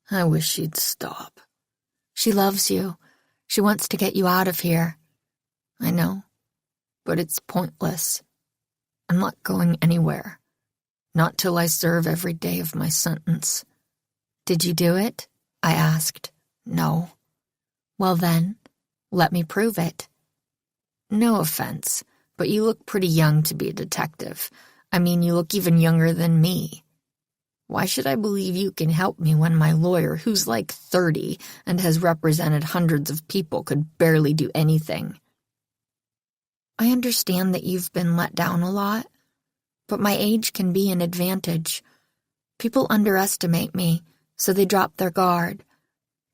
"I wish she'd stop." "She loves you. She wants to get you out of here." "I know, but it's pointless. I'm not going anywhere. Not till I serve every day of my sentence." "Did you do it?" I asked. "No." "Well then, let me prove it." "No offense, but you look pretty young to be a detective. I mean, you look even younger than me. Why should I believe you can help me when my lawyer, who's like 30 and has represented hundreds of people, could barely do anything?" "I understand that you've been let down a lot, but my age can be an advantage. People underestimate me, so they drop their guard.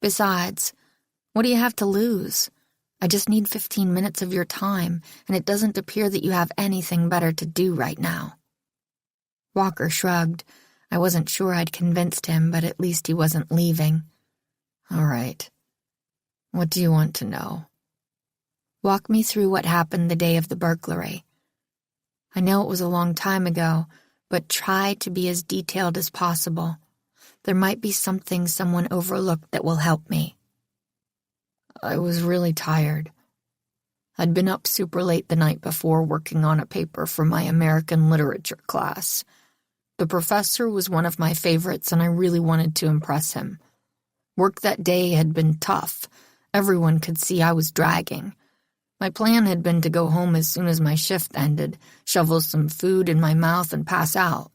Besides, what do you have to lose? I just need 15 minutes of your time, and it doesn't appear that you have anything better to do right now." Walker shrugged. I wasn't sure I'd convinced him, but at least he wasn't leaving. "All right. What do you want to know?" "Walk me through what happened the day of the burglary. I know it was a long time ago, but try to be as detailed as possible. There might be something someone overlooked that will help me." "I was really tired. I'd been up super late the night before working on a paper for my American literature class. The professor was one of my favorites, and I really wanted to impress him. Work that day had been tough. Everyone could see I was dragging. My plan had been to go home as soon as my shift ended, shovel some food in my mouth, and pass out.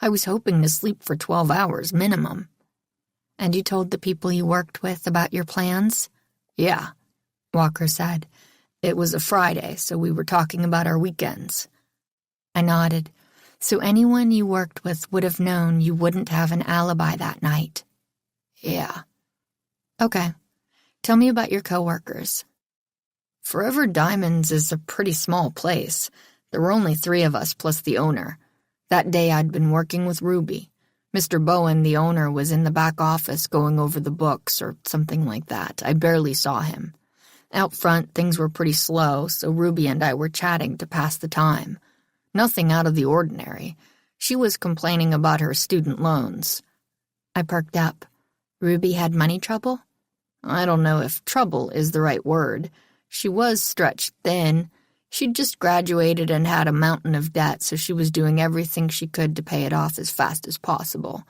I was hoping to sleep for 12 hours minimum." "And you told the people you worked with about your plans?" "Yeah," Walker said. "It was a Friday, so we were talking about our weekends." I nodded. "So anyone you worked with would have known you wouldn't have an alibi that night?" "Yeah." "Okay. Tell me about your coworkers." Forever Diamonds is a pretty small place. There were only 3 of us plus the owner. That day I'd been working with Ruby. Mr. Bowen, the owner, was in the back office going over the books or something like that. I barely saw him. Out front, things were pretty slow, so Ruby and I were chatting to pass the time. Nothing out of the ordinary. She was complaining about her student loans. I perked up. Ruby had money trouble? I don't know if trouble is the right word. She was stretched thin. She'd just graduated and had a mountain of debt, so she was doing everything she could to pay it off as fast as possible.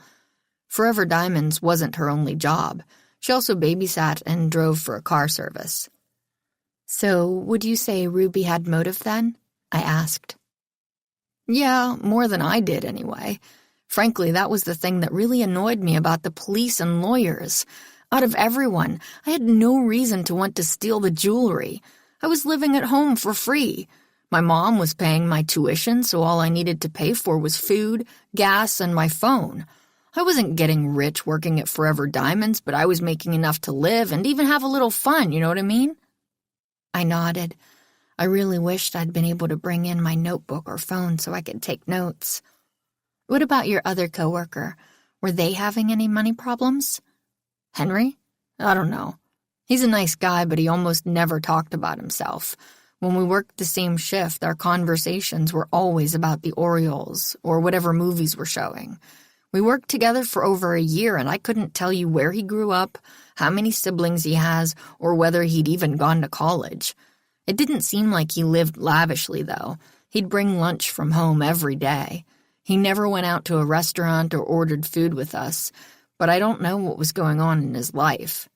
Forever Diamonds wasn't her only job. She also babysat and drove for a car service. "So, would you say Ruby had motive then?" I asked. "Yeah, more than I did anyway. Frankly, that was the thing that really annoyed me about the police and lawyers. Out of everyone, I had no reason to want to steal the jewelry. I was living at home for free. My mom was paying my tuition, so all I needed to pay for was food, gas, and my phone. I wasn't getting rich working at Forever Diamonds, but I was making enough to live and even have a little fun, you know what I mean?" I nodded. I really wished I'd been able to bring in my notebook or phone so I could take notes. "What about your other coworker? Were they having any money problems?" "Henry? I don't know. He's a nice guy, but he almost never talked about himself. When we worked the same shift, our conversations were always about the Orioles or whatever movies were showing. We worked together for over a year, and I couldn't tell you where he grew up, how many siblings he has, or whether he'd even gone to college. It didn't seem like he lived lavishly, though. He'd bring lunch from home every day. He never went out to a restaurant or ordered food with us, but I don't know what was going on in his life."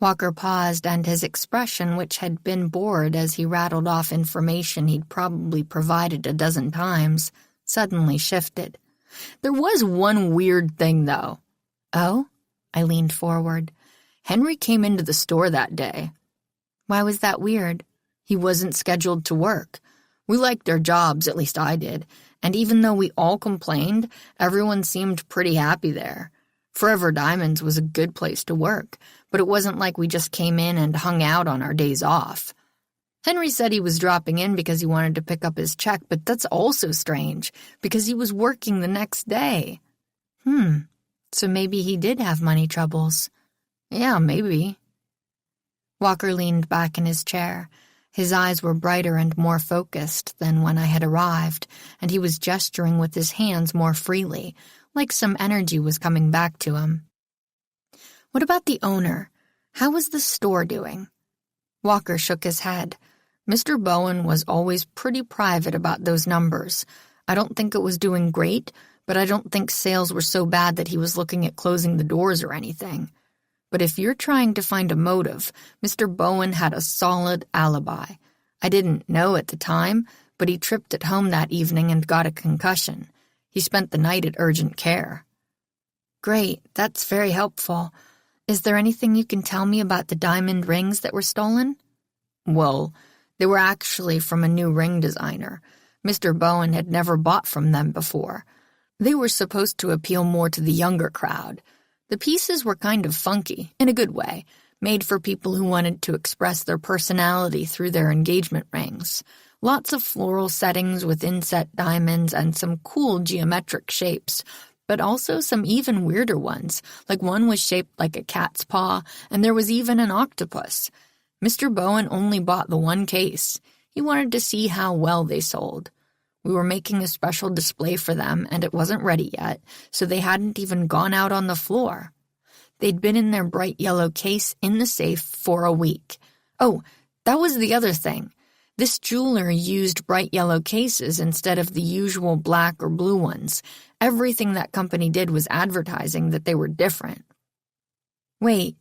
Walker paused, and his expression, which had been bored as he rattled off information he'd probably provided a dozen times, suddenly shifted. "There was one weird thing, though." "Oh?" I leaned forward. "Henry came into the store that day." "Why was that weird?" "He wasn't scheduled to work. We liked our jobs, at least I did, and even though we all complained, everyone seemed pretty happy there. Forever Diamonds was a good place to work, but it wasn't like we just came in and hung out on our days off. Henry said he was dropping in because he wanted to pick up his check, but that's also strange, because he was working the next day. So maybe he did have money troubles. Yeah, maybe. Walker leaned back in his chair. His eyes were brighter and more focused than when I had arrived, and he was gesturing with his hands more freely, like some energy was coming back to him. What about the owner? How was the store doing? Walker shook his head. Mr. Bowen was always pretty private about those numbers. I don't think it was doing great, but I don't think sales were so bad that he was looking at closing the doors or anything. But if you're trying to find a motive, Mr. Bowen had a solid alibi. I didn't know at the time, but he tripped at home that evening and got a concussion. He spent the night at urgent care. Great, that's very helpful. Is there anything you can tell me about the diamond rings that were stolen? Well, they were actually from a new ring designer. Mr. Bowen had never bought from them before. They were supposed to appeal more to the younger crowd. The pieces were kind of funky, in a good way, made for people who wanted to express their personality through their engagement rings. Lots of floral settings with inset diamonds and some cool geometric shapes, but also some even weirder ones, like one was shaped like a cat's paw, and there was even an octopus. Mr. Bowen only bought the one case. He wanted to see how well they sold. We were making a special display for them, and it wasn't ready yet, so they hadn't even gone out on the floor. They'd been in their bright yellow case in the safe for a week. Oh, that was the other thing. This jeweler used bright yellow cases instead of the usual black or blue ones. Everything that company did was advertising that they were different. Wait,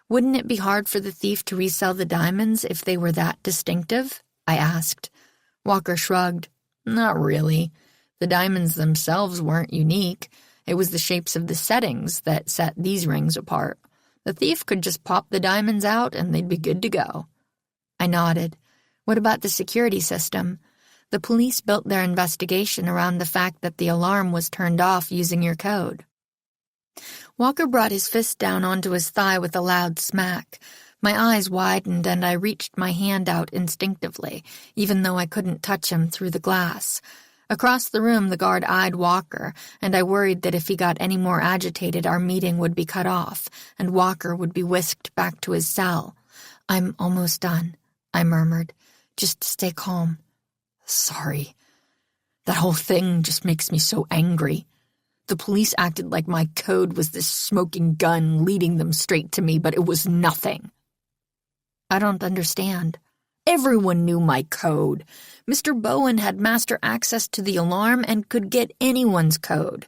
wouldn't it be hard for the thief to resell the diamonds if they were that distinctive? I asked. Walker shrugged. Not really. The diamonds themselves weren't unique. It was the shapes of the settings that set these rings apart. The thief could just pop the diamonds out and they'd be good to go. I nodded. What about the security system? The police built their investigation around the fact that the alarm was turned off using your code. Walker brought his fist down onto his thigh with a loud smack. My eyes widened and I reached my hand out instinctively, even though I couldn't touch him through the glass. Across the room, the guard eyed Walker, and I worried that if he got any more agitated, our meeting would be cut off, and Walker would be whisked back to his cell. I'm almost done, I murmured. Just stay calm. Sorry. That whole thing just makes me so angry. The police acted like my code was this smoking gun leading them straight to me, but it was nothing. I don't understand. Everyone knew my code. Mr. Bowen had master access to the alarm and could get anyone's code.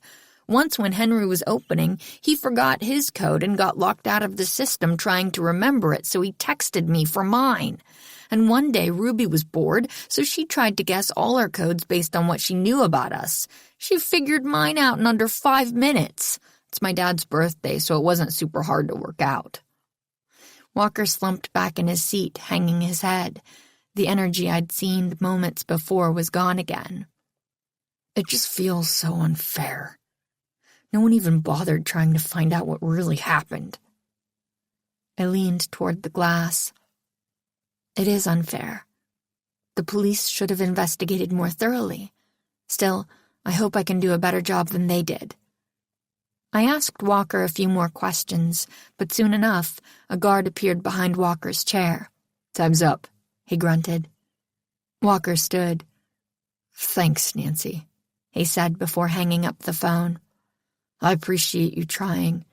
Once when Henry was opening, he forgot his code and got locked out of the system trying to remember it, so he texted me for mine. And one day Ruby was bored, so she tried to guess all our codes based on what she knew about us. She figured mine out in under 5 minutes. It's my dad's birthday, so it wasn't super hard to work out. Walker slumped back in his seat, hanging his head. The energy I'd seen moments before was gone again. It just feels so unfair. No one even bothered trying to find out what really happened. I leaned toward the glass. It is unfair. The police should have investigated more thoroughly. Still, I hope I can do a better job than they did. I asked Walker a few more questions, but soon enough, a guard appeared behind Walker's chair. Time's up, he grunted. Walker stood. Thanks, Nancy, he said before hanging up the phone. I appreciate you trying,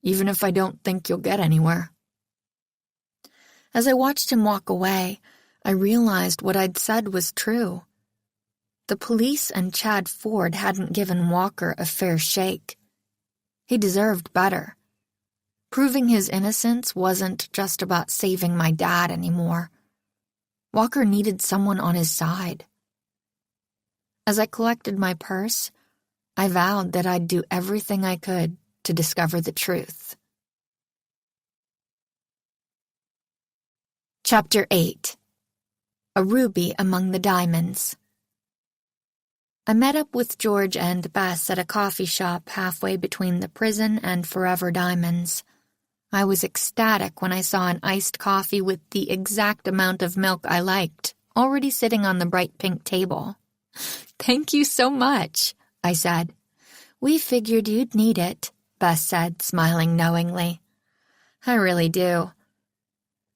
even if I don't think you'll get anywhere. As I watched him walk away, I realized what I'd said was true. The police and Chad Ford hadn't given Walker a fair shake. He deserved better. Proving his innocence wasn't just about saving my dad anymore. Walker needed someone on his side. As I collected my purse, I vowed that I'd do everything I could to discover the truth. Chapter 8. A Ruby Among the Diamonds. I met up with George and Bess at a coffee shop halfway between the prison and Forever Diamonds. I was ecstatic when I saw an iced coffee with the exact amount of milk I liked, already sitting on the bright pink table. "Thank you so much," I said. "We figured you'd need it," Bess said, smiling knowingly. "I really do."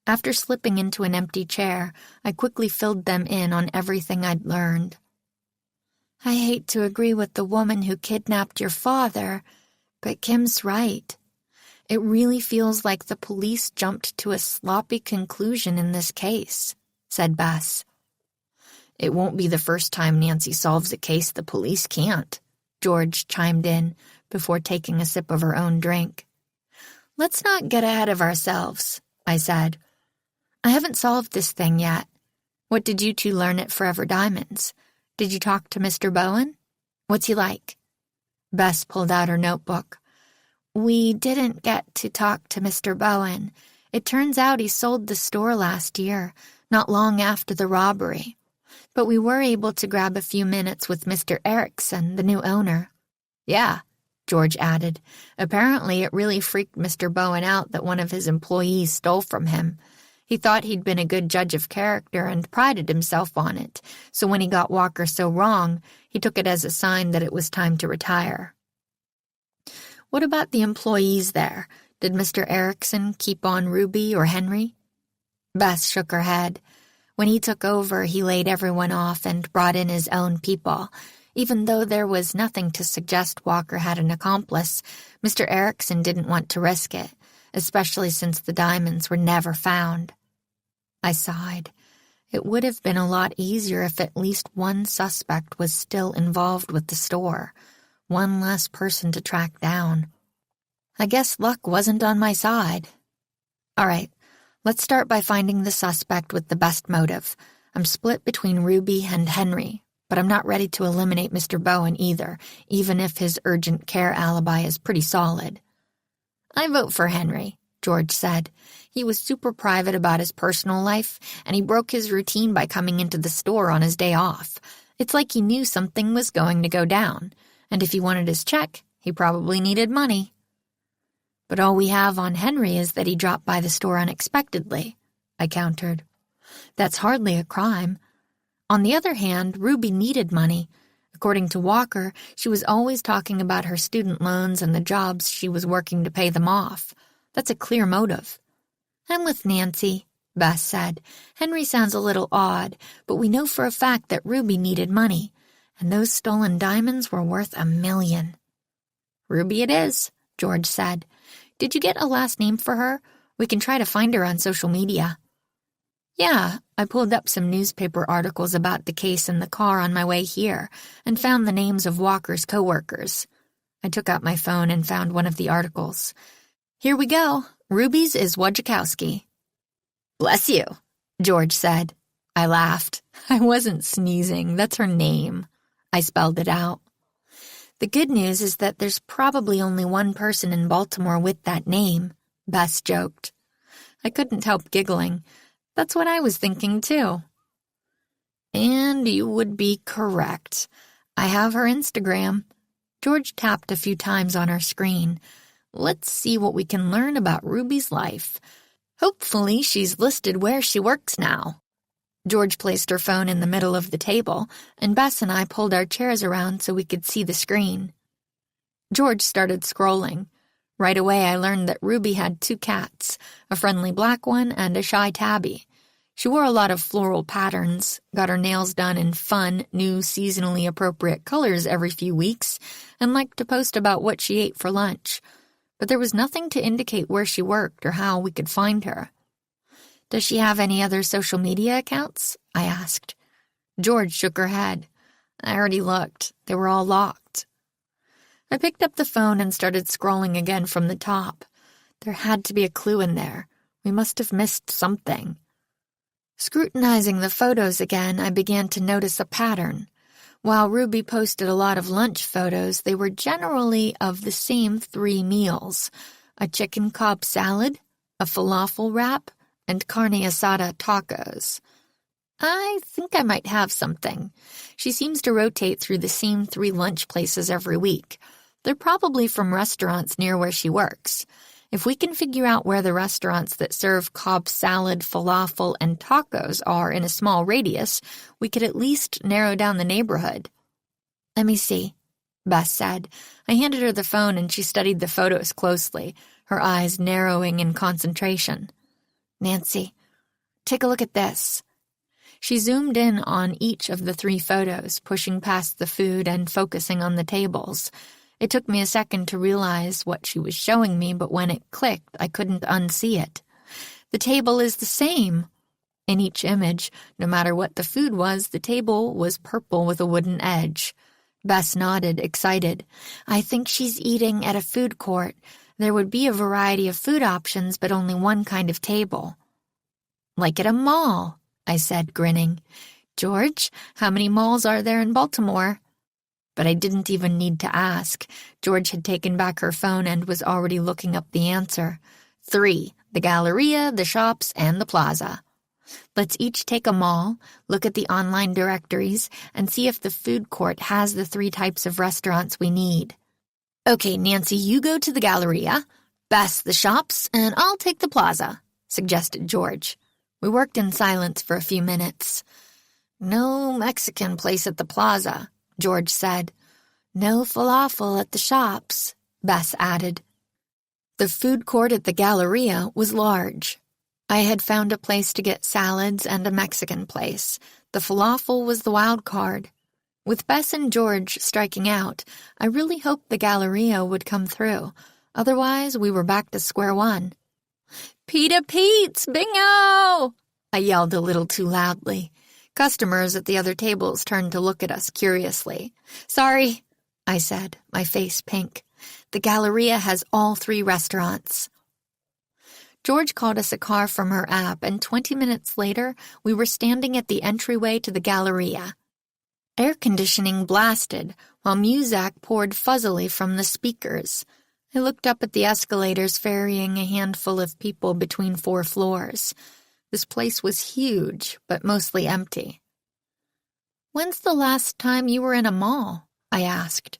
After slipping into an empty chair, I quickly filled them in on everything I'd learned. "I hate to agree with the woman who kidnapped your father, but Kim's right. It really feels like the police jumped to a sloppy conclusion in this case," said Bess. "It won't be the first time Nancy solves a case the police can't," George chimed in before taking a sip of her own drink. "Let's not get ahead of ourselves," I said. "I haven't solved this thing yet. What did you two learn at Forever Diamonds? Did you talk to Mr. Bowen? What's he like?" Bess pulled out her notebook. "We didn't get to talk to Mr. Bowen. It turns out he sold the store last year, not long after the robbery. But we were able to grab a few minutes with Mr. Erickson, the new owner." "Yeah," George added. "Apparently it really freaked Mr. Bowen out that one of his employees stole from him. He thought he'd been a good judge of character and prided himself on it, so when he got Walker so wrong, he took it as a sign that it was time to retire." "What about the employees there? Did Mr. Erickson keep on Ruby or Henry?" Bess shook her head. When he took over, he laid everyone off and brought in his own people. Even though there was nothing to suggest Walker had an accomplice, Mr. Erickson didn't want to risk it, especially since the diamonds were never found. I sighed. It would have been a lot easier if at least one suspect was still involved with the store. One less person to track down. I guess luck wasn't on my side. All right, let's start by finding the suspect with the best motive. I'm split between Ruby and Henry, but I'm not ready to eliminate Mr. Bowen either, even if his urgent care alibi is pretty solid. "I vote for Henry," George said. "He was super private about his personal life, and he broke his routine by coming into the store on his day off. It's like he knew something was going to go down. And if he wanted his check, he probably needed money." "But all we have on Henry is that he dropped by the store unexpectedly," I countered. "That's hardly a crime. On the other hand, Ruby needed money. According to Walker, she was always talking about her student loans and the jobs she was working to pay them off. That's a clear motive." "I'm with Nancy," Bess said. "Henry sounds a little odd, but we know for a fact that Ruby needed money. And those stolen diamonds were worth $1 million. "Ruby it is," George said. "Did you get a last name for her? We can try to find her on social media." "Yeah, I pulled up some newspaper articles about the case in the car on my way here and found the names of Walker's coworkers." I took out my phone and found one of the articles. "Here we go. Ruby's is Wojciechowski." "Bless you," George said. I laughed. I wasn't sneezing. That's her name. I spelled it out. "The good news is that there's probably only one person in Baltimore with that name," Bess joked. I couldn't help giggling. That's what I was thinking, too. "And you would be correct. I have her Instagram." George tapped a few times on her screen. "Let's see what we can learn about Ruby's life. Hopefully she's listed where she works now." George placed her phone in the middle of the table, and Bess and I pulled our chairs around so we could see the screen. George started scrolling. Right away I learned that Ruby had 2 cats, a friendly black one and a shy tabby. She wore a lot of floral patterns, got her nails done in fun, new, seasonally appropriate colors every few weeks, and liked to post about what she ate for lunch. But there was nothing to indicate where she worked or how we could find her. "Does she have any other social media accounts?" I asked. George shook her head. "I already looked. They were all locked." I picked up the phone and started scrolling again from the top. There had to be a clue in there. We must have missed something. Scrutinizing the photos again, I began to notice a pattern. While Ruby posted a lot of lunch photos, they were generally of the same 3 meals: a chicken Cobb salad, a falafel wrap, and carne asada tacos. I think I might have something. She seems to rotate through the same 3 lunch places every week. They're probably from restaurants near where she works. If we can figure out where the restaurants that serve Cobb salad, falafel, and tacos are in a small radius, we could at least narrow down the neighborhood. Let me see, Bess said. I handed her the phone and she studied the photos closely, her eyes narrowing in concentration. Nancy, take a look at this. She zoomed in on each of the 3 photos, pushing past the food and focusing on the tables. It took me a second to realize what she was showing me, but when it clicked, I couldn't unsee it. The table is the same. In each image, no matter what the food was, the table was purple with a wooden edge. Bess nodded, excited. I think she's eating at a food court. There would be a variety of food options, but only one kind of table. Like at a mall, I said, grinning. George, how many malls are there in Baltimore? But I didn't even need to ask. George had taken back her phone and was already looking up the answer. 3, the Galleria, the shops, and the plaza. Let's each take a mall, look at the online directories, and see if the food court has the 3 types of restaurants we need. Okay, Nancy, you go to the Galleria, Bess the shops, and I'll take the plaza, suggested George. We worked in silence for a few minutes. No Mexican place at the plaza, George said. No falafel at the shops, Bess added. The food court at the Galleria was large. I had found a place to get salads and a Mexican place. The falafel was the wild card. With Bess and George striking out, I really hoped the Galleria would come through. Otherwise, we were back to square one. Pita Pete's, bingo! I yelled a little too loudly. Customers at the other tables turned to look at us curiously. Sorry, I said, my face pink. The Galleria has all 3 restaurants. George called us a car from her app, and 20 minutes later, we were standing at the entryway to the Galleria. Air conditioning blasted, while music poured fuzzily from the speakers. I looked up at the escalators ferrying a handful of people between 4 floors. This place was huge, but mostly empty. When's the last time you were in a mall? I asked.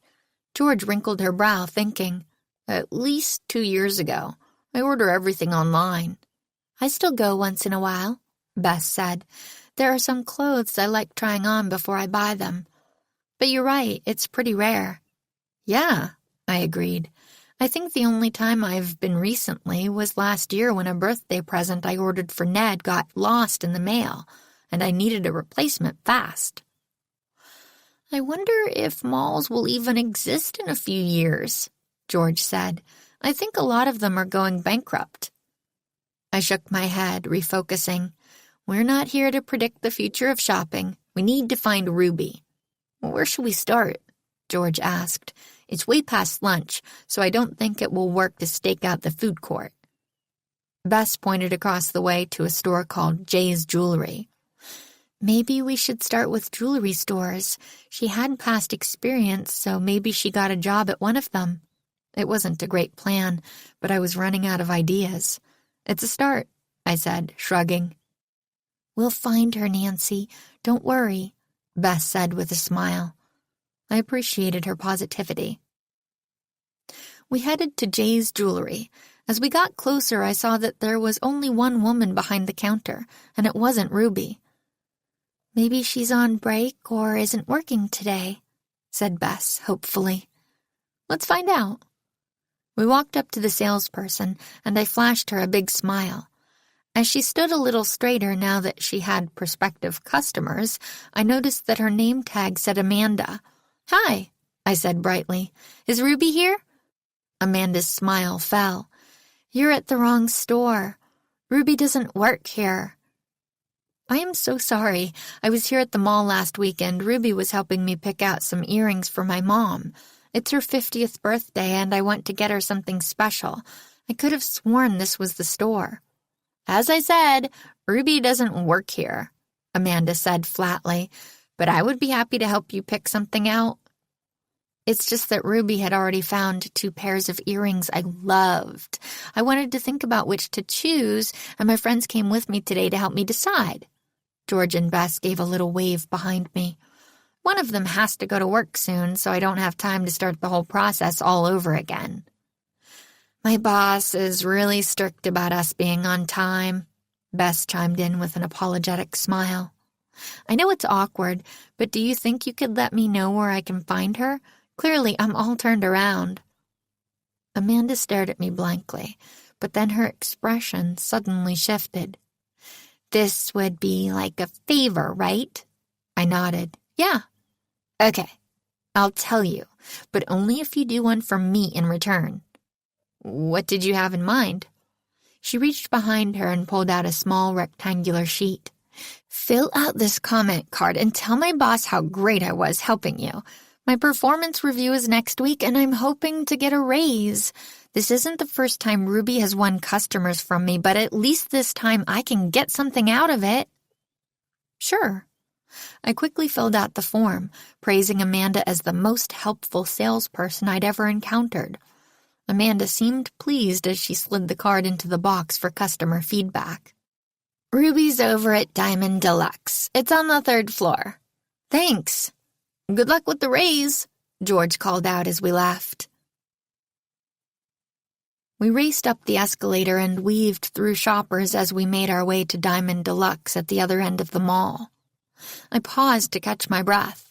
George wrinkled her brow, thinking. At least 2 years ago. I order everything online. I still go once in a while, Bess said. There are some clothes I like trying on before I buy them. But you're right, it's pretty rare. Yeah, I agreed. I think the only time I've been recently was last year when a birthday present I ordered for Ned got lost in the mail, and I needed a replacement fast. I wonder if malls will even exist in a few years, George said. I think a lot of them are going bankrupt. I shook my head, refocusing. We're not here to predict the future of shopping. We need to find Ruby. Well, where should we start? George asked. It's way past lunch, so I don't think it will work to stake out the food court. Bess pointed across the way to a store called Jay's Jewelry. Maybe we should start with jewelry stores. She had past experience, so maybe she got a job at one of them. It wasn't a great plan, but I was running out of ideas. It's a start, I said, shrugging. We'll find her, Nancy. Don't worry, Bess said with a smile. I appreciated her positivity. We headed to Jay's Jewelry. As we got closer, I saw that there was only one woman behind the counter, and it wasn't Ruby. Maybe she's on break or isn't working today, said Bess, hopefully. Let's find out. We walked up to the salesperson, and I flashed her a big smile. As she stood a little straighter now that she had prospective customers, I noticed that her name tag said Amanda. Hi, I said brightly. Is Ruby here? Amanda's smile fell. You're at the wrong store. Ruby doesn't work here. I am so sorry. I was here at the mall last weekend. Ruby was helping me pick out some earrings for my mom. It's her 50th birthday, and I want to get her something special. I could have sworn this was the store. As I said, Ruby doesn't work here, Amanda said flatly, but I would be happy to help you pick something out. It's just that Ruby had already found 2 pairs of earrings I loved. I wanted to think about which to choose, and my friends came with me today to help me decide. George and Bess gave a little wave behind me. One of them has to go to work soon, so I don't have time to start the whole process all over again. My boss is really strict about us being on time, Bess chimed in with an apologetic smile. I know it's awkward, but do you think you could let me know where I can find her? Clearly, I'm all turned around. Amanda stared at me blankly, but then her expression suddenly shifted. This would be like a favor, right? I nodded. Yeah. Okay, I'll tell you, but only if you do one for me in return. What did you have in mind? She reached behind her and pulled out a small rectangular sheet. Fill out this comment card and tell my boss how great I was helping you. My performance review is next week and I'm hoping to get a raise. This isn't the first time Ruby has won customers from me, but at least this time I can get something out of it. Sure. I quickly filled out the form, praising Amanda as the most helpful salesperson I'd ever encountered. Amanda seemed pleased as she slid the card into the box for customer feedback. Ruby's over at Diamond Deluxe. It's on the 3rd floor. Thanks. Good luck with the raise, George called out as we left. We raced up the escalator and weaved through shoppers as we made our way to Diamond Deluxe at the other end of the mall. I paused to catch my breath.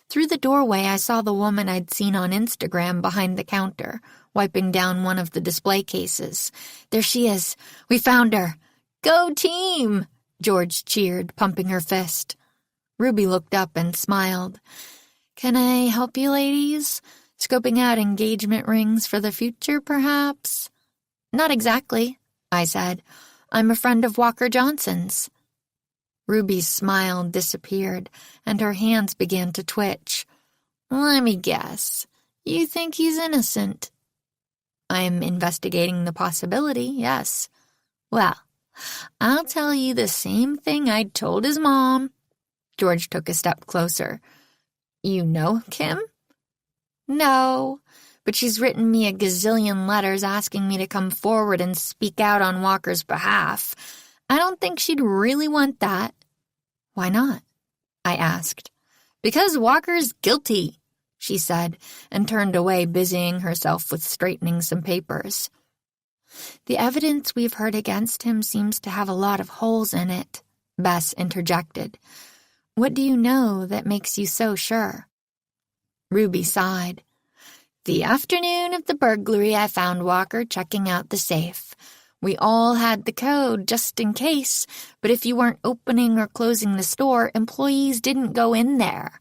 Through the doorway, I saw the woman I'd seen on Instagram behind the counter, wiping down one of the display cases. There she is. We found her. Go team! George cheered, pumping her fist. Ruby looked up and smiled. Can I help you, ladies? Scoping out engagement rings for the future, perhaps? Not exactly, I said. I'm a friend of Walker Johnson's. Ruby's smile disappeared, and her hands began to twitch. Let me guess. You think he's innocent? I'm investigating the possibility, yes. Well, I'll tell you the same thing I'd told his mom. George took a step closer. You know Kim? No, but she's written me a gazillion letters asking me to come forward and speak out on Walker's behalf. I don't think she'd really want that. Why not? I asked. Because Walker's guilty, she said, and turned away, busying herself with straightening some papers. The evidence we've heard against him seems to have a lot of holes in it, Bess interjected. What do you know that makes you so sure? Ruby sighed. The afternoon of the burglary, I found Walker checking out the safe. We all had the code just in case, but if you weren't opening or closing the store, employees didn't go in there.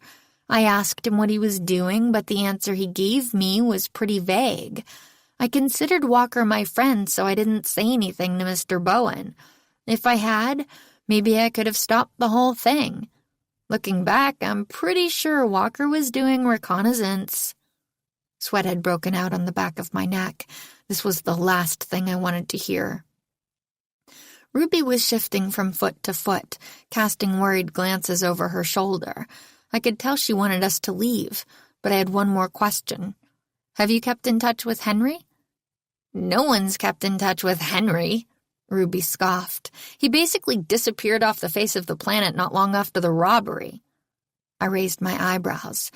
I asked him what he was doing, but the answer he gave me was pretty vague. I considered Walker my friend, so I didn't say anything to Mr. Bowen. If I had, maybe I could have stopped the whole thing. Looking back, I'm pretty sure Walker was doing reconnaissance. Sweat had broken out on the back of my neck. This was the last thing I wanted to hear. Ruby was shifting from foot to foot, casting worried glances over her shoulder. I could tell she wanted us to leave, but I had one more question. Have you kept in touch with Henry? No one's kept in touch with Henry, Ruby scoffed. He basically disappeared off the face of the planet not long after the robbery. I raised my eyebrows.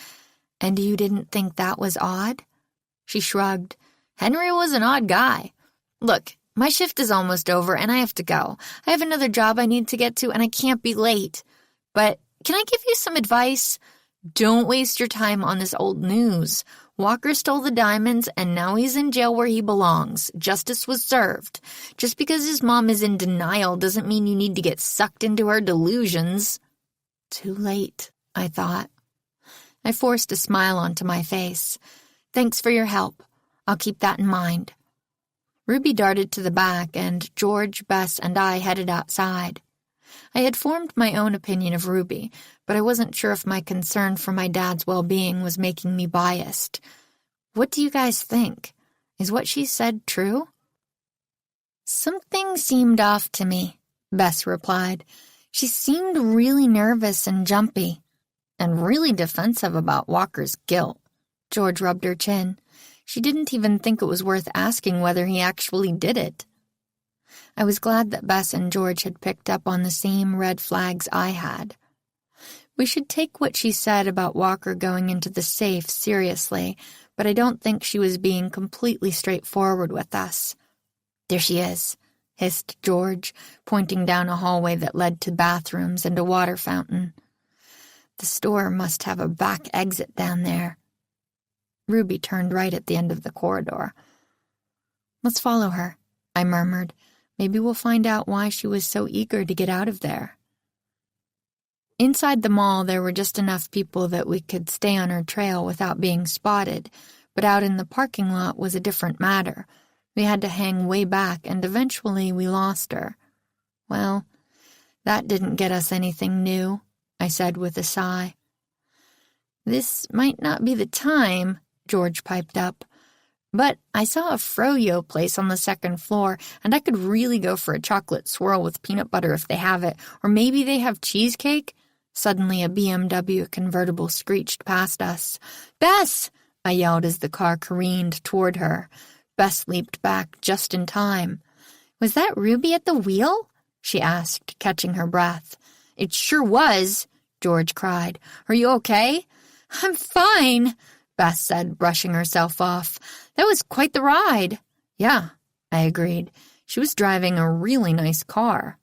And you didn't think that was odd? She shrugged. Henry was an odd guy. Look, my shift is almost over and I have to go. I have another job I need to get to and I can't be late. But can I give you some advice? Don't waste your time on this old news. Walker stole the diamonds and now he's in jail where he belongs. Justice was served. Just because his mom is in denial doesn't mean you need to get sucked into her delusions. Too late, I thought. I forced a smile onto my face. Thanks for your help. I'll keep that in mind. Ruby darted to the back, and George, Bess, and I headed outside. I had formed my own opinion of Ruby, but I wasn't sure if my concern for my dad's well-being was making me biased. What do you guys think? Is what she said true? Something seemed off to me, Bess replied. She seemed really nervous and jumpy, and really defensive about Walker's guilt. George rubbed her chin. She didn't even think it was worth asking whether he actually did it. I was glad that Bess and George had picked up on the same red flags I had. We should take what she said about Walker going into the safe seriously, but I don't think she was being completely straightforward with us. "There she is," hissed George, pointing down a hallway that led to bathrooms and a water fountain. "The store must have a back exit down there." Ruby turned right at the end of the corridor. "Let's follow her," I murmured. "Maybe we'll find out why she was so eager to get out of there." Inside the mall, there were just enough people that we could stay on her trail without being spotted, but out in the parking lot was a different matter. We had to hang way back, and eventually we lost her. "Well, that didn't get us anything new," I said with a sigh. "This might not be the time," George piped up, "but I saw a froyo place on the second floor, and I could really go for a chocolate swirl with peanut butter if they have it, or maybe they have cheesecake." Suddenly a BMW convertible screeched past us. "Bess!" I yelled as the car careened toward her. Bess leaped back just in time. "Was that Ruby at the wheel?" she asked, catching her breath. "It sure was," George cried. "Are you okay?" "I'm fine," Bess said, brushing herself off. "That was quite the ride." "Yeah," I agreed. She was driving a really nice car.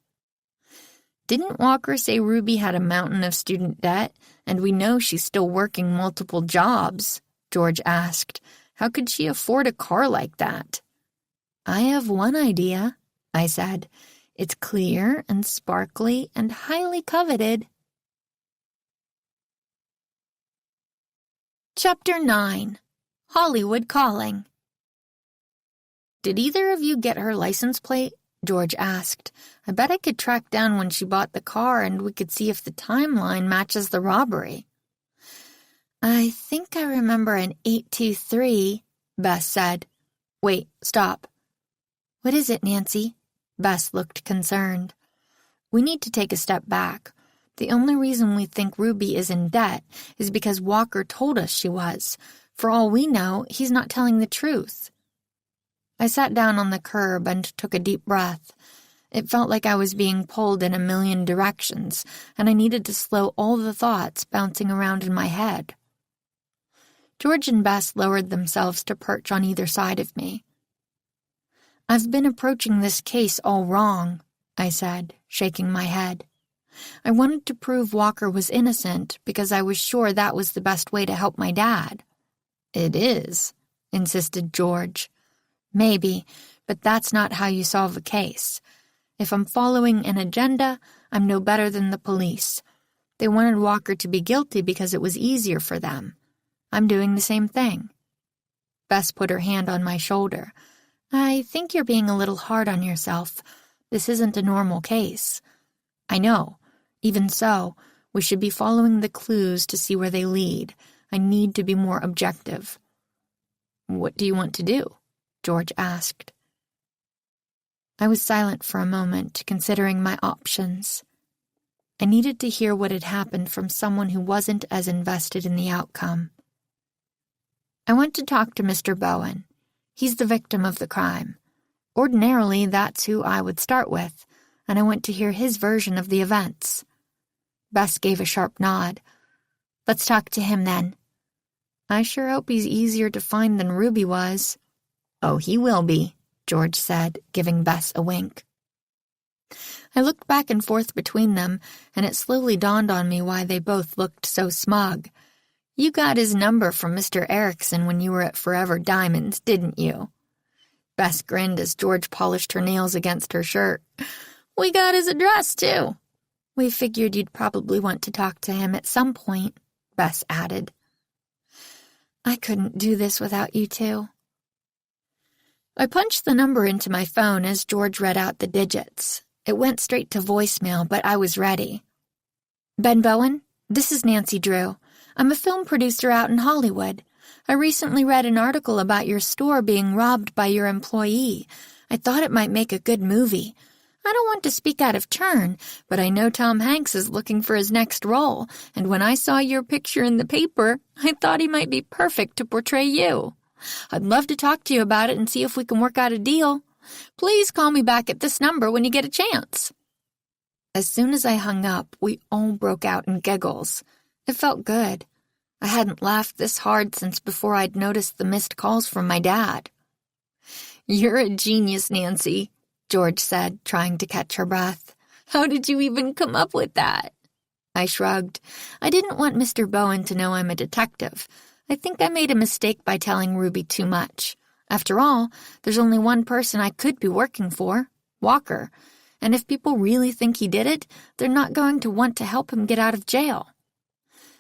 "Didn't Walker say Ruby had a mountain of student debt, and we know she's still working multiple jobs?" George asked. "How could she afford a car like that?" "I have one idea," I said. "It's clear and sparkly and highly coveted." Chapter 9. Hollywood Calling. "Did either of you get her license plate?" George asked. "I bet I could track down when she bought the car, and we could see if the timeline matches the robbery." "I think I remember an 823, Bess said. "Wait, stop." "What is it, Nancy?" Bess looked concerned. "We need to take a step back. The only reason we think Ruby is in debt is because Walker told us she was. For all we know, he's not telling the truth." I sat down on the curb and took a deep breath. It felt like I was being pulled in a million directions, and I needed to slow all the thoughts bouncing around in my head. George and Bess lowered themselves to perch on either side of me. "I've been approaching this case all wrong," I said, shaking my head. "I wanted to prove Walker was innocent because I was sure that was the best way to help my dad." "It is," insisted George. "Maybe, but that's not how you solve a case. If I'm following an agenda, I'm no better than the police. They wanted Walker to be guilty because it was easier for them. I'm doing the same thing." Bess put her hand on my shoulder. "I think you're being a little hard on yourself. This isn't a normal case." "I know. Even so, we should be following the clues to see where they lead. I need to be more objective." "What do you want to do?" George asked. I was silent for a moment, considering my options. I needed to hear what had happened from someone who wasn't as invested in the outcome. I went to talk to Mr. Bowen. He's the victim of the crime. Ordinarily, that's who I would start with, and I went to hear his version of the events. Bess gave a sharp nod. "Let's talk to him, then." "I sure hope he's easier to find than Ruby was." "Oh, he will be," George said, giving Bess a wink. I looked back and forth between them, and it slowly dawned on me why they both looked so smug. "You got his number from Mr. Erickson when you were at Forever Diamonds, didn't you?" Bess grinned as George polished her nails against her shirt. "We got his address, too." "We figured you'd probably want to talk to him at some point," Bess added. "I couldn't do this without you two." I punched the number into my phone as George read out the digits. It went straight to voicemail, but I was ready. "Ben Bowen, this is Nancy Drew. I'm a film producer out in Hollywood. I recently read an article about your store being robbed by your employee. I thought it might make a good movie. I don't want to speak out of turn, but I know Tom Hanks is looking for his next role, and when I saw your picture in the paper, I thought he might be perfect to portray you. I'd love to talk to you about it and see if we can work out a deal. Please call me back at this number when you get a chance." As soon as I hung up, we all broke out in giggles. It felt good. I hadn't laughed this hard since before I'd noticed the missed calls from my dad. "You're a genius, Nancy," George said, trying to catch her breath. "How did you even come up with that?" I shrugged. I didn't want Mr. Bowen to know I'm a detective. I think I made a mistake by telling Ruby too much. After all, there's only one person I could be working for, Walker. And if people really think he did it, they're not going to want to help him get out of jail.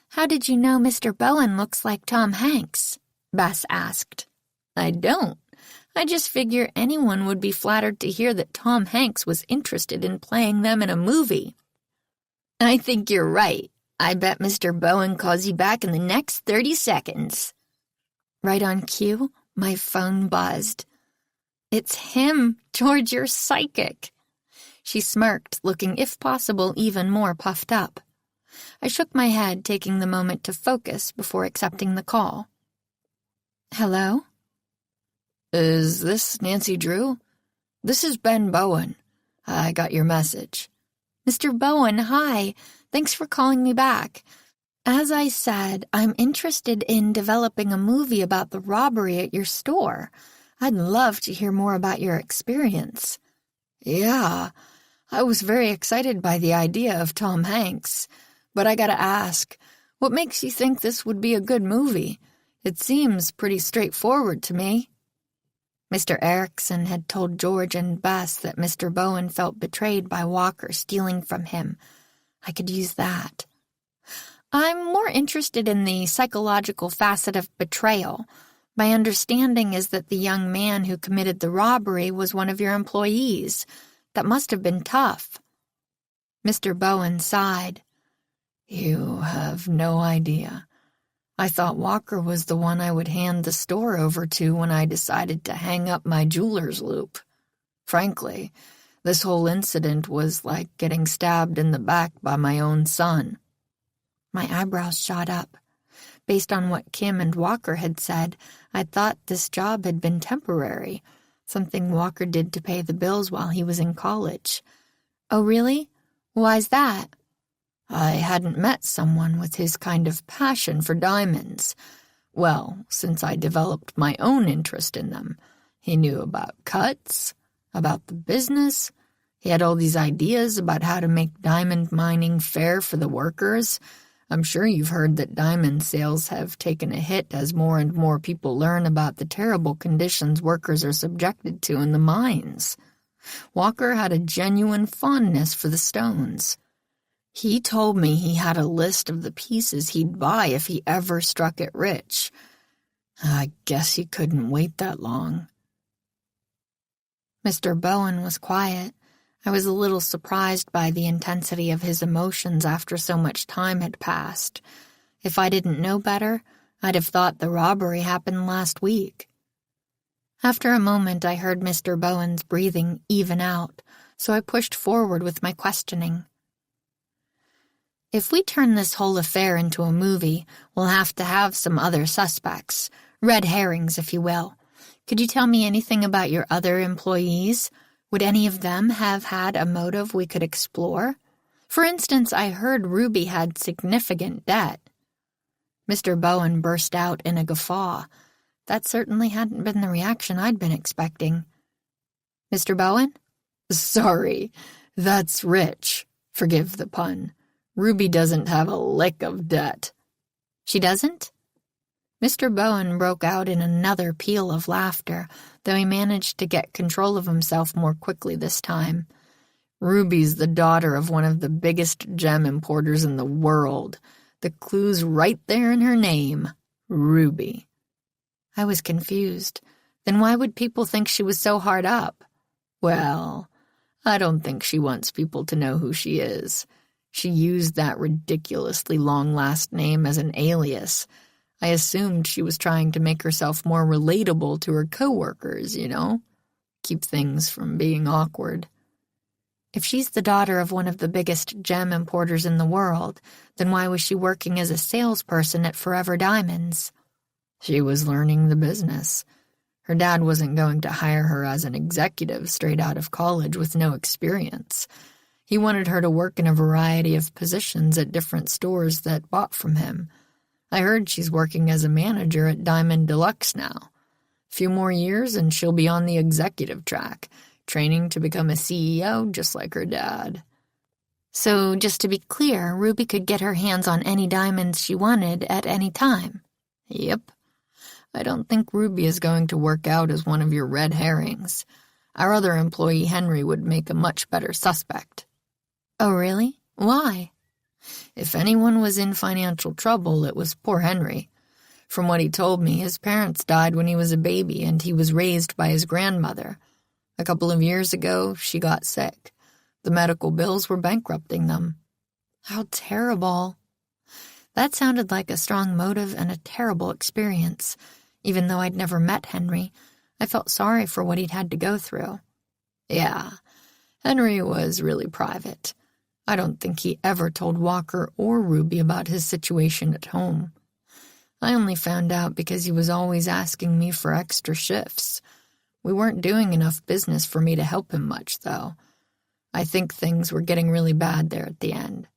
"How did you know Mr. Bowen looks like Tom Hanks?" Bess asked. "I don't. I just figure anyone would be flattered to hear that Tom Hanks was interested in playing them in a movie." "I think you're right. I bet Mr. Bowen calls you back in the next 30 seconds. Right on cue, my phone buzzed. "It's him, George, you're psychic." She smirked, looking, if possible, even more puffed up. I shook my head, taking the moment to focus before accepting the call. "Hello?" "Is this Nancy Drew? This is Ben Bowen. I got your message." "Mr. Bowen, hi. Thanks for calling me back. As I said, I'm interested in developing a movie about the robbery at your store. I'd love to hear more about your experience." "Yeah, I was very excited by the idea of Tom Hanks. But I gotta ask, what makes you think this would be a good movie? It seems pretty straightforward to me." Mr. Erickson had told George and Bess that Mr. Bowen felt betrayed by Walker stealing from him. I could use that. "I'm more interested in the psychological facet of betrayal. My understanding is that the young man who committed the robbery was one of your employees. That must have been tough." Mr. Bowen sighed. "You have no idea. I thought Walker was the one I would hand the store over to when I decided to hang up my jeweler's loop. Frankly, this whole incident was like getting stabbed in the back by my own son." My eyebrows shot up. Based on what Kim and Walker had said, I thought this job had been temporary, something Walker did to pay the bills while he was in college. "Oh, really? Why's that?" "I hadn't met someone with his kind of passion for diamonds. Well, since I developed my own interest in them. He knew about cuts, about the business. He had all these ideas about how to make diamond mining fair for the workers. I'm sure you've heard that diamond sales have taken a hit as more and more people learn about the terrible conditions workers are subjected to in the mines. Walker had a genuine fondness for the stones. He told me he had a list of the pieces he'd buy if he ever struck it rich. I guess he couldn't wait that long." Mr. Bowen was quiet. I was a little surprised by the intensity of his emotions after so much time had passed. If I didn't know better, I'd have thought the robbery happened last week. After a moment, I heard Mr. Bowen's breathing even out, so I pushed forward with my questioning. "If we turn this whole affair into a movie, we'll have to have some other suspects, red herrings, if you will. Could you tell me anything about your other employees? Would any of them have had a motive we could explore? For instance, I heard Ruby had significant debt." Mr. Bowen burst out in a guffaw. That certainly hadn't been the reaction I'd been expecting. "Mr. Bowen?" "Sorry, that's Rich. Forgive the pun. Ruby doesn't have a lick of debt." "She doesn't?" Mr. Bowen broke out in another peal of laughter, though he managed to get control of himself more quickly this time. "Ruby's the daughter of one of the biggest gem importers in the world. The clue's right there in her name, Ruby." I was confused. Then why would people think she was so hard up? "Well, I don't think she wants people to know who she is. She used that ridiculously long last name as an alias. I assumed she was trying to make herself more relatable to her coworkers, you know? Keep things from being awkward." If she's the daughter of one of the biggest gem importers in the world, then why was she working as a salesperson at Forever Diamonds? "She was learning the business. Her dad wasn't going to hire her as an executive straight out of college with no experience. He wanted her to work in a variety of positions at different stores that bought from him. I heard she's working as a manager at Diamond Deluxe now. A few more years and she'll be on the executive track, training to become a CEO just like her dad. So, just to be clear, Ruby could get her hands on any diamonds she wanted at any time. Yep. I don't think Ruby is going to work out as one of your red herrings. Our other employee, Henry, would make a much better suspect. Oh, really? Why? If anyone was in financial trouble, it was poor Henry. From what he told me, his parents died when he was a baby and he was raised by his grandmother. A couple of years ago, she got sick. The medical bills were bankrupting them. How terrible. That sounded like a strong motive and a terrible experience. Even though I'd never met Henry, I felt sorry for what he'd had to go through. Yeah, Henry was really private. I don't think he ever told Walker or Ruby about his situation at home. I only found out because he was always asking me for extra shifts. We weren't doing enough business for me to help him much, though. I think things were getting really bad there at the end.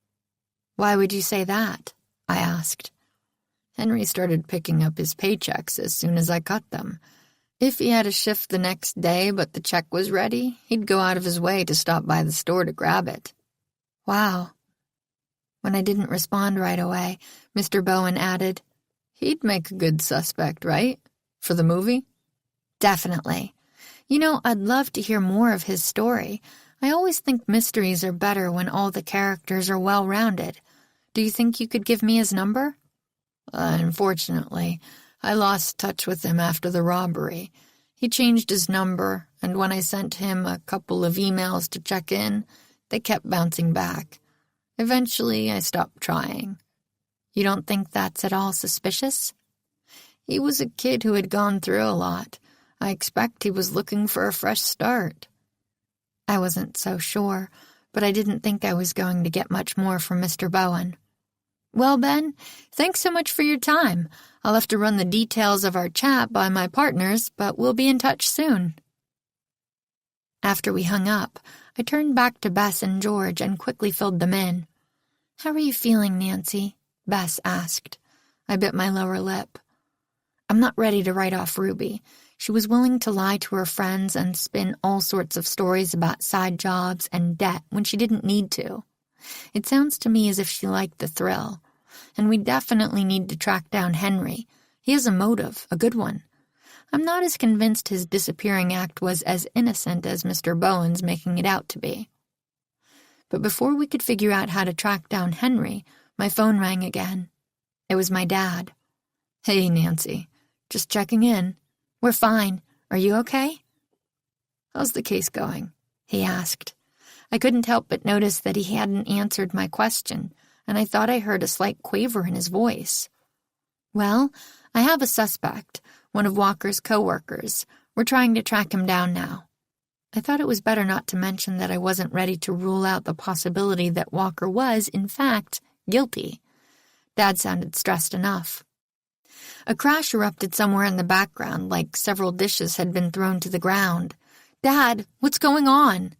Why would you say that? I asked. Henry started picking up his paychecks as soon as I cut them. If he had a shift the next day but the check was ready, he'd go out of his way to stop by the store to grab it. Wow. When I didn't respond right away, Mr. Bowen added, He'd make a good suspect, right? For the movie? Definitely. You know, I'd love to hear more of his story. I always think mysteries are better when all the characters are well-rounded. Do you think you could give me his number? Unfortunately, I lost touch with him after the robbery. He changed his number, and when I sent him a couple of emails to check in, they kept bouncing back. Eventually, I stopped trying. You don't think that's at all suspicious? He was a kid who had gone through a lot. I expect he was looking for a fresh start. I wasn't so sure, but I didn't think I was going to get much more from Mr. Bowen. Well, Ben, thanks so much for your time. I'll have to run the details of our chat by my partners, but we'll be in touch soon. After we hung up, I turned back to Bess and George and quickly filled them in. How are you feeling, Nancy? Bess asked. I bit my lower lip. I'm not ready to write off Ruby. She was willing to lie to her friends and spin all sorts of stories about side jobs and debt when she didn't need to. It sounds to me as if she liked the thrill. And we definitely need to track down Henry. He has a motive, a good one. I'm not as convinced his disappearing act was as innocent as Mr. Bowen's making it out to be. But before we could figure out how to track down Henry, my phone rang again. It was my dad. Hey, Nancy. Just checking in. We're fine. Are you okay? How's the case going? He asked. I couldn't help but notice that he hadn't answered my question, and I thought I heard a slight quaver in his voice. Well, I have a suspect, one of Walker's co-workers. We're trying to track him down now. I thought it was better not to mention that I wasn't ready to rule out the possibility that Walker was, in fact, guilty. Dad sounded stressed enough. A crash erupted somewhere in the background, like several dishes had been thrown to the ground. Dad, what's going on?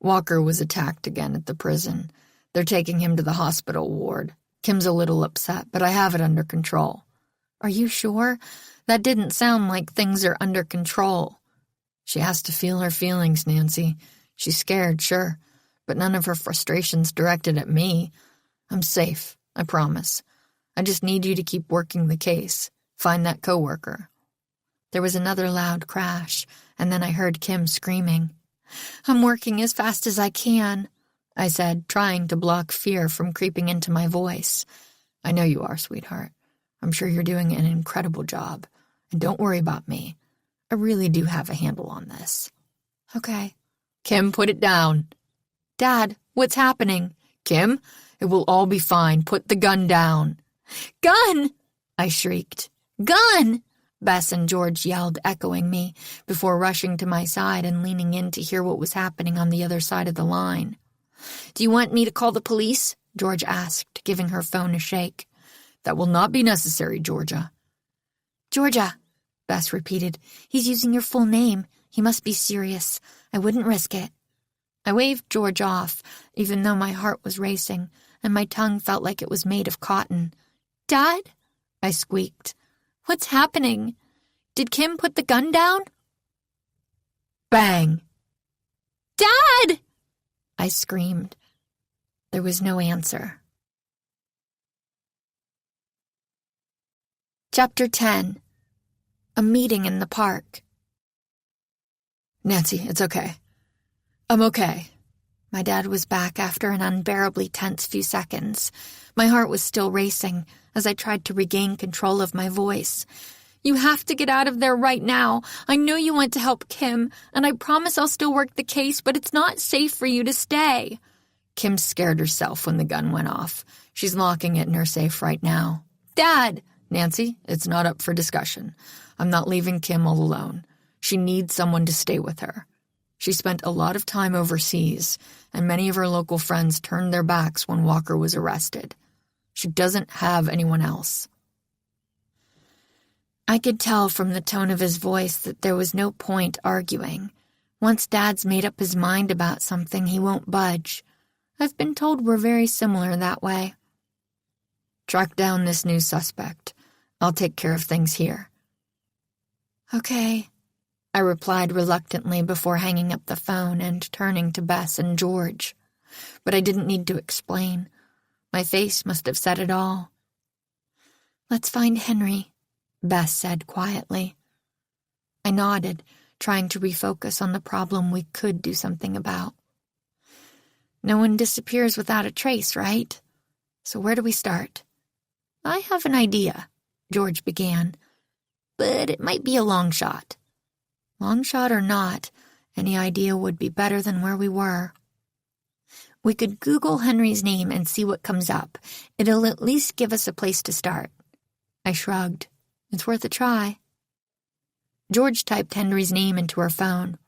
Walker was attacked again at the prison. They're taking him to the hospital ward. Kim's a little upset, but I have it under control. Are you sure? That didn't sound like things are under control. She has to feel her feelings, Nancy. She's scared, sure, but none of her frustration's directed at me. I'm safe, I promise. I just need you to keep working the case. Find that coworker. There was another loud crash, and then I heard Kim screaming. I'm working as fast as I can, I said, trying to block fear from creeping into my voice. I know you are, sweetheart. I'm sure you're doing an incredible job. And don't worry about me. I really do have a handle on this. Okay. Kim, put it down. Dad, what's happening? Kim, it will all be fine. Put the gun down. Gun! I shrieked. Gun! Bess and George yelled, echoing me, before rushing to my side and leaning in to hear what was happening on the other side of the line. Do you want me to call the police? George asked, giving her phone a shake. That will not be necessary, Georgia. Georgia, Bess repeated. "He's using your full name. He must be serious. I wouldn't risk it." I waved George off, even though my heart was racing, and my tongue felt like it was made of cotton. "Dad?" I squeaked. "What's happening? Did Kim put the gun down?" Bang! "Dad!" I screamed. There was no answer. Chapter 10. A meeting in the park. "Nancy, it's okay. I'm okay." My dad was back after an unbearably tense few seconds. My heart was still racing as I tried to regain control of my voice. "You have to get out of there right now. I know you want to help Kim, and I promise I'll still work the case, but it's not safe for you to stay." Kim scared herself when the gun went off. She's locking it in her safe right now. "Dad!" "Nancy, it's not up for discussion. I'm not leaving Kim all alone. She needs someone to stay with her. She spent a lot of time overseas, and many of her local friends turned their backs when Walker was arrested. She doesn't have anyone else." I could tell from the tone of his voice that there was no point arguing. Once Dad's made up his mind about something, he won't budge. I've been told we're very similar that way. "Track down this new suspect. I'll take care of things here." "Okay," I replied reluctantly before hanging up the phone and turning to Bess and George. But I didn't need to explain. My face must have said it all. "Let's find Henry," Bess said quietly. I nodded, trying to refocus on the problem we could do something about. No one disappears without a trace, right? So where do we start? "I have an idea," George began, "but it might be a long shot." Long shot or not, any idea would be better than where we were. "We could Google Henry's name and see what comes up. It'll at least give us a place to start." I shrugged. "It's worth a try." George typed Henry's name into her phone.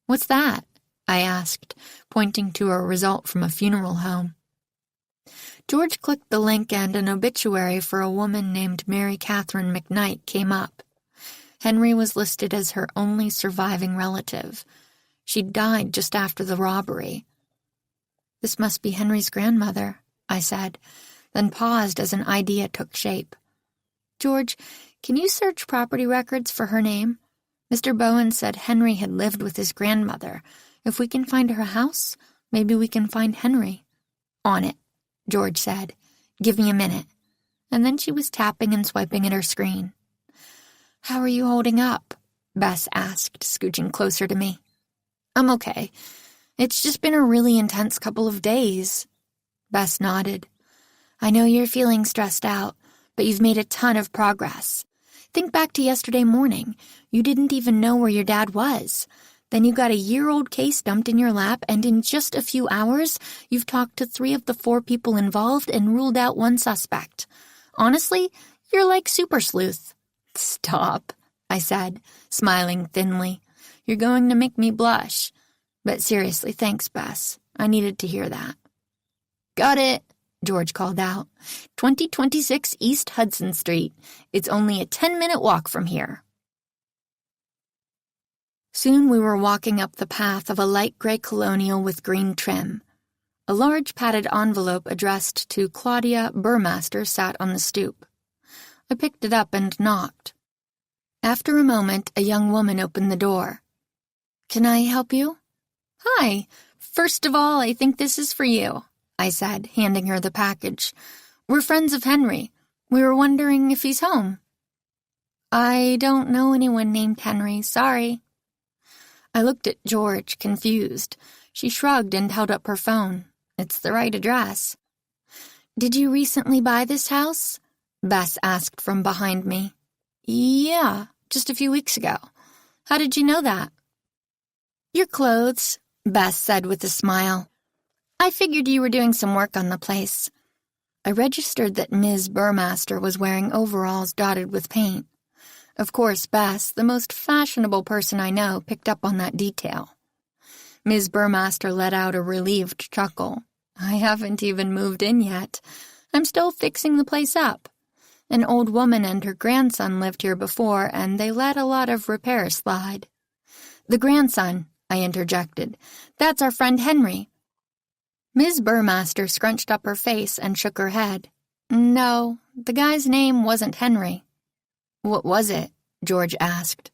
"What's that?" I asked, pointing to a result from a funeral home. George clicked the link and an obituary for a woman named Mary Catherine McKnight came up. Henry was listed as her only surviving relative. She'd died just after the robbery. "This must be Henry's grandmother," I said, then paused as an idea took shape. "George, can you search property records for her name? Mr. Bowen said Henry had lived with his grandmother. If we can find her house, maybe we can find Henry." "On it," George said. "Give me a minute." And then she was tapping and swiping at her screen. "How are you holding up?" Bess asked, scooching closer to me. "I'm okay. It's just been a really intense couple of days." Bess nodded. "I know you're feeling stressed out, but you've made a ton of progress. Think back to yesterday morning. You didn't even know where your dad was. Then you got a year-old case dumped in your lap, and in just a few hours, you've talked to 3 of the 4 people involved and ruled out 1 suspect. Honestly, you're like Super Sleuth." "Stop," I said, smiling thinly. "You're going to make me blush. But seriously, thanks, Bess. I needed to hear that." "Got it," George called out. 2026 East Hudson Street. It's only a 10-minute walk from here." Soon we were walking up the path of a light gray colonial with green trim. A large padded envelope addressed to Claudia Burmaster sat on the stoop. I picked it up and knocked. After a moment, a young woman opened the door. "Can I help you?" "Hi. First of all, I think this is for you," I said, handing her the package. "We're friends of Henry. We were wondering if he's home." "I don't know anyone named Henry, sorry." I looked at George, confused. She shrugged and held up her phone. "It's the right address." "Did you recently buy this house?" Bess asked from behind me. "Yeah, just a few weeks ago. How did you know that?" "Your clothes," Bess said with a smile. "I figured you were doing some work on the place." I registered that Ms. Burmaster was wearing overalls dotted with paint. Of course, Bess, the most fashionable person I know, picked up on that detail. Ms. Burmaster let out a relieved chuckle. "I haven't even moved in yet. I'm still fixing the place up. An old woman and her grandson lived here before, and they let a lot of repairs slide. The grandson, I interjected. That's our friend Henry. Ms. Burmaster scrunched up her face and shook her head. No, the guy's name wasn't Henry. What was it? George asked.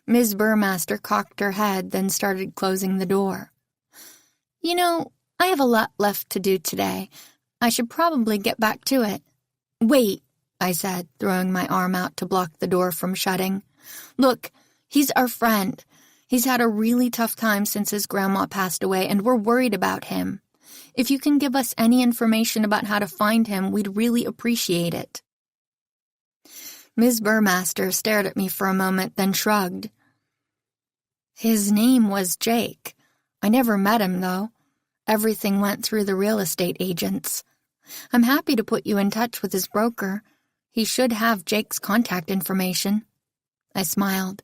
Ms. Burmaster cocked her head, then started closing the door. You know, I have a lot left to do today. I should probably get back to it. Wait, I said, throwing my arm out to block the door from shutting. Look, he's our friend. He's had a really tough time since his grandma passed away, and we're worried about him. If you can give us any information about how to find him, we'd really appreciate it. Ms. Burmaster stared at me for a moment, then shrugged. His name was Jake. I never met him, though. Everything went through the real estate agents. I'm happy to put you in touch with his broker. He should have Jake's contact information. I smiled.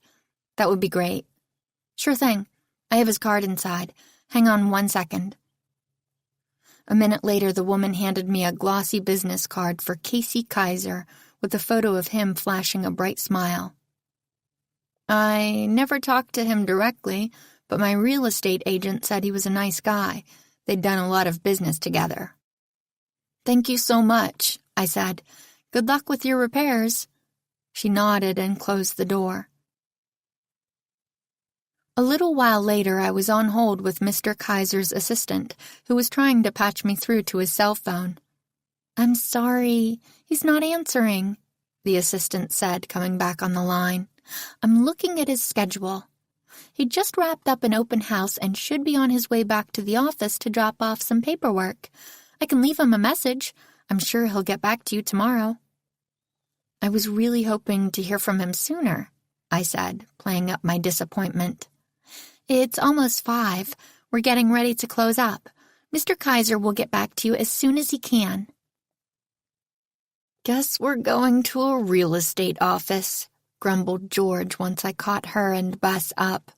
That would be great. Sure thing. I have his card inside. Hang on 1 second. A minute later, the woman handed me a glossy business card for Casey Kaiser, with a photo of him flashing a bright smile. I never talked to him directly, but my real estate agent said he was a nice guy. They'd done a lot of business together. Thank you so much, I said. Good luck with your repairs. She nodded and closed the door. A little while later, I was on hold with Mr. Kaiser's assistant, who was trying to patch me through to his cell phone. I'm sorry, he's not answering, the assistant said, coming back on the line. I'm looking at his schedule. He just wrapped up an open house and should be on his way back to the office to drop off some paperwork. I can leave him a message. I'm sure he'll get back to you tomorrow. I was really hoping to hear from him sooner, I said, playing up my disappointment. It's almost 5. We're getting ready to close up. Mr. Kaiser will get back to you as soon as he can. Guess we're going to a real estate office, grumbled George once I caught her and Bess up.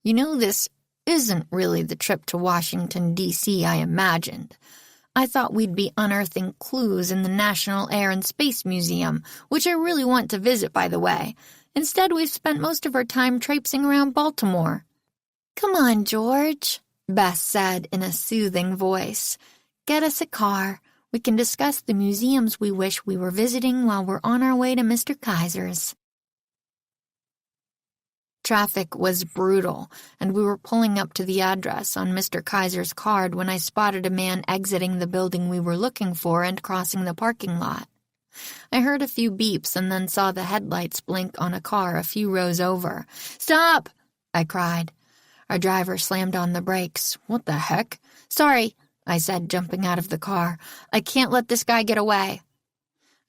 You know, this isn't really the trip to Washington, D.C. I imagined. I thought we'd be unearthing clues in the National Air and Space Museum, which I really want to visit, by the way. Instead, we've spent most of our time traipsing around Baltimore. Come on, George, Bess said in a soothing voice. Get us a car. We can discuss the museums we wish we were visiting while we're on our way to Mr. Kaiser's. Traffic was brutal, and we were pulling up to the address on Mr. Kaiser's card when I spotted a man exiting the building we were looking for and crossing the parking lot. I heard a few beeps and then saw the headlights blink on a car a few rows over. Stop! I cried. Our driver slammed on the brakes. What the heck? Sorry, I said, jumping out of the car. I can't let this guy get away.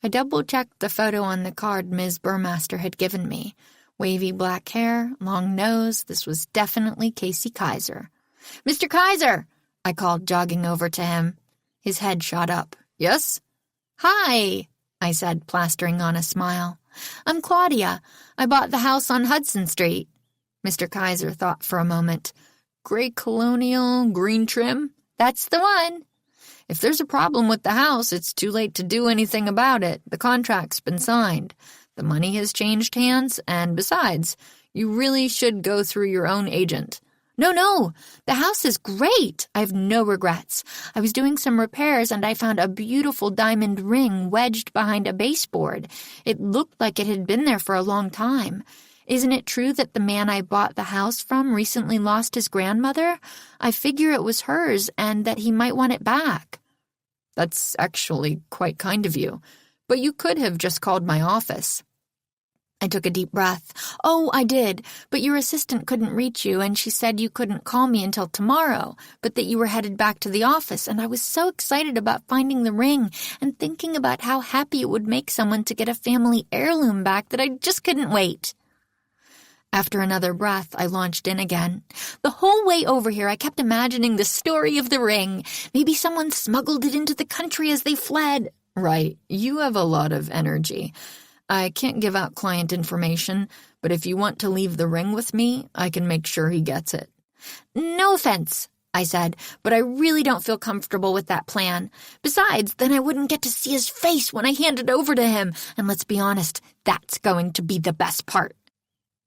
I double-checked the photo on the card Ms. Burmaster had given me. Wavy black hair, long nose, this was definitely Casey Kaiser. Mr. Kaiser! I called, jogging over to him. His head shot up. Yes? Hi, I said, plastering on a smile. I'm Claudia. I bought the house on Hudson Street. Mr. Kaiser thought for a moment. Gray colonial, green trim? That's the one. If there's a problem with the house, it's too late to do anything about it. The contract's been signed. The money has changed hands, and besides, you really should go through your own agent. No, the house is great. I have no regrets. I was doing some repairs and I found a beautiful diamond ring wedged behind a baseboard. It looked like it had been there for a long time. Isn't it true that the man I bought the house from recently lost his grandmother? I figure it was hers and that he might want it back. That's actually quite kind of you, but you could have just called my office. I took a deep breath. Oh, I did, but your assistant couldn't reach you, and she said you couldn't call me until tomorrow, but that you were headed back to the office, and I was so excited about finding the ring and thinking about how happy it would make someone to get a family heirloom back that I just couldn't wait. After another breath, I launched in again. The whole way over here, I kept imagining the story of the ring. Maybe someone smuggled it into the country as they fled. Right, you have a lot of energy. I can't give out client information, but if you want to leave the ring with me, I can make sure he gets it. No offense, I said, but I really don't feel comfortable with that plan. Besides, then I wouldn't get to see his face when I hand it over to him, and let's be honest, that's going to be the best part.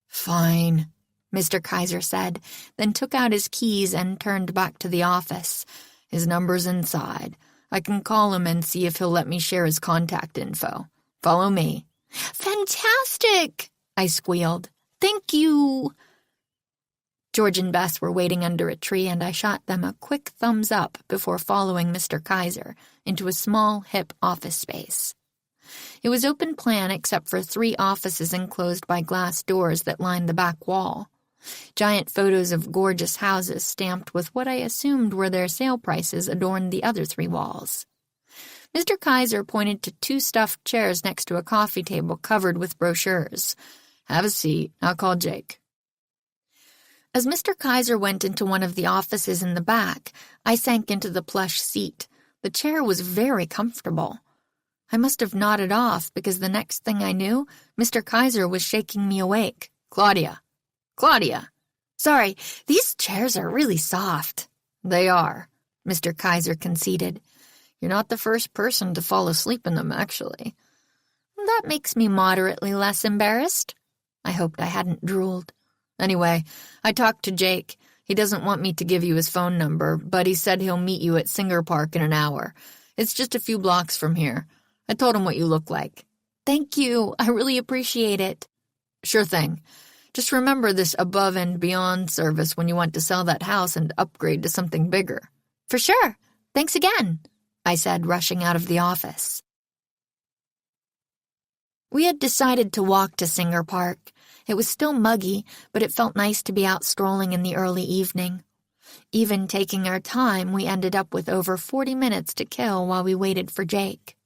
Fine, Mr. Kaiser said, then took out his keys and turned back to the office. His number's inside. I can call him and see if he'll let me share his contact info. Follow me. Fantastic! I squealed. Thank you. George and Bess were waiting under a tree, and I shot them a quick thumbs up before following Mr. Kaiser into a small, hip office space. It was open plan except for 3 offices enclosed by glass doors that lined the back wall. Giant photos of gorgeous houses stamped with what I assumed were their sale prices adorned the other 3 walls. Mr. Kaiser pointed to 2 stuffed chairs next to a coffee table covered with brochures. Have a seat. I'll call Jake. As Mr. Kaiser went into one of the offices in the back, I sank into the plush seat. The chair was very comfortable. I must have nodded off because the next thing I knew, Mr. Kaiser was shaking me awake. Claudia! Sorry, these chairs are really soft. They are, Mr. Kaiser conceded. You're not the first person to fall asleep in them, actually. That makes me moderately less embarrassed. I hoped I hadn't drooled. Anyway, I talked to Jake. He doesn't want me to give you his phone number, but he said he'll meet you at Singer Park in an hour. It's just a few blocks from here. I told him what you look like. Thank you. I really appreciate it. Sure thing. Just remember this above and beyond service when you want to sell that house and upgrade to something bigger. For sure. Thanks again, I said, rushing out of the office. We had decided to walk to Singer Park. It was still muggy, but it felt nice to be out strolling in the early evening. Even taking our time, we ended up with over 40 minutes to kill while we waited for Jake.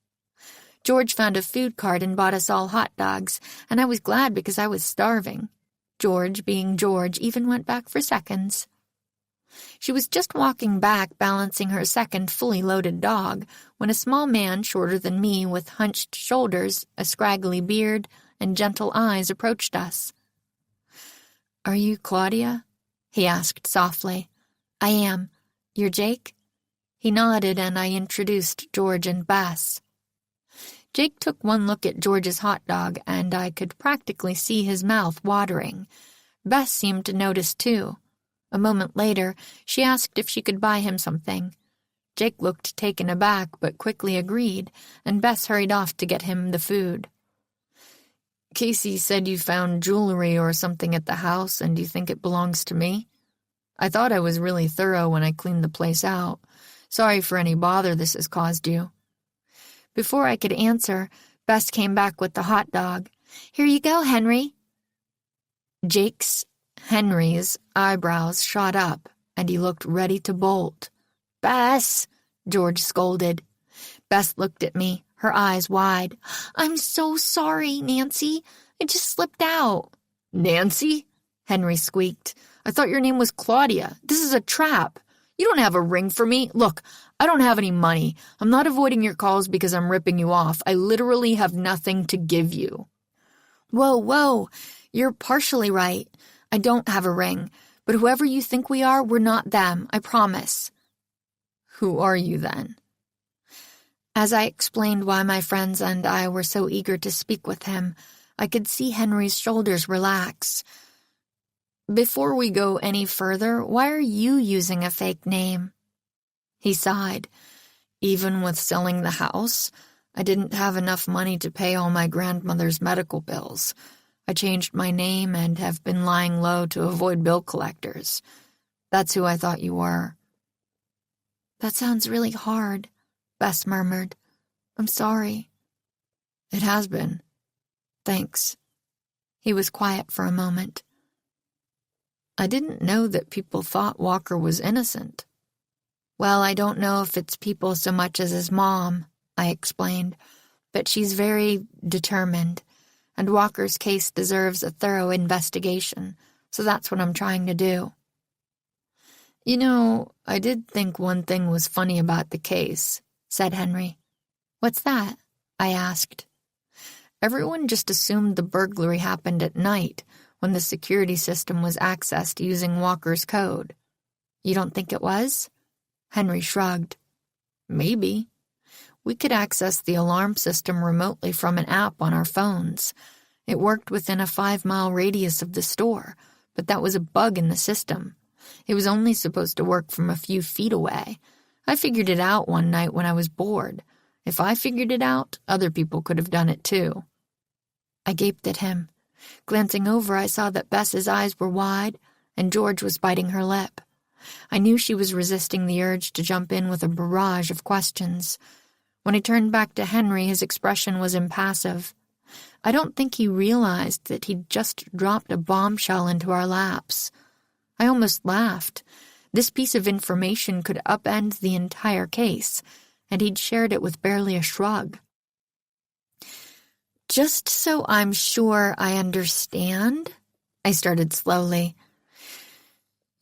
George found a food cart and bought us all hot dogs, and I was glad because I was starving. George, being George, even went back for seconds. She was just walking back, balancing her second fully loaded dog, when a small man shorter than me with hunched shoulders, a scraggly beard, and gentle eyes approached us. "Are you Claudia?" he asked softly. "I am. You're Jake?" He nodded, and I introduced George and Bess. Jake took one look at George's hot dog, and I could practically see his mouth watering. Bess seemed to notice, too. A moment later, she asked if she could buy him something. Jake looked taken aback, but quickly agreed, and Bess hurried off to get him the food. "Casey said you found jewelry or something at the house, and you think it belongs to me? I thought I was really thorough when I cleaned the place out. Sorry for any bother this has caused you." Before I could answer, Bess came back with the hot dog. "Here you go, Henry." Henry's eyebrows shot up, and he looked ready to bolt. "Bess," George scolded. Bess looked at me, her eyes wide. "I'm so sorry, Nancy. It just slipped out." "Nancy?" Henry squeaked. "I thought your name was Claudia. This is a trap. You don't have a ring for me. Look, I don't have any money. I'm not avoiding your calls because I'm ripping you off. I literally have nothing to give you." Whoa. You're partially right. I don't have a ring, but whoever you think we are, we're not them, I promise. "Who are you then?" As I explained why my friends and I were so eager to speak with him, I could see Henry's shoulders relax. "Before we go any further, why are you using a fake name?" He sighed. "Even with selling the house, I didn't have enough money to pay all my grandmother's medical bills. I changed my name and have been lying low to avoid bill collectors. That's who I thought you were." "That sounds really hard," Bess murmured. "I'm sorry." "It has been. Thanks." He was quiet for a moment. "I didn't know that people thought Walker was innocent." "Well, I don't know if it's people so much as his mom," I explained, "but she's very determined, and Walker's case deserves a thorough investigation, so that's what I'm trying to do." "You know, I did think one thing was funny about the case," said Henry. "What's that?" I asked. "Everyone just assumed the burglary happened at night, when the security system was accessed using Walker's code. You don't think it was? Henry shrugged. Maybe. We could access the alarm system remotely from an app on our phones. It worked within a 5-mile radius of the store, but that was a bug in the system. It was only supposed to work from a few feet away. I figured it out one night when I was bored. If I figured it out, other people could have done it too. I gaped at him. Glancing over, I saw that Bess's eyes were wide, and George was biting her lip. I knew she was resisting the urge to jump in with a barrage of questions. When I turned back to Henry, his expression was impassive. I don't think he realized that he'd just dropped a bombshell into our laps. I almost laughed. This piece of information could upend the entire case, and he'd shared it with barely a shrug. Just so I'm sure I understand, I started slowly.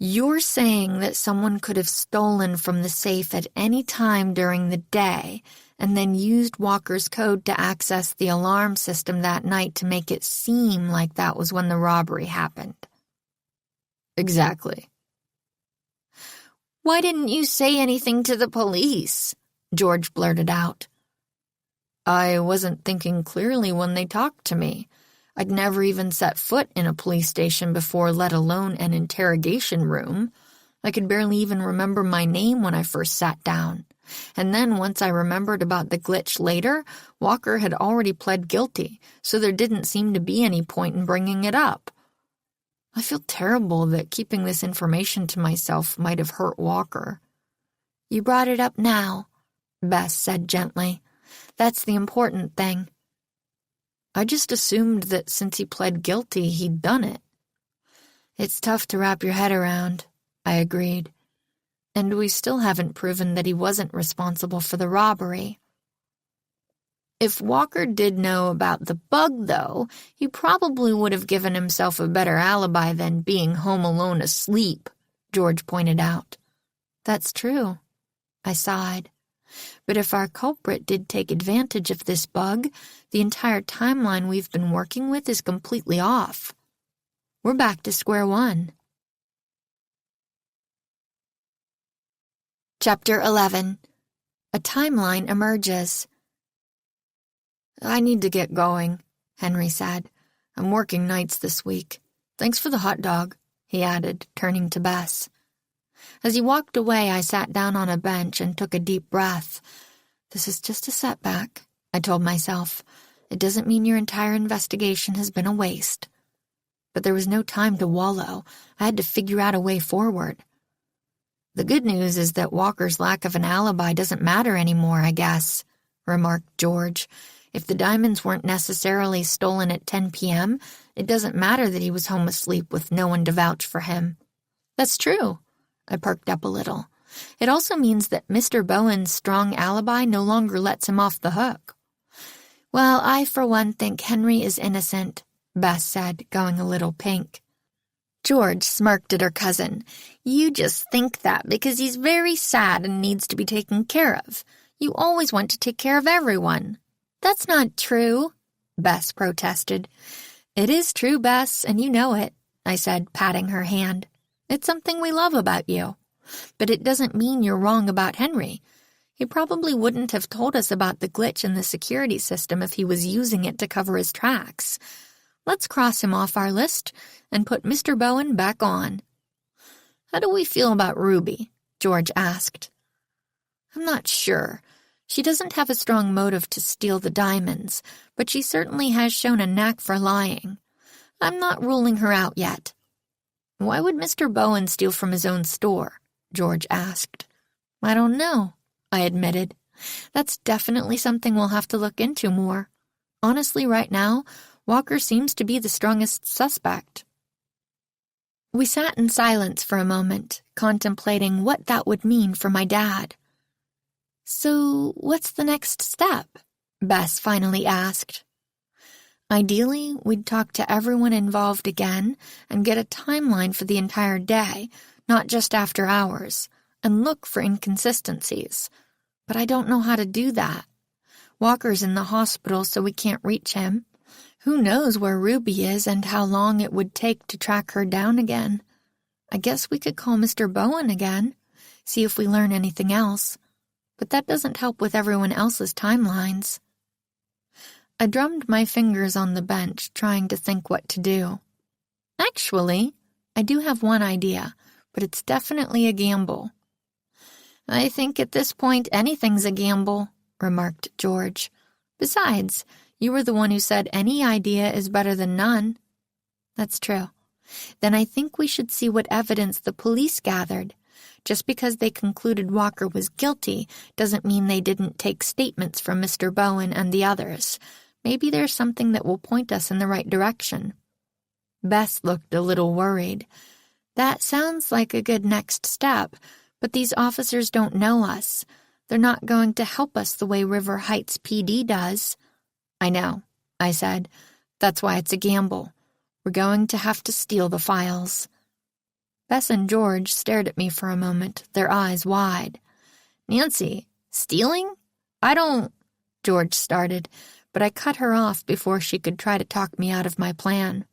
You're saying that someone could have stolen from the safe at any time during the day and then used Walker's code to access the alarm system that night to make it seem like that was when the robbery happened. Exactly. Why didn't you say anything to the police? George blurted out. I wasn't thinking clearly when they talked to me. I'd never even set foot in a police station before, let alone an interrogation room. I could barely even remember my name when I first sat down. And then once I remembered about the glitch later, Walker had already pled guilty, so there didn't seem to be any point in bringing it up. I feel terrible that keeping this information to myself might have hurt Walker. You brought it up now, Bess said gently. That's the important thing. I just assumed that since he pled guilty, he'd done it. It's tough to wrap your head around, I agreed. And we still haven't proven that he wasn't responsible for the robbery. If Walker did know about the bug, though, he probably would have given himself a better alibi than being home alone asleep, George pointed out. That's true, I sighed. But if our culprit did take advantage of this bug, the entire timeline we've been working with is completely off. We're back to square one. Chapter 11. A timeline emerges. I need to get going, Henry said. I'm working nights this week. Thanks for the hot dog, he added, turning to Bess. As he walked away, I sat down on a bench and took a deep breath. This is just a setback, I told myself. It doesn't mean your entire investigation has been a waste. But there was no time to wallow. I had to figure out a way forward. The good news is that Walker's lack of an alibi doesn't matter anymore, I guess, remarked George. If the diamonds weren't necessarily stolen at 10 p.m., it doesn't matter that he was home asleep with no one to vouch for him. That's true. I perked up a little. It also means that Mr. Bowen's strong alibi no longer lets him off the hook. Well, I for one think Henry is innocent, Bess said, going a little pink. George smirked at her cousin. You just think that because he's very sad and needs to be taken care of. You always want to take care of everyone. That's not true, Bess protested. It is true, Bess, and you know it, I said, patting her hand. It's something we love about you. But it doesn't mean you're wrong about Henry. He probably wouldn't have told us about the glitch in the security system if he was using it to cover his tracks. Let's cross him off our list and put Mr. Bowen back on. How do we feel about Ruby? George asked. I'm not sure. She doesn't have a strong motive to steal the diamonds, but she certainly has shown a knack for lying. I'm not ruling her out yet. Why would Mr. Bowen steal from his own store? George asked. I don't know, I admitted. That's definitely something we'll have to look into more. Honestly, right now, Walker seems to be the strongest suspect. We sat in silence for a moment, contemplating what that would mean for my dad. So, what's the next step? Bess finally asked. Ideally, we'd talk to everyone involved again and get a timeline for the entire day, not just after hours, and look for inconsistencies. But I don't know how to do that. Walker's in the hospital, so we can't reach him. Who knows where Ruby is and how long it would take to track her down again? I guess we could call Mr. Bowen again, see if we learn anything else. But that doesn't help with everyone else's timelines. I drummed my fingers on the bench, trying to think what to do. Actually, I do have one idea, but it's definitely a gamble. I think at this point anything's a gamble, remarked George. Besides, you were the one who said any idea is better than none. That's true. Then I think we should see what evidence the police gathered. Just because they concluded Walker was guilty doesn't mean they didn't take statements from Mr. Bowen and the others. Maybe there's something that will point us in the right direction. Bess looked a little worried. That sounds like a good next step, but these officers don't know us. They're not going to help us the way River Heights PD does. I know, I said. That's why it's a gamble. We're going to have to steal the files. Bess and George stared at me for a moment, their eyes wide. Nancy, stealing? George started, but I cut her off before she could try to talk me out of my plan.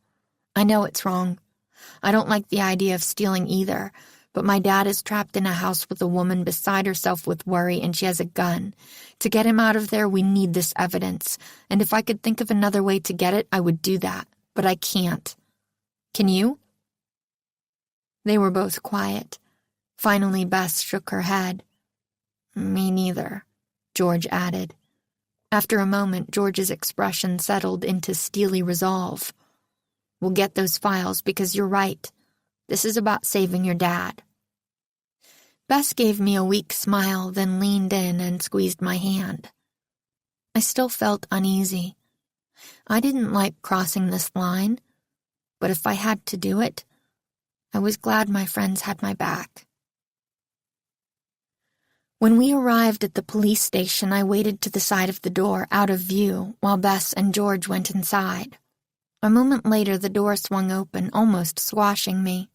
I know it's wrong. I don't like the idea of stealing either, but my dad is trapped in a house with a woman beside herself with worry, and she has a gun. To get him out of there, we need this evidence, and if I could think of another way to get it, I would do that, but I can't. Can you? They were both quiet. Finally, Bess shook her head. Me neither, George added. After a moment, George's expression settled into steely resolve. We'll get those files because you're right. This is about saving your dad. Bess gave me a weak smile, then leaned in and squeezed my hand. I still felt uneasy. I didn't like crossing this line, but if I had to do it, I was glad my friends had my back. When we arrived at the police station, I waited to the side of the door, out of view, while Bess and George went inside. A moment later, the door swung open, almost squashing me.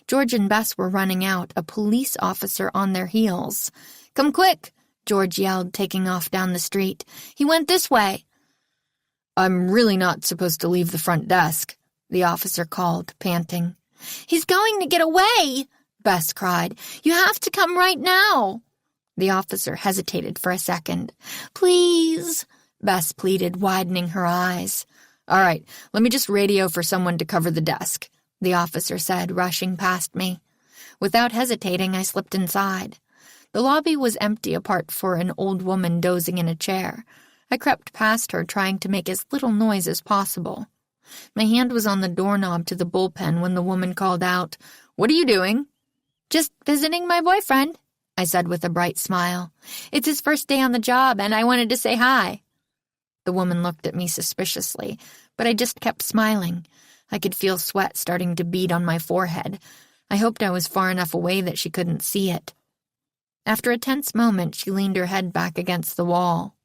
George and Bess were running out, a police officer on their heels. Come quick, George yelled, taking off down the street. He went this way. I'm really not supposed to leave the front desk, the officer called, panting. He's going to get away, Bess cried. You have to come right now. The officer hesitated for a second. Please, Bess pleaded, widening her eyes. All right, let me just radio for someone to cover the desk, the officer said, rushing past me. Without hesitating, I slipped inside. The lobby was empty apart for an old woman dozing in a chair. I crept past her, trying to make as little noise as possible. My hand was on the doorknob to the bullpen when the woman called out, What are you doing? Just visiting my boyfriend, I said with a bright smile. It's his first day on the job, and I wanted to say hi. The woman looked at me suspiciously, but I just kept smiling. I could feel sweat starting to bead on my forehead. I hoped I was far enough away that she couldn't see it. After a tense moment, she leaned her head back against the wall.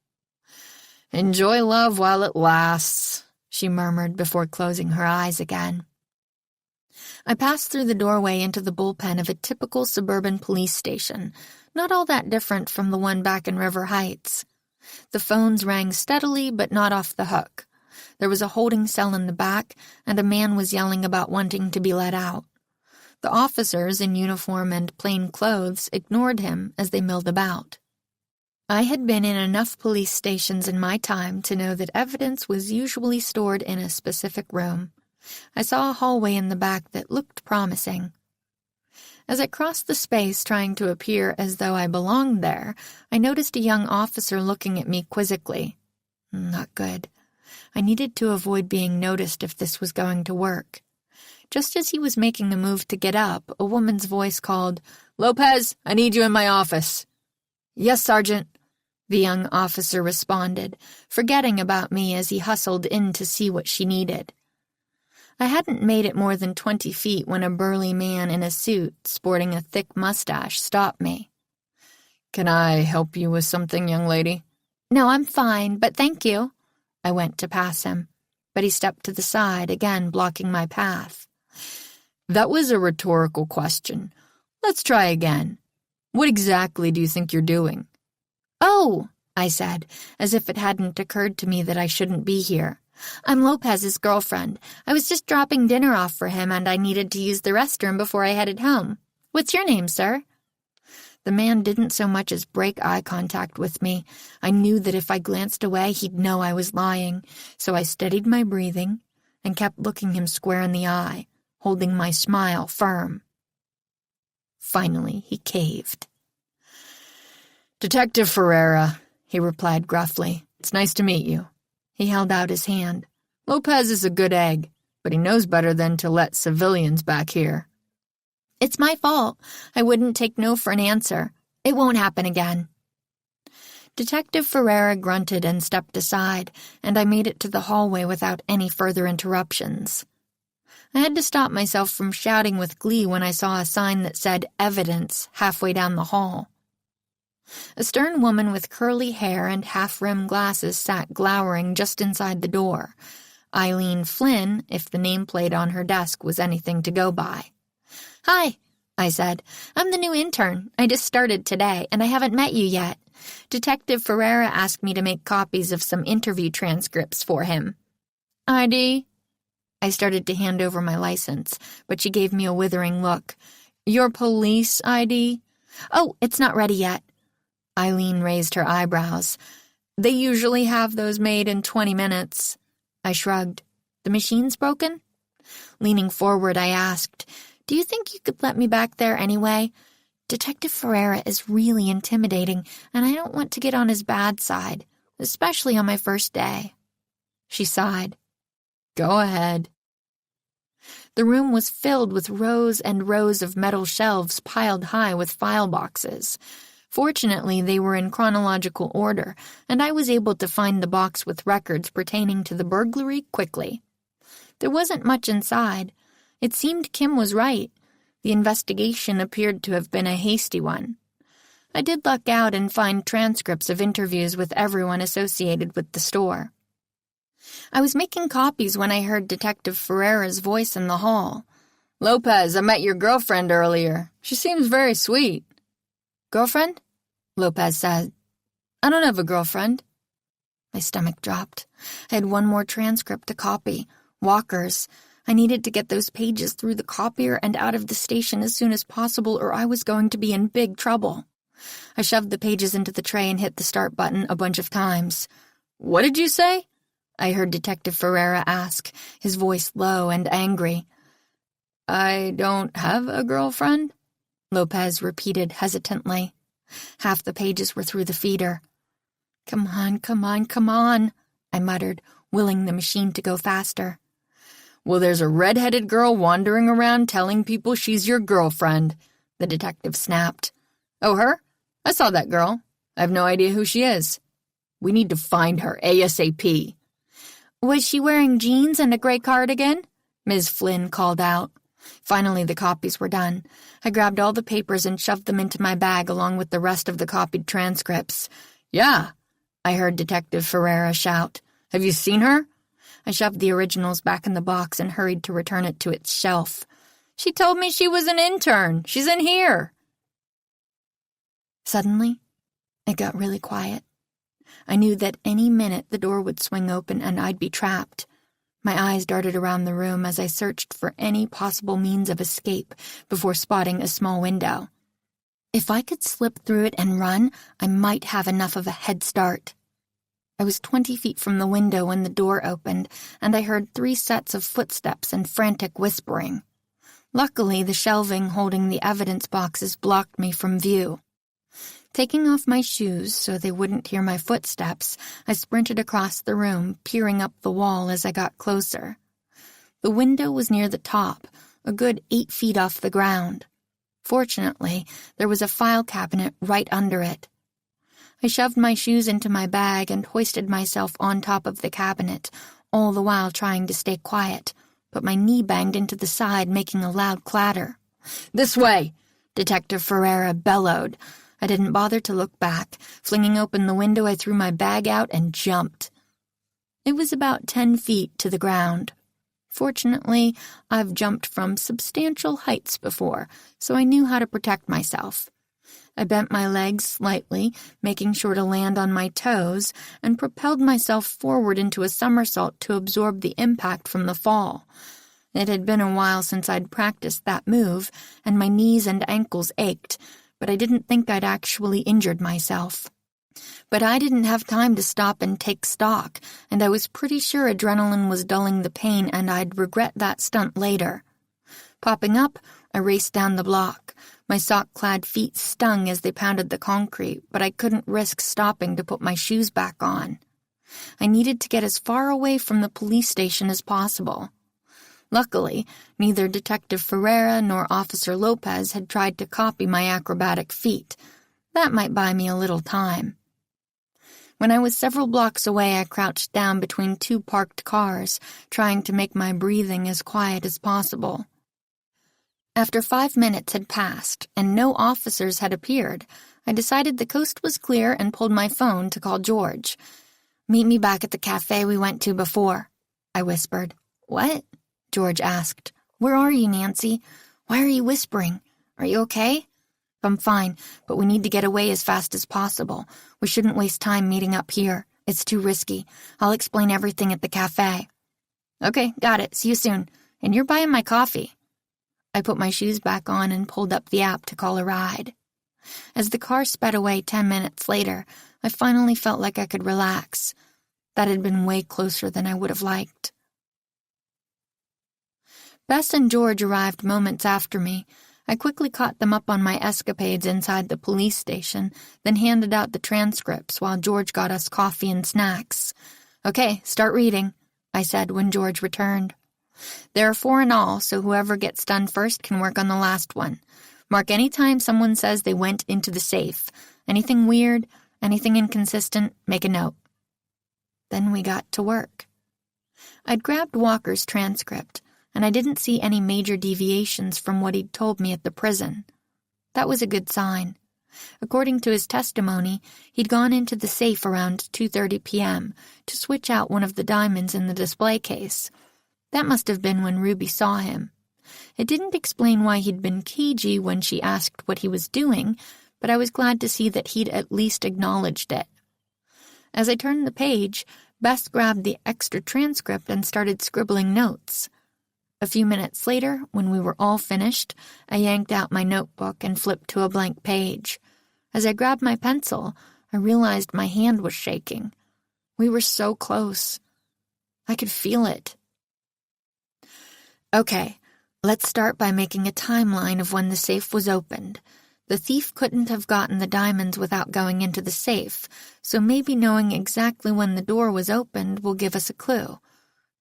Enjoy love while it lasts, she murmured before closing her eyes again. I passed through the doorway into the bullpen of a typical suburban police station, not all that different from the one back in River Heights. The phones rang steadily but not off the hook. There was a holding cell in the back, and a man was yelling about wanting to be let out. The officers in uniform and plain clothes ignored him as they milled about. I had been in enough police stations in my time to know that evidence was usually stored in a specific room. I saw a hallway in the back that looked promising. As I crossed the space trying to appear as though I belonged there, I noticed a young officer looking at me quizzically. Not good. I needed to avoid being noticed if this was going to work. Just as he was making a move to get up, a woman's voice called, Lopez, I need you in my office. Yes, Sergeant, the young officer responded, forgetting about me as he hustled in to see what she needed. I hadn't made it more than 20 feet when a burly man in a suit, sporting a thick mustache, stopped me. Can I help you with something, young lady? No, I'm fine, but thank you. I went to pass him, but he stepped to the side, again blocking my path. That was a rhetorical question. Let's try again. What exactly do you think you're doing? Oh, I said, as if it hadn't occurred to me that I shouldn't be here. I'm Lopez's girlfriend. I was just dropping dinner off for him and I needed to use the restroom before I headed home. What's your name, sir? The man didn't so much as break eye contact with me. I knew that if I glanced away, he'd know I was lying, so I steadied my breathing and kept looking him square in the eye, holding my smile firm. Finally, he caved. "Detective Ferreira," he replied gruffly. "It's nice to meet you." He held out his hand. "Lopez is a good egg, but he knows better than to let civilians back here." It's my fault. I wouldn't take no for an answer. It won't happen again. Detective Ferreira grunted and stepped aside, and I made it to the hallway without any further interruptions. I had to stop myself from shouting with glee when I saw a sign that said "Evidence" halfway down the hall. A stern woman with curly hair and half-rimmed glasses sat glowering just inside the door. Eileen Flynn, if the nameplate on her desk was anything to go by. Hi, I said. I'm the new intern. I just started today, and I haven't met you yet. Detective Ferreira asked me to make copies of some interview transcripts for him. ID? I started to hand over my license, but she gave me a withering look. Your police ID? Oh, it's not ready yet. Eileen raised her eyebrows. They usually have those made in 20 minutes. I shrugged. The machine's broken? Leaning forward, I asked, "Do you think you could let me back there anyway? Detective Ferreira is really intimidating, and I don't want to get on his bad side, especially on my first day." She sighed. "Go ahead." The room was filled with rows and rows of metal shelves piled high with file boxes. Fortunately, they were in chronological order, and I was able to find the box with records pertaining to the burglary quickly. There wasn't much inside. It seemed Kim was right. The investigation appeared to have been a hasty one. I did luck out and find transcripts of interviews with everyone associated with the store. I was making copies when I heard Detective Ferreira's voice in the hall. "Lopez, I met your girlfriend earlier. She seems very sweet." "Girlfriend?" Lopez said. "I don't have a girlfriend." My stomach dropped. I had one more transcript to copy. Walker's. I needed to get those pages through the copier and out of the station as soon as possible, or I was going to be in big trouble. I shoved the pages into the tray and hit the start button a bunch of times. "What did you say?" I heard Detective Ferreira ask, his voice low and angry. "I don't have a girlfriend?" Lopez repeated hesitantly. Half the pages were through the feeder. "Come on, come on, come on," I muttered, willing the machine to go faster. "Well, there's a red-headed girl wandering around telling people she's your girlfriend," the detective snapped. "Oh, her? I saw that girl. I have no idea who she is. We need to find her ASAP." Was she wearing jeans and a gray cardigan? Ms. Flynn called out. Finally, the copies were done. I grabbed all the papers and shoved them into my bag along with the rest of the copied transcripts. "Yeah," I heard Detective Ferreira shout. "Have you seen her?" I shoved the originals back in the box and hurried to return it to its shelf. "She told me she was an intern. She's in here." Suddenly, it got really quiet. I knew that any minute the door would swing open and I'd be trapped. My eyes darted around the room as I searched for any possible means of escape before spotting a small window. If I could slip through it and run, I might have enough of a head start. I was 20 feet from the window when the door opened, and I heard 3 sets of footsteps and frantic whispering. Luckily, the shelving holding the evidence boxes blocked me from view. Taking off my shoes so they wouldn't hear my footsteps, I sprinted across the room, peering up the wall as I got closer. The window was near the top, a good 8 feet off the ground. Fortunately, there was a file cabinet right under it. I shoved my shoes into my bag and hoisted myself on top of the cabinet, all the while trying to stay quiet, but my knee banged into the side, making a loud clatter. "This way!" Detective Ferreira bellowed. I didn't bother to look back. Flinging open the window, I threw my bag out and jumped. It was about 10 feet to the ground. Fortunately, I've jumped from substantial heights before, so I knew how to protect myself. I bent my legs slightly, making sure to land on my toes, and propelled myself forward into a somersault to absorb the impact from the fall. It had been a while since I'd practiced that move, and my knees and ankles ached, but I didn't think I'd actually injured myself. But I didn't have time to stop and take stock, and I was pretty sure adrenaline was dulling the pain and I'd regret that stunt later. Popping up, I raced down the block. My sock-clad feet stung as they pounded the concrete, but I couldn't risk stopping to put my shoes back on. I needed to get as far away from the police station as possible. Luckily, neither Detective Ferreira nor Officer Lopez had tried to copy my acrobatic feat. That might buy me a little time. When I was several blocks away, I crouched down between two parked cars, trying to make my breathing as quiet as possible. After 5 minutes had passed and no officers had appeared, I decided the coast was clear and pulled my phone to call George. "Meet me back at the cafe we went to before," I whispered. "What?" George asked. "Where are you, Nancy? Why are you whispering? Are you okay?" "I'm fine, but we need to get away as fast as possible. We shouldn't waste time meeting up here. It's too risky. I'll explain everything at the cafe." "Okay, got it. See you soon. And you're buying my coffee." I put my shoes back on and pulled up the app to call a ride. As the car sped away 10 minutes later, I finally felt like I could relax. That had been way closer than I would have liked. Bess and George arrived moments after me. I quickly caught them up on my escapades inside the police station, then handed out the transcripts while George got us coffee and snacks. "Okay, start reading," I said when George returned. "There are 4 in all, so whoever gets done first can work on the last one. Mark any time someone says they went into the safe. Anything weird, anything inconsistent, make a note." Then we got to work. I'd grabbed Walker's transcript, and I didn't see any major deviations from what he'd told me at the prison. That was a good sign. According to his testimony, he'd gone into the safe around 2:30 p.m. to switch out one of the diamonds in the display case. That must have been when Ruby saw him. It didn't explain why he'd been cagey when she asked what he was doing, but I was glad to see that he'd at least acknowledged it. As I turned the page, Bess grabbed the extra transcript and started scribbling notes. A few minutes later, when we were all finished, I yanked out my notebook and flipped to a blank page. As I grabbed my pencil, I realized my hand was shaking. We were so close. I could feel it. Okay, let's start by making a timeline of when the safe was opened. The thief couldn't have gotten the diamonds without going into the safe, so maybe knowing exactly when the door was opened will give us a clue.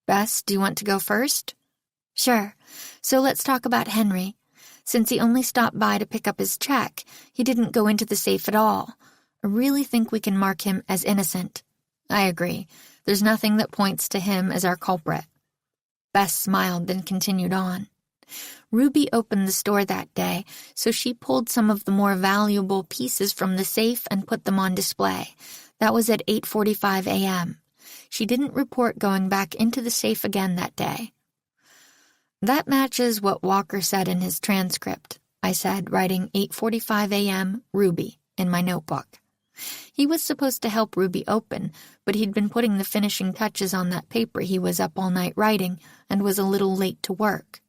Bess, do you want to go first? Sure. So let's talk about Henry. Since he only stopped by to pick up his check, he didn't go into the safe at all. I really think we can mark him as innocent. I agree. There's nothing that points to him as our culprit. Bess smiled, then continued on. Ruby opened the store that day, so she pulled some of the more valuable pieces from the safe and put them on display. That was at 8:45 a.m. She didn't report going back into the safe again that day. That matches what Walker said in his transcript, I said, writing 8:45 a.m. Ruby in my notebook. He was supposed to help Ruby open, but he'd been putting the finishing touches on that paper he was up all night writing and was a little late to work.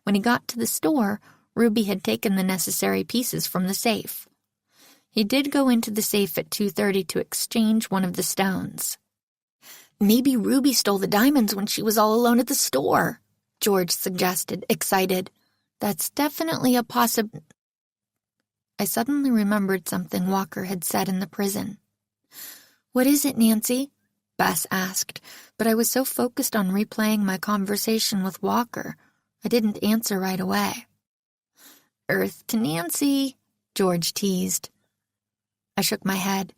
When he got to the store, Ruby had taken the necessary pieces from the safe. He did go into the safe at 2:30 to exchange one of the stones. Maybe Ruby stole the diamonds when she was all alone at the store, George suggested, excited. That's definitely a I suddenly remembered something Walker had said in the prison. What is it, Nancy? Bess asked, but I was so focused on replaying my conversation with Walker, I didn't answer right away. Earth to Nancy, George teased. I shook my head.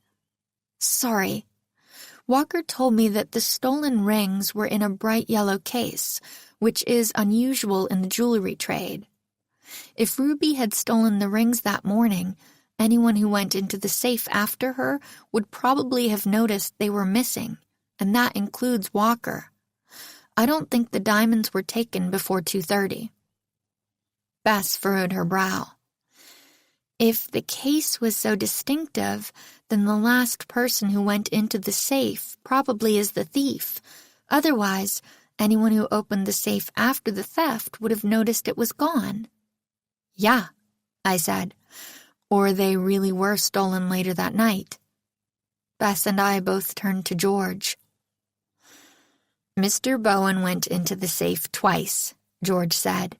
Sorry. Walker told me that the stolen rings were in a bright yellow case, which is unusual in the jewelry trade. If Ruby had stolen the rings that morning, anyone who went into the safe after her would probably have noticed they were missing, and that includes Walker. I don't think the diamonds were taken before 2:30. Bess furrowed her brow. If the case was so distinctive, then the last person who went into the safe probably is the thief. Otherwise, anyone who opened the safe after the theft would have noticed it was gone. Yeah, I said. Or they really were stolen later that night. Bess and I both turned to George. Mr. Bowen went into the safe twice, George said.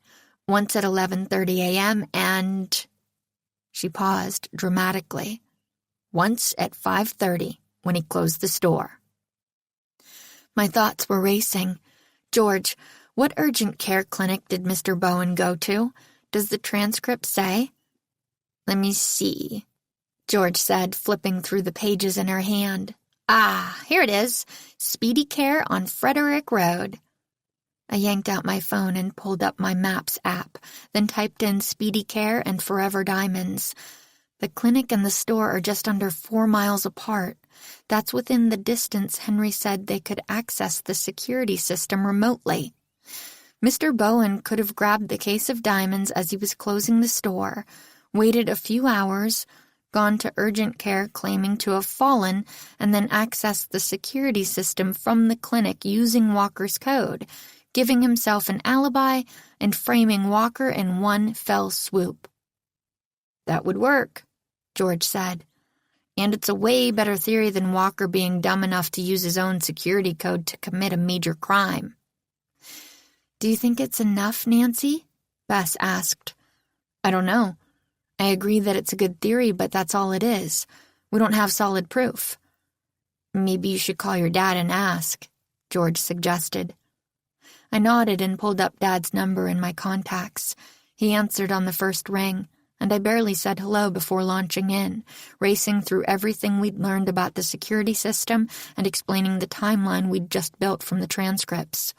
Once at 11:30 a.m. and... She paused dramatically. Once at 5:30 when he closed the store. My thoughts were racing. George, what urgent care clinic did Mr. Bowen go to? Does the transcript say? Let me see, George said, flipping through the pages in her hand. Ah, here it is. Speedy Care on Frederick Road. I yanked out my phone and pulled up my Maps app, then typed in Speedy Care and Forever Diamonds. The clinic and the store are just under 4 miles apart. That's within the distance Henry said they could access the security system remotely. Mr. Bowen could have grabbed the case of diamonds as he was closing the store, waited a few hours, gone to urgent care claiming to have fallen, and then accessed the security system from the clinic using Walker's code, giving himself an alibi and framing Walker in one fell swoop. That would work, George said. And it's a way better theory than Walker being dumb enough to use his own security code to commit a major crime. Do you think it's enough, Nancy? Bess asked. I don't know. I agree that it's a good theory, but that's all it is. We don't have solid proof. Maybe you should call your dad and ask, George suggested. I nodded and pulled up Dad's number in my contacts. He answered on the first ring, and I barely said hello before launching in, racing through everything we'd learned about the security system and explaining the timeline we'd just built from the transcripts.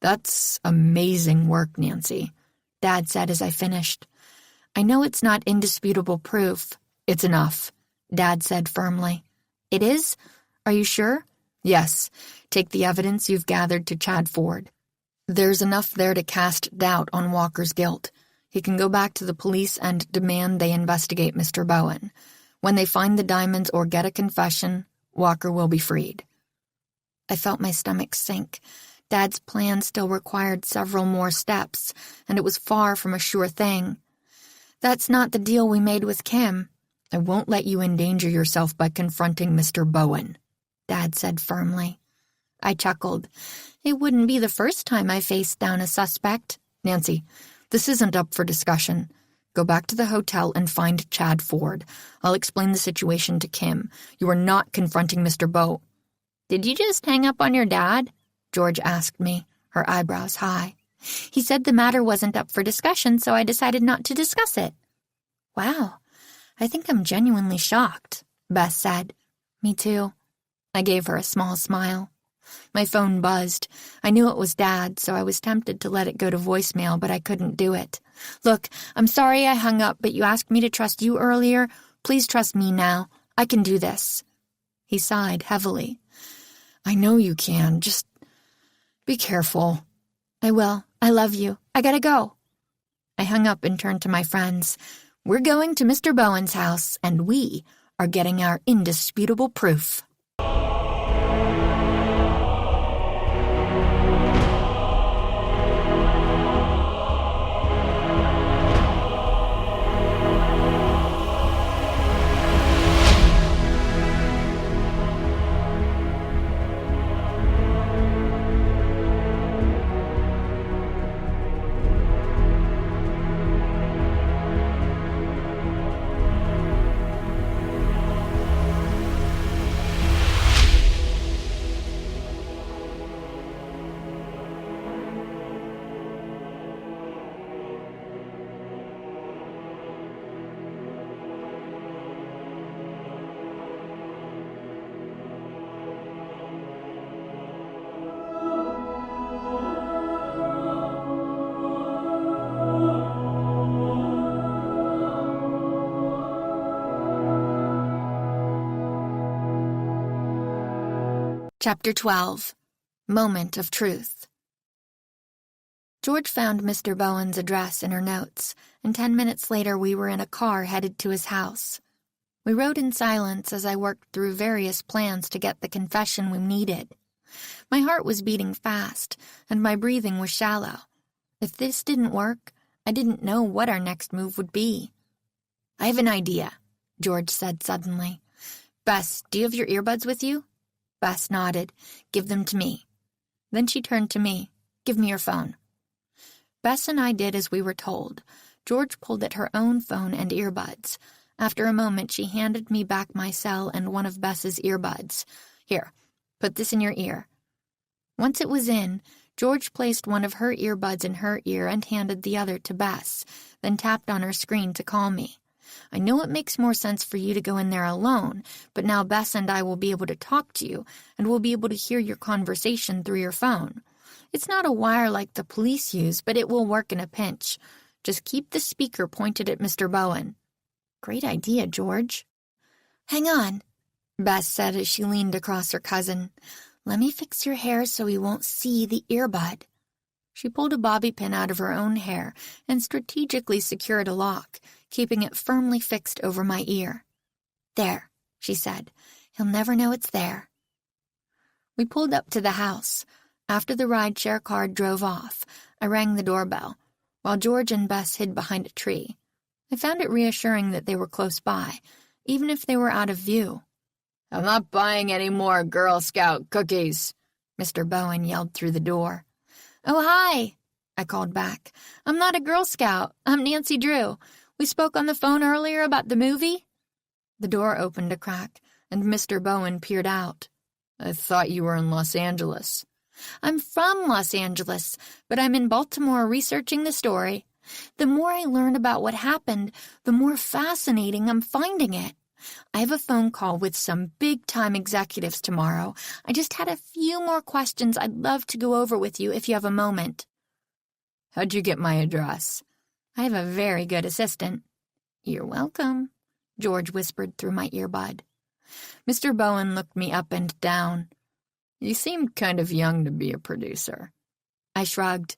That's amazing work, Nancy, Dad said as I finished. I know it's not indisputable proof. It's enough, Dad said firmly. It is? Are you sure? Yes. Take the evidence you've gathered to Chad Ford. There's enough there to cast doubt on Walker's guilt. He can go back to the police and demand they investigate Mr. Bowen. When they find the diamonds or get a confession, Walker will be freed. I felt my stomach sink. Dad's plan still required several more steps, and it was far from a sure thing. That's not the deal we made with Kim. I won't let you endanger yourself by confronting Mr. Bowen, Dad said firmly. I chuckled. It wouldn't be the first time I faced down a suspect. Nancy, this isn't up for discussion. Go back to the hotel and find Chad Ford. I'll explain the situation to Kim. You are not confronting Mr. Bow. Did you just hang up on your dad? George asked me, her eyebrows high. He said the matter wasn't up for discussion, so I decided not to discuss it. Wow, I think I'm genuinely shocked, Bess said. Me too. I gave her a small smile. My phone buzzed. I knew it was Dad, so I was tempted to let it go to voicemail, but I couldn't do it. Look, I'm sorry I hung up, but you asked me to trust you earlier. Please trust me now. I can do this. He sighed heavily. I know you can. Just be careful. I will. I love you. I gotta go. I hung up and turned to my friends. We're going to Mr. Bowen's house, and we are getting our indisputable proof. Chapter 12. Moment of Truth. George found Mr. Bowen's address in her notes, and 10 minutes later we were in a car headed to his house. We rode in silence as I worked through various plans to get the confession we needed. My heart was beating fast, and my breathing was shallow. If this didn't work, I didn't know what our next move would be. "I have an idea," George said suddenly. "Bess, do you have your earbuds with you?" Bess nodded. "Give them to me." Then she turned to me. "Give me your phone." Bess and I did as we were told. George pulled at her own phone and earbuds. After a moment, she handed me back my cell and one of Bess's earbuds. "Here, put this in your ear." Once it was in, George placed one of her earbuds in her ear and handed the other to Bess, then tapped on her screen to call me. "I know it makes more sense for you to go in there alone, but now Bess and I will be able to talk to you, and we'll be able to hear your conversation through your phone. It's not a wire like the police use, but it will work in a pinch. Just keep the speaker pointed at Mr. Bowen." "Great idea, George." "Hang on," Bess said as she leaned across her cousin. "Let me fix your hair so we won't see the earbud." She pulled a bobby pin out of her own hair and strategically secured a lock, keeping it firmly fixed over my ear. "There," she said. "He'll never know it's there." We pulled up to the house. After the rideshare car drove off, I rang the doorbell, while George and Bess hid behind a tree. I found it reassuring that they were close by, even if they were out of view. "I'm not buying any more Girl Scout cookies," Mr. Bowen yelled through the door. "Oh, hi," I called back. "I'm not a Girl Scout. I'm Nancy Drew. We spoke on the phone earlier about the movie." The door opened a crack, and Mr. Bowen peered out. "I thought you were in Los Angeles." "I'm from Los Angeles, but I'm in Baltimore researching the story. The more I learn about what happened, the more fascinating I'm finding it. I have a phone call with some big-time executives tomorrow. I just had a few more questions I'd love to go over with you if you have a moment." "How'd you get my address?" "I have a very good assistant." "You're welcome," George whispered through my earbud. Mr. Bowen looked me up and down. "You seem kind of young to be a producer." I shrugged.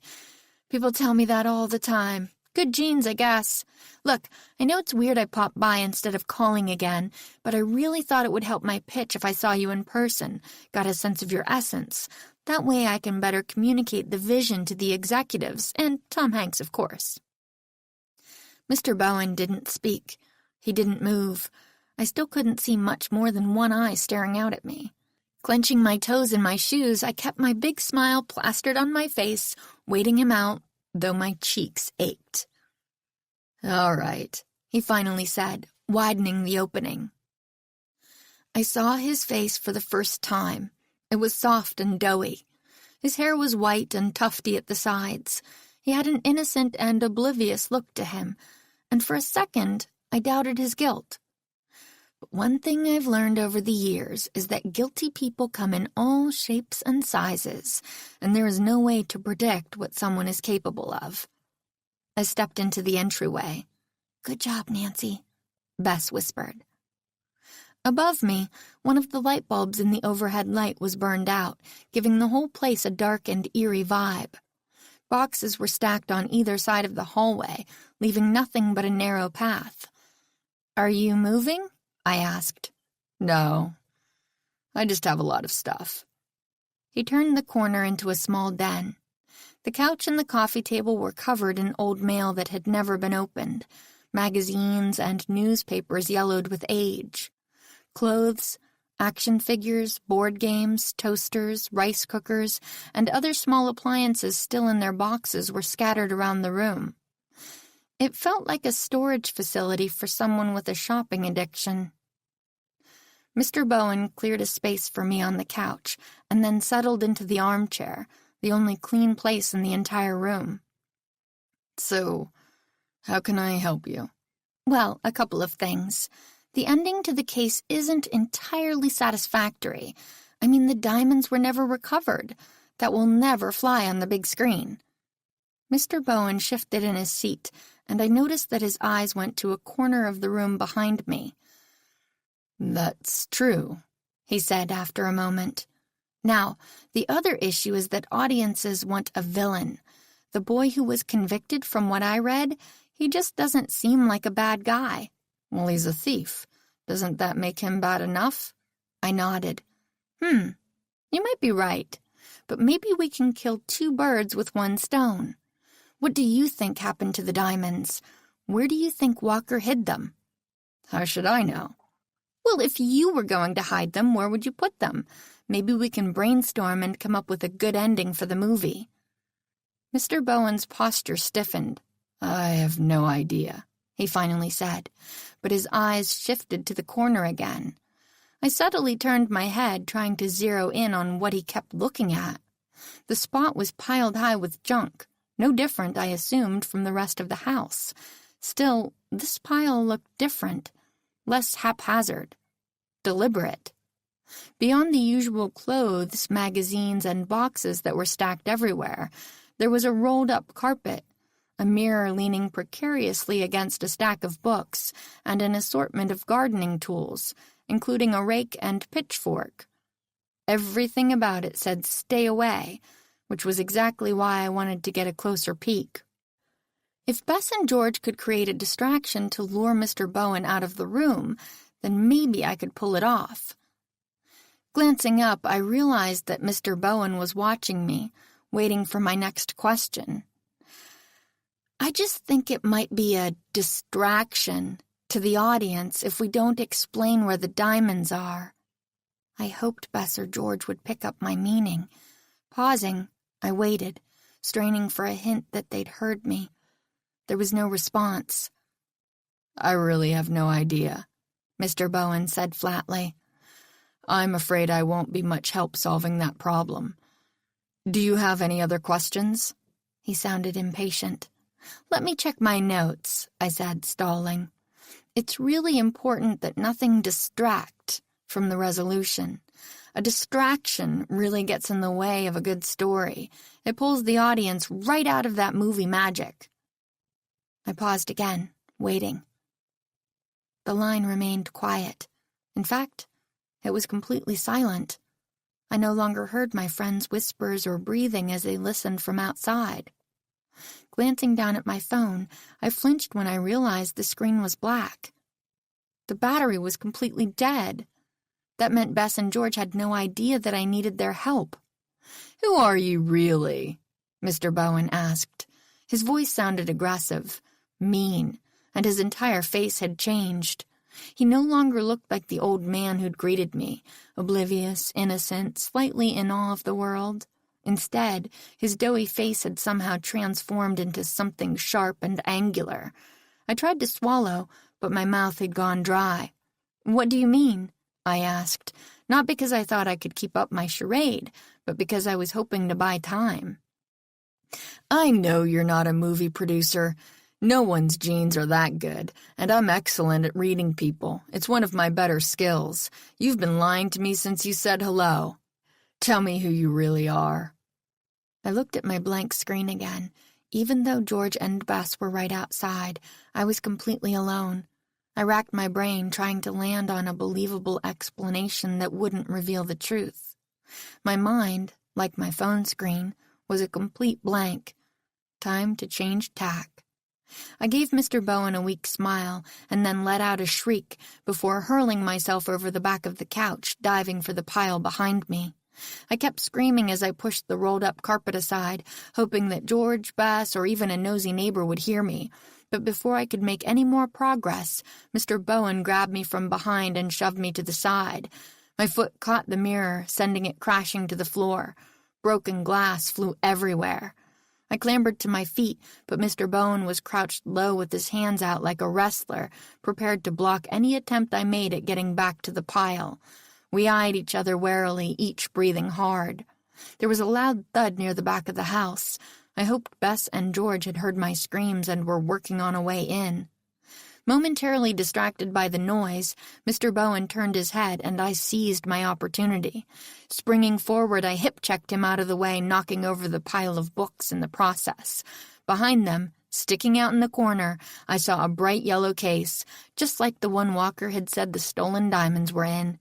"People tell me that all the time. Good genes, I guess. Look, I know it's weird I popped by instead of calling again, but I really thought it would help my pitch if I saw you in person, got a sense of your essence. That way I can better communicate the vision to the executives, and Tom Hanks, of course." Mr. Bowen didn't speak. He didn't move. I still couldn't see much more than one eye staring out at me. Clenching my toes in my shoes, I kept my big smile plastered on my face, waiting him out, though my cheeks ached. "All right," he finally said, widening the opening. I saw his face for the first time. It was soft and doughy. His hair was white and tufty at the sides. He had an innocent and oblivious look to him, and for a second I doubted his guilt. But one thing I've learned over the years is that guilty people come in all shapes and sizes, and there is no way to predict what someone is capable of. I stepped into the entryway. "Good job, Nancy," Bess whispered. Above me, one of the light bulbs in the overhead light was burned out, giving the whole place a dark and eerie vibe. Boxes were stacked on either side of the hallway, leaving nothing but a narrow path. "Are you moving?" I asked. "No, I just have a lot of stuff." He turned the corner into a small den. The couch and the coffee table were covered in old mail that had never been opened, magazines and newspapers yellowed with age. Clothes, action figures, board games, toasters, rice cookers, and other small appliances still in their boxes were scattered around the room. It felt like a storage facility for someone with a shopping addiction. Mr. Bowen cleared a space for me on the couch and then settled into the armchair, the only clean place in the entire room. "So, how can I help you?" "Well, a couple of things. The ending to the case isn't entirely satisfactory. I mean, the diamonds were never recovered. That will never fly on the big screen." Mr. Bowen shifted in his seat, and I noticed that his eyes went to a corner of the room behind me. "That's true," he said after a moment. "Now, the other issue is that audiences want a villain. The boy who was convicted, from what I read, he just doesn't seem like a bad guy." "Well, he's a thief. Doesn't that make him bad enough?" I nodded. You might be right, but maybe we can kill two birds with one stone. What do you think happened to the diamonds? Where do you think Walker hid them?" "How should I know?" "Well, if you were going to hide them, where would you put them? Maybe we can brainstorm and come up with a good ending for the movie." Mr. Bowen's posture stiffened. "I have no idea," he finally said, but his eyes shifted to the corner again. I subtly turned my head, trying to zero in on what he kept looking at. The spot was piled high with junk, no different, I assumed, from the rest of the house. Still, this pile looked different, less haphazard, deliberate. Beyond the usual clothes, magazines, and boxes that were stacked everywhere, there was a rolled-up carpet, a mirror leaning precariously against a stack of books, and an assortment of gardening tools, including a rake and pitchfork. Everything about it said "stay away," which was exactly why I wanted to get a closer peek. If Bess and George could create a distraction to lure Mr. Bowen out of the room, then maybe I could pull it off. Glancing up, I realized that Mr. Bowen was watching me, waiting for my next question. "I just think it might be a distraction to the audience if we don't explain where the diamonds are." I hoped Bess or George would pick up my meaning. Pausing, I waited, straining for a hint that they'd heard me. There was no response. "I really have no idea," Mr. Bowen said flatly. "I'm afraid I won't be much help solving that problem. Do you have any other questions?" He sounded impatient. "Let me check my notes," I said, stalling. "It's really important that nothing distract from the resolution. A distraction really gets in the way of a good story. It pulls the audience right out of that movie magic." I paused again, waiting. The line remained quiet. In fact, it was completely silent. I no longer heard my friends' whispers or breathing as they listened from outside. Glancing down at my phone, I flinched when I realized the screen was black. The battery was completely dead. That meant Bess and George had no idea that I needed their help. "Who are you really?" Mr. Bowen asked. His voice sounded aggressive, mean, and his entire face had changed. He no longer looked like the old man who'd greeted me, oblivious, innocent, slightly in awe of the world. Instead, his doughy face had somehow transformed into something sharp and angular. I tried to swallow, but my mouth had gone dry. "What do you mean?" I asked, not because I thought I could keep up my charade, but because I was hoping to buy time. "I know you're not a movie producer. No one's genes are that good, and I'm excellent at reading people. It's one of my better skills. You've been lying to me since you said hello. Tell me who you really are." I looked at my blank screen again. Even though George and Bess were right outside, I was completely alone. I racked my brain trying to land on a believable explanation that wouldn't reveal the truth. My mind, like my phone screen, was a complete blank. Time to change tack. I gave Mr. Bowen a weak smile and then let out a shriek before hurling myself over the back of the couch, diving for the pile behind me. I kept screaming as I pushed the rolled-up carpet aside, hoping that George, Bess, or even a nosy neighbor would hear me. But before I could make any more progress, Mr. Bowen grabbed me from behind and shoved me to the side. My foot caught the mirror, sending it crashing to the floor. Broken glass flew everywhere. I clambered to my feet, but Mr. Bowen was crouched low with his hands out like a wrestler, prepared to block any attempt I made at getting back to the pile. We eyed each other warily, each breathing hard. There was a loud thud near the back of the house. I hoped Bess and George had heard my screams and were working on a way in. Momentarily distracted by the noise, Mr. Bowen turned his head, and I seized my opportunity. Springing forward, I hip-checked him out of the way, knocking over the pile of books in the process. Behind them, sticking out in the corner, I saw a bright yellow case, just like the one Walker had said the stolen diamonds were in.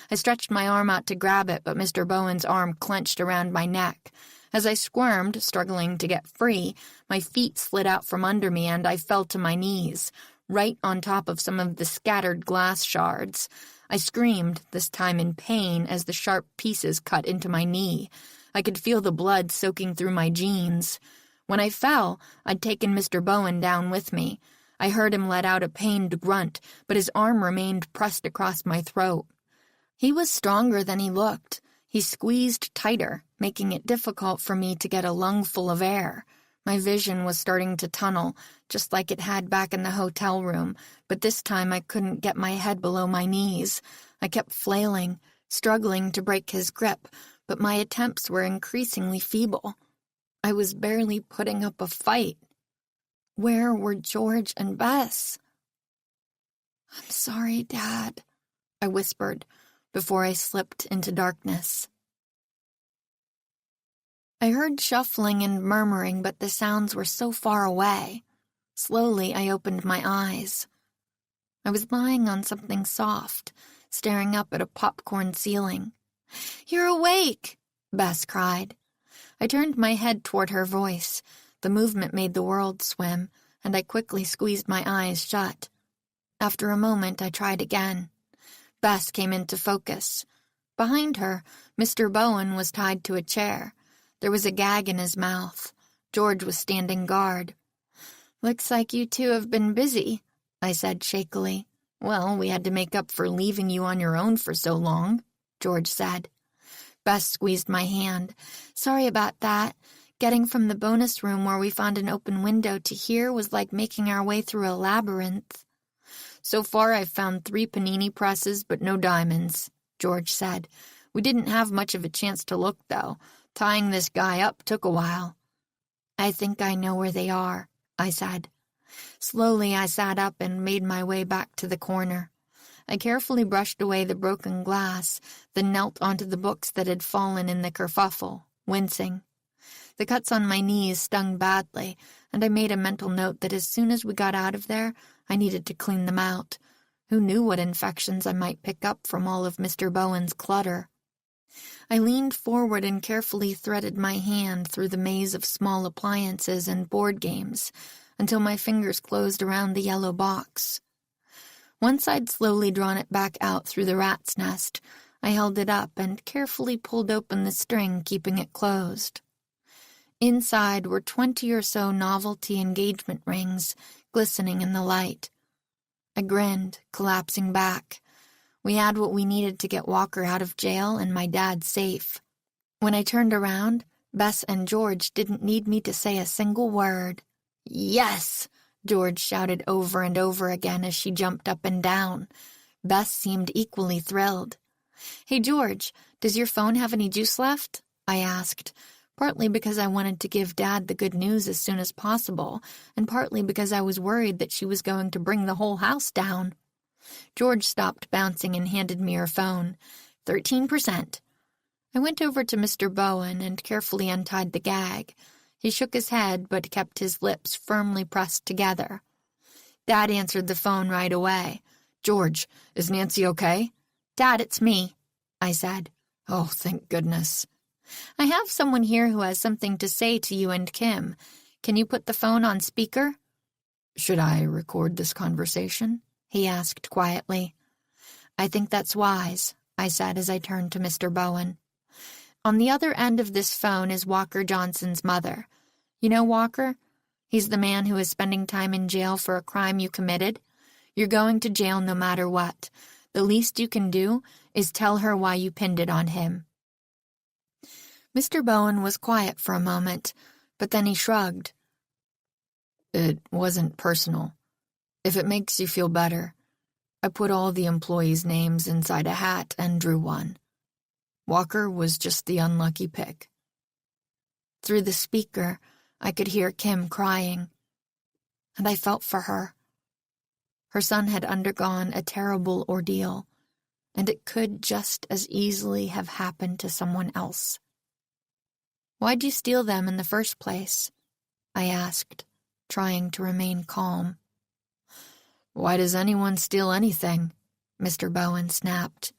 I stretched my arm out to grab it, but Mr. Bowen's arm clenched around my neck. As I squirmed, struggling to get free, my feet slid out from under me and I fell to my knees, right on top of some of the scattered glass shards. I screamed, this time in pain, as the sharp pieces cut into my knee. I could feel the blood soaking through my jeans. When I fell, I'd taken Mr. Bowen down with me. I heard him let out a pained grunt, but his arm remained pressed across my throat. He was stronger than he looked. He squeezed tighter, making it difficult for me to get a lungful of air. My vision was starting to tunnel, just like it had back in the hotel room, but this time I couldn't get my head below my knees. I kept flailing, struggling to break his grip, but my attempts were increasingly feeble. I was barely putting up a fight. Where were George and Bess? "I'm sorry, Dad," I whispered before I slipped into darkness. I heard shuffling and murmuring, but the sounds were so far away. Slowly, I opened my eyes. I was lying on something soft, staring up at a popcorn ceiling. "You're awake!" Bess cried. I turned my head toward her voice. The movement made the world swim, and I quickly squeezed my eyes shut. After a moment, I tried again. Bess came into focus. Behind her, Mr. Bowen was tied to a chair. There was a gag in his mouth. George was standing guard. "Looks like you two have been busy," I said shakily. "Well, we had to make up for leaving you on your own for so long," George said. Bess squeezed my hand. "Sorry about that. Getting from the bonus room where we found an open window to here was like making our way through a labyrinth." "So far I've found 3 panini presses, but no diamonds," George said. "We didn't have much of a chance to look, though. Tying this guy up took a while." "I think I know where they are," I said. Slowly I sat up and made my way back to the corner. I carefully brushed away the broken glass, then knelt onto the books that had fallen in the kerfuffle, wincing. The cuts on my knees stung badly, and I made a mental note that as soon as we got out of there, I needed to clean them out. Who knew what infections I might pick up from all of Mr. Bowen's clutter? I leaned forward and carefully threaded my hand through the maze of small appliances and board games until my fingers closed around the yellow box. Once I'd slowly drawn it back out through the rat's nest, I held it up and carefully pulled open the string, keeping it closed. Inside were 20 or so novelty engagement rings, glistening in the light. I grinned, collapsing back. We had what we needed to get Walker out of jail and my dad safe. When I turned around, Bess and George didn't need me to say a single word. "Yes!" George shouted over and over again as she jumped up and down. Bess seemed equally thrilled. "Hey, George, does your phone have any juice left?" I asked, partly because I wanted to give Dad the good news as soon as possible, and partly because I was worried that she was going to bring the whole house down. George stopped bouncing and handed me her phone. 13%. I went over to Mr. Bowen and carefully untied the gag. He shook his head but kept his lips firmly pressed together. Dad answered the phone right away. "George, is Nancy okay?" "Dad, it's me," I said. "Oh, thank goodness." "I have someone here who has something to say to you and Kim. Can you put the phone on speaker?" "Should I record this conversation?" he asked quietly. "I think that's wise," I said as I turned to Mr. Bowen. "On the other end of this phone is Walker Johnson's mother. You know Walker? He's the man who is spending time in jail for a crime you committed. You're going to jail no matter what. The least you can do is tell her why you pinned it on him." Mr. Bowen was quiet for a moment, but then he shrugged. "It wasn't personal. If it makes you feel better, I put all the employees' names inside a hat and drew one. Walker was just the unlucky pick." Through the speaker, I could hear Kim crying, and I felt for her. Her son had undergone a terrible ordeal, and it could just as easily have happened to someone else. "Why'd you steal them in the first place?" I asked, trying to remain calm. "Why does anyone steal anything?" Mr. Bowen snapped.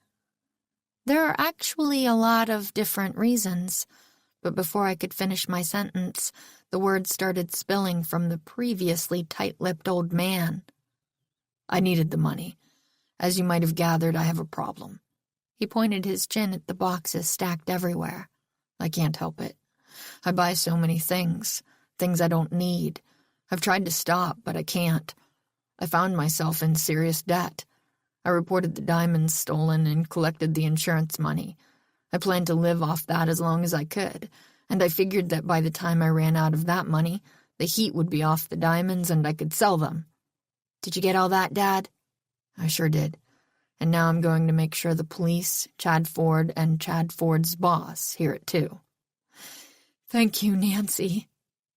"There are actually a lot of different reasons. But before I could finish my sentence, the words started spilling from the previously tight-lipped old man. I needed the money. As you might have gathered, I have a problem. He pointed his chin at the boxes stacked everywhere. I can't help it. I buy so many things I don't need. I've tried to stop, but I can't. I found myself in serious debt. I reported the diamonds stolen and collected the insurance money. I planned to live off that as long as I could, and I figured that by the time I ran out of that money, the heat would be off the diamonds and I could sell them. Did you get all that, Dad? I sure did. And now I'm going to make sure the police, Chad Ford, and Chad Ford's boss hear it too. Thank you, Nancy,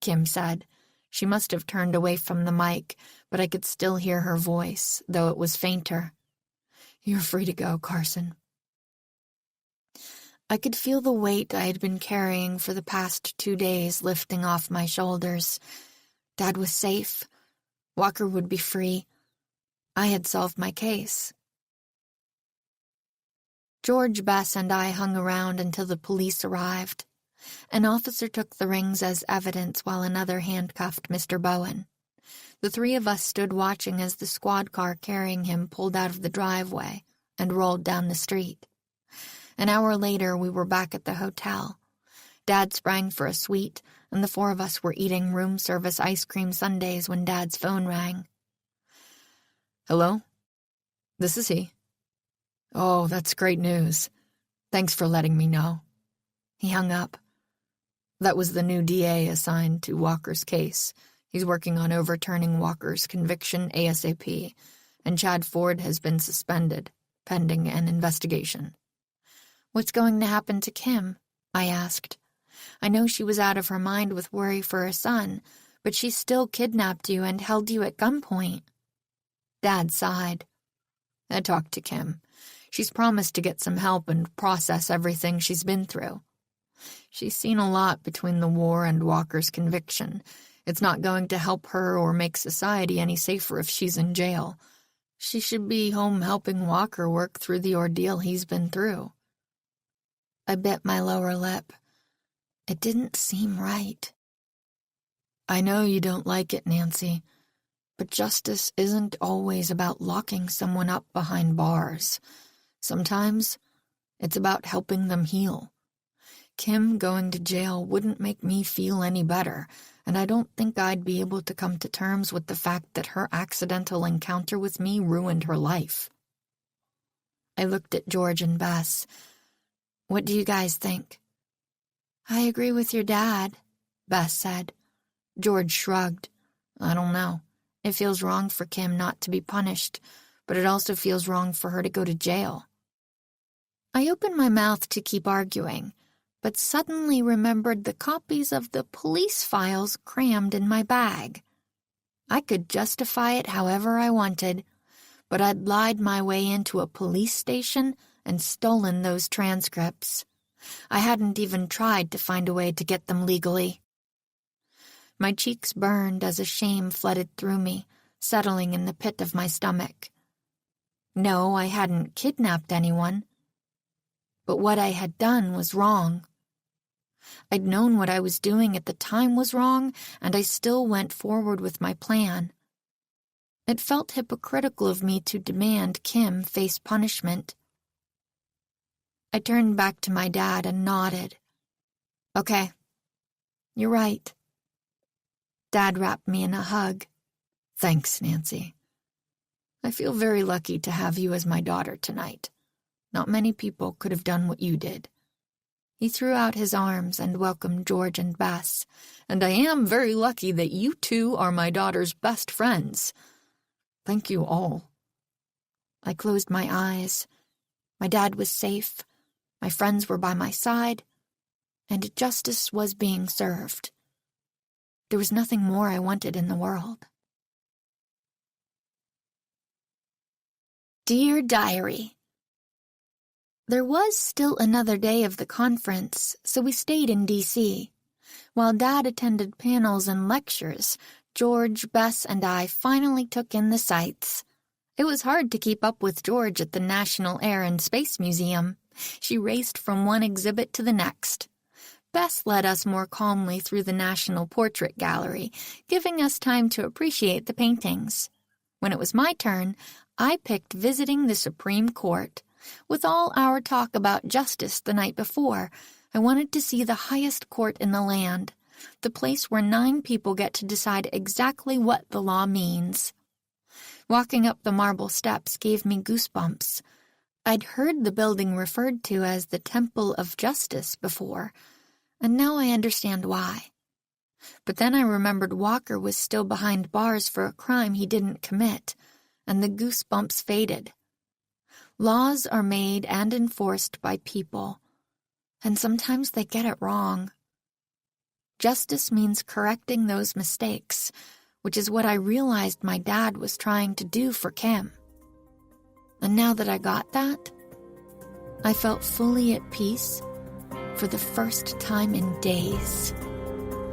Kim said. She must have turned away from the mic, but I could still hear her voice, though it was fainter. You're free to go, Carson. I could feel the weight I had been carrying for the past 2 days lifting off my shoulders. Dad was safe. Walker would be free. I had solved my case. George, Bess, and I hung around until the police arrived. An officer took the rings as evidence while another handcuffed Mr. Bowen. The three of us stood watching as the squad car carrying him pulled out of the driveway and rolled down the street. An hour later, we were back at the hotel. Dad sprang for a suite, and the four of us were eating room service ice cream sundaes when Dad's phone rang. Hello? This is he. Oh, that's great news. Thanks for letting me know. He hung up. That was the new DA assigned to Walker's case. He's working on overturning Walker's conviction ASAP, and Chad Ford has been suspended, pending an investigation. What's going to happen to Kim? I asked. I know she was out of her mind with worry for her son, but she still kidnapped you and held you at gunpoint. Dad sighed. I talked to Kim. She's promised to get some help and process everything she's been through. She's seen a lot between the war and Walker's conviction. It's not going to help her or make society any safer if she's in jail. She should be home helping Walker work through the ordeal he's been through. I bit my lower lip. It didn't seem right. I know you don't like it, Nancy, but justice isn't always about locking someone up behind bars. Sometimes it's about helping them heal. Kim going to jail wouldn't make me feel any better, and I don't think I'd be able to come to terms with the fact that her accidental encounter with me ruined her life. I looked at George and Bess. What do you guys think? I agree with your dad, Bess said. George shrugged. I don't know. It feels wrong for Kim not to be punished, but it also feels wrong for her to go to jail. I opened my mouth to keep arguing, but suddenly remembered the copies of the police files crammed in my bag. I could justify it however I wanted, but I'd lied my way into a police station and stolen those transcripts. I hadn't even tried to find a way to get them legally. My cheeks burned as a shame flooded through me, settling in the pit of my stomach. No, I hadn't kidnapped anyone. But what I had done was wrong. I'd known what I was doing at the time was wrong, and I still went forward with my plan. It felt hypocritical of me to demand Kim face punishment. I turned back to my dad and nodded. Okay, you're right. Dad wrapped me in a hug. Thanks, Nancy. I feel very lucky to have you as my daughter tonight. Not many people could have done what you did. He threw out his arms and welcomed George and Bess, and I am very lucky that you two are my daughter's best friends. Thank you all. I closed my eyes. My dad was safe. My friends were by my side, and justice was being served. There was nothing more I wanted in the world. Dear Diary, there was still another day of the conference, so we stayed in D.C. While Dad attended panels and lectures, George, Bess, and I finally took in the sights. It was hard to keep up with George at the National Air and Space Museum. She raced from one exhibit to the next. Bess led us more calmly through the National Portrait Gallery, giving us time to appreciate the paintings. When it was my turn, I picked visiting the Supreme Court. With all our talk about justice the night before, I wanted to see the highest court in the land, the place where 9 people get to decide exactly what the law means. Walking up the marble steps gave me goosebumps. I'd heard the building referred to as the Temple of Justice before, and now I understand why. But then I remembered Walker was still behind bars for a crime he didn't commit, and the goosebumps faded. Laws are made and enforced by people, and sometimes they get it wrong. Justice means correcting those mistakes, which is what I realized my dad was trying to do for Kim. And now that I got that, I felt fully at peace for the first time in days.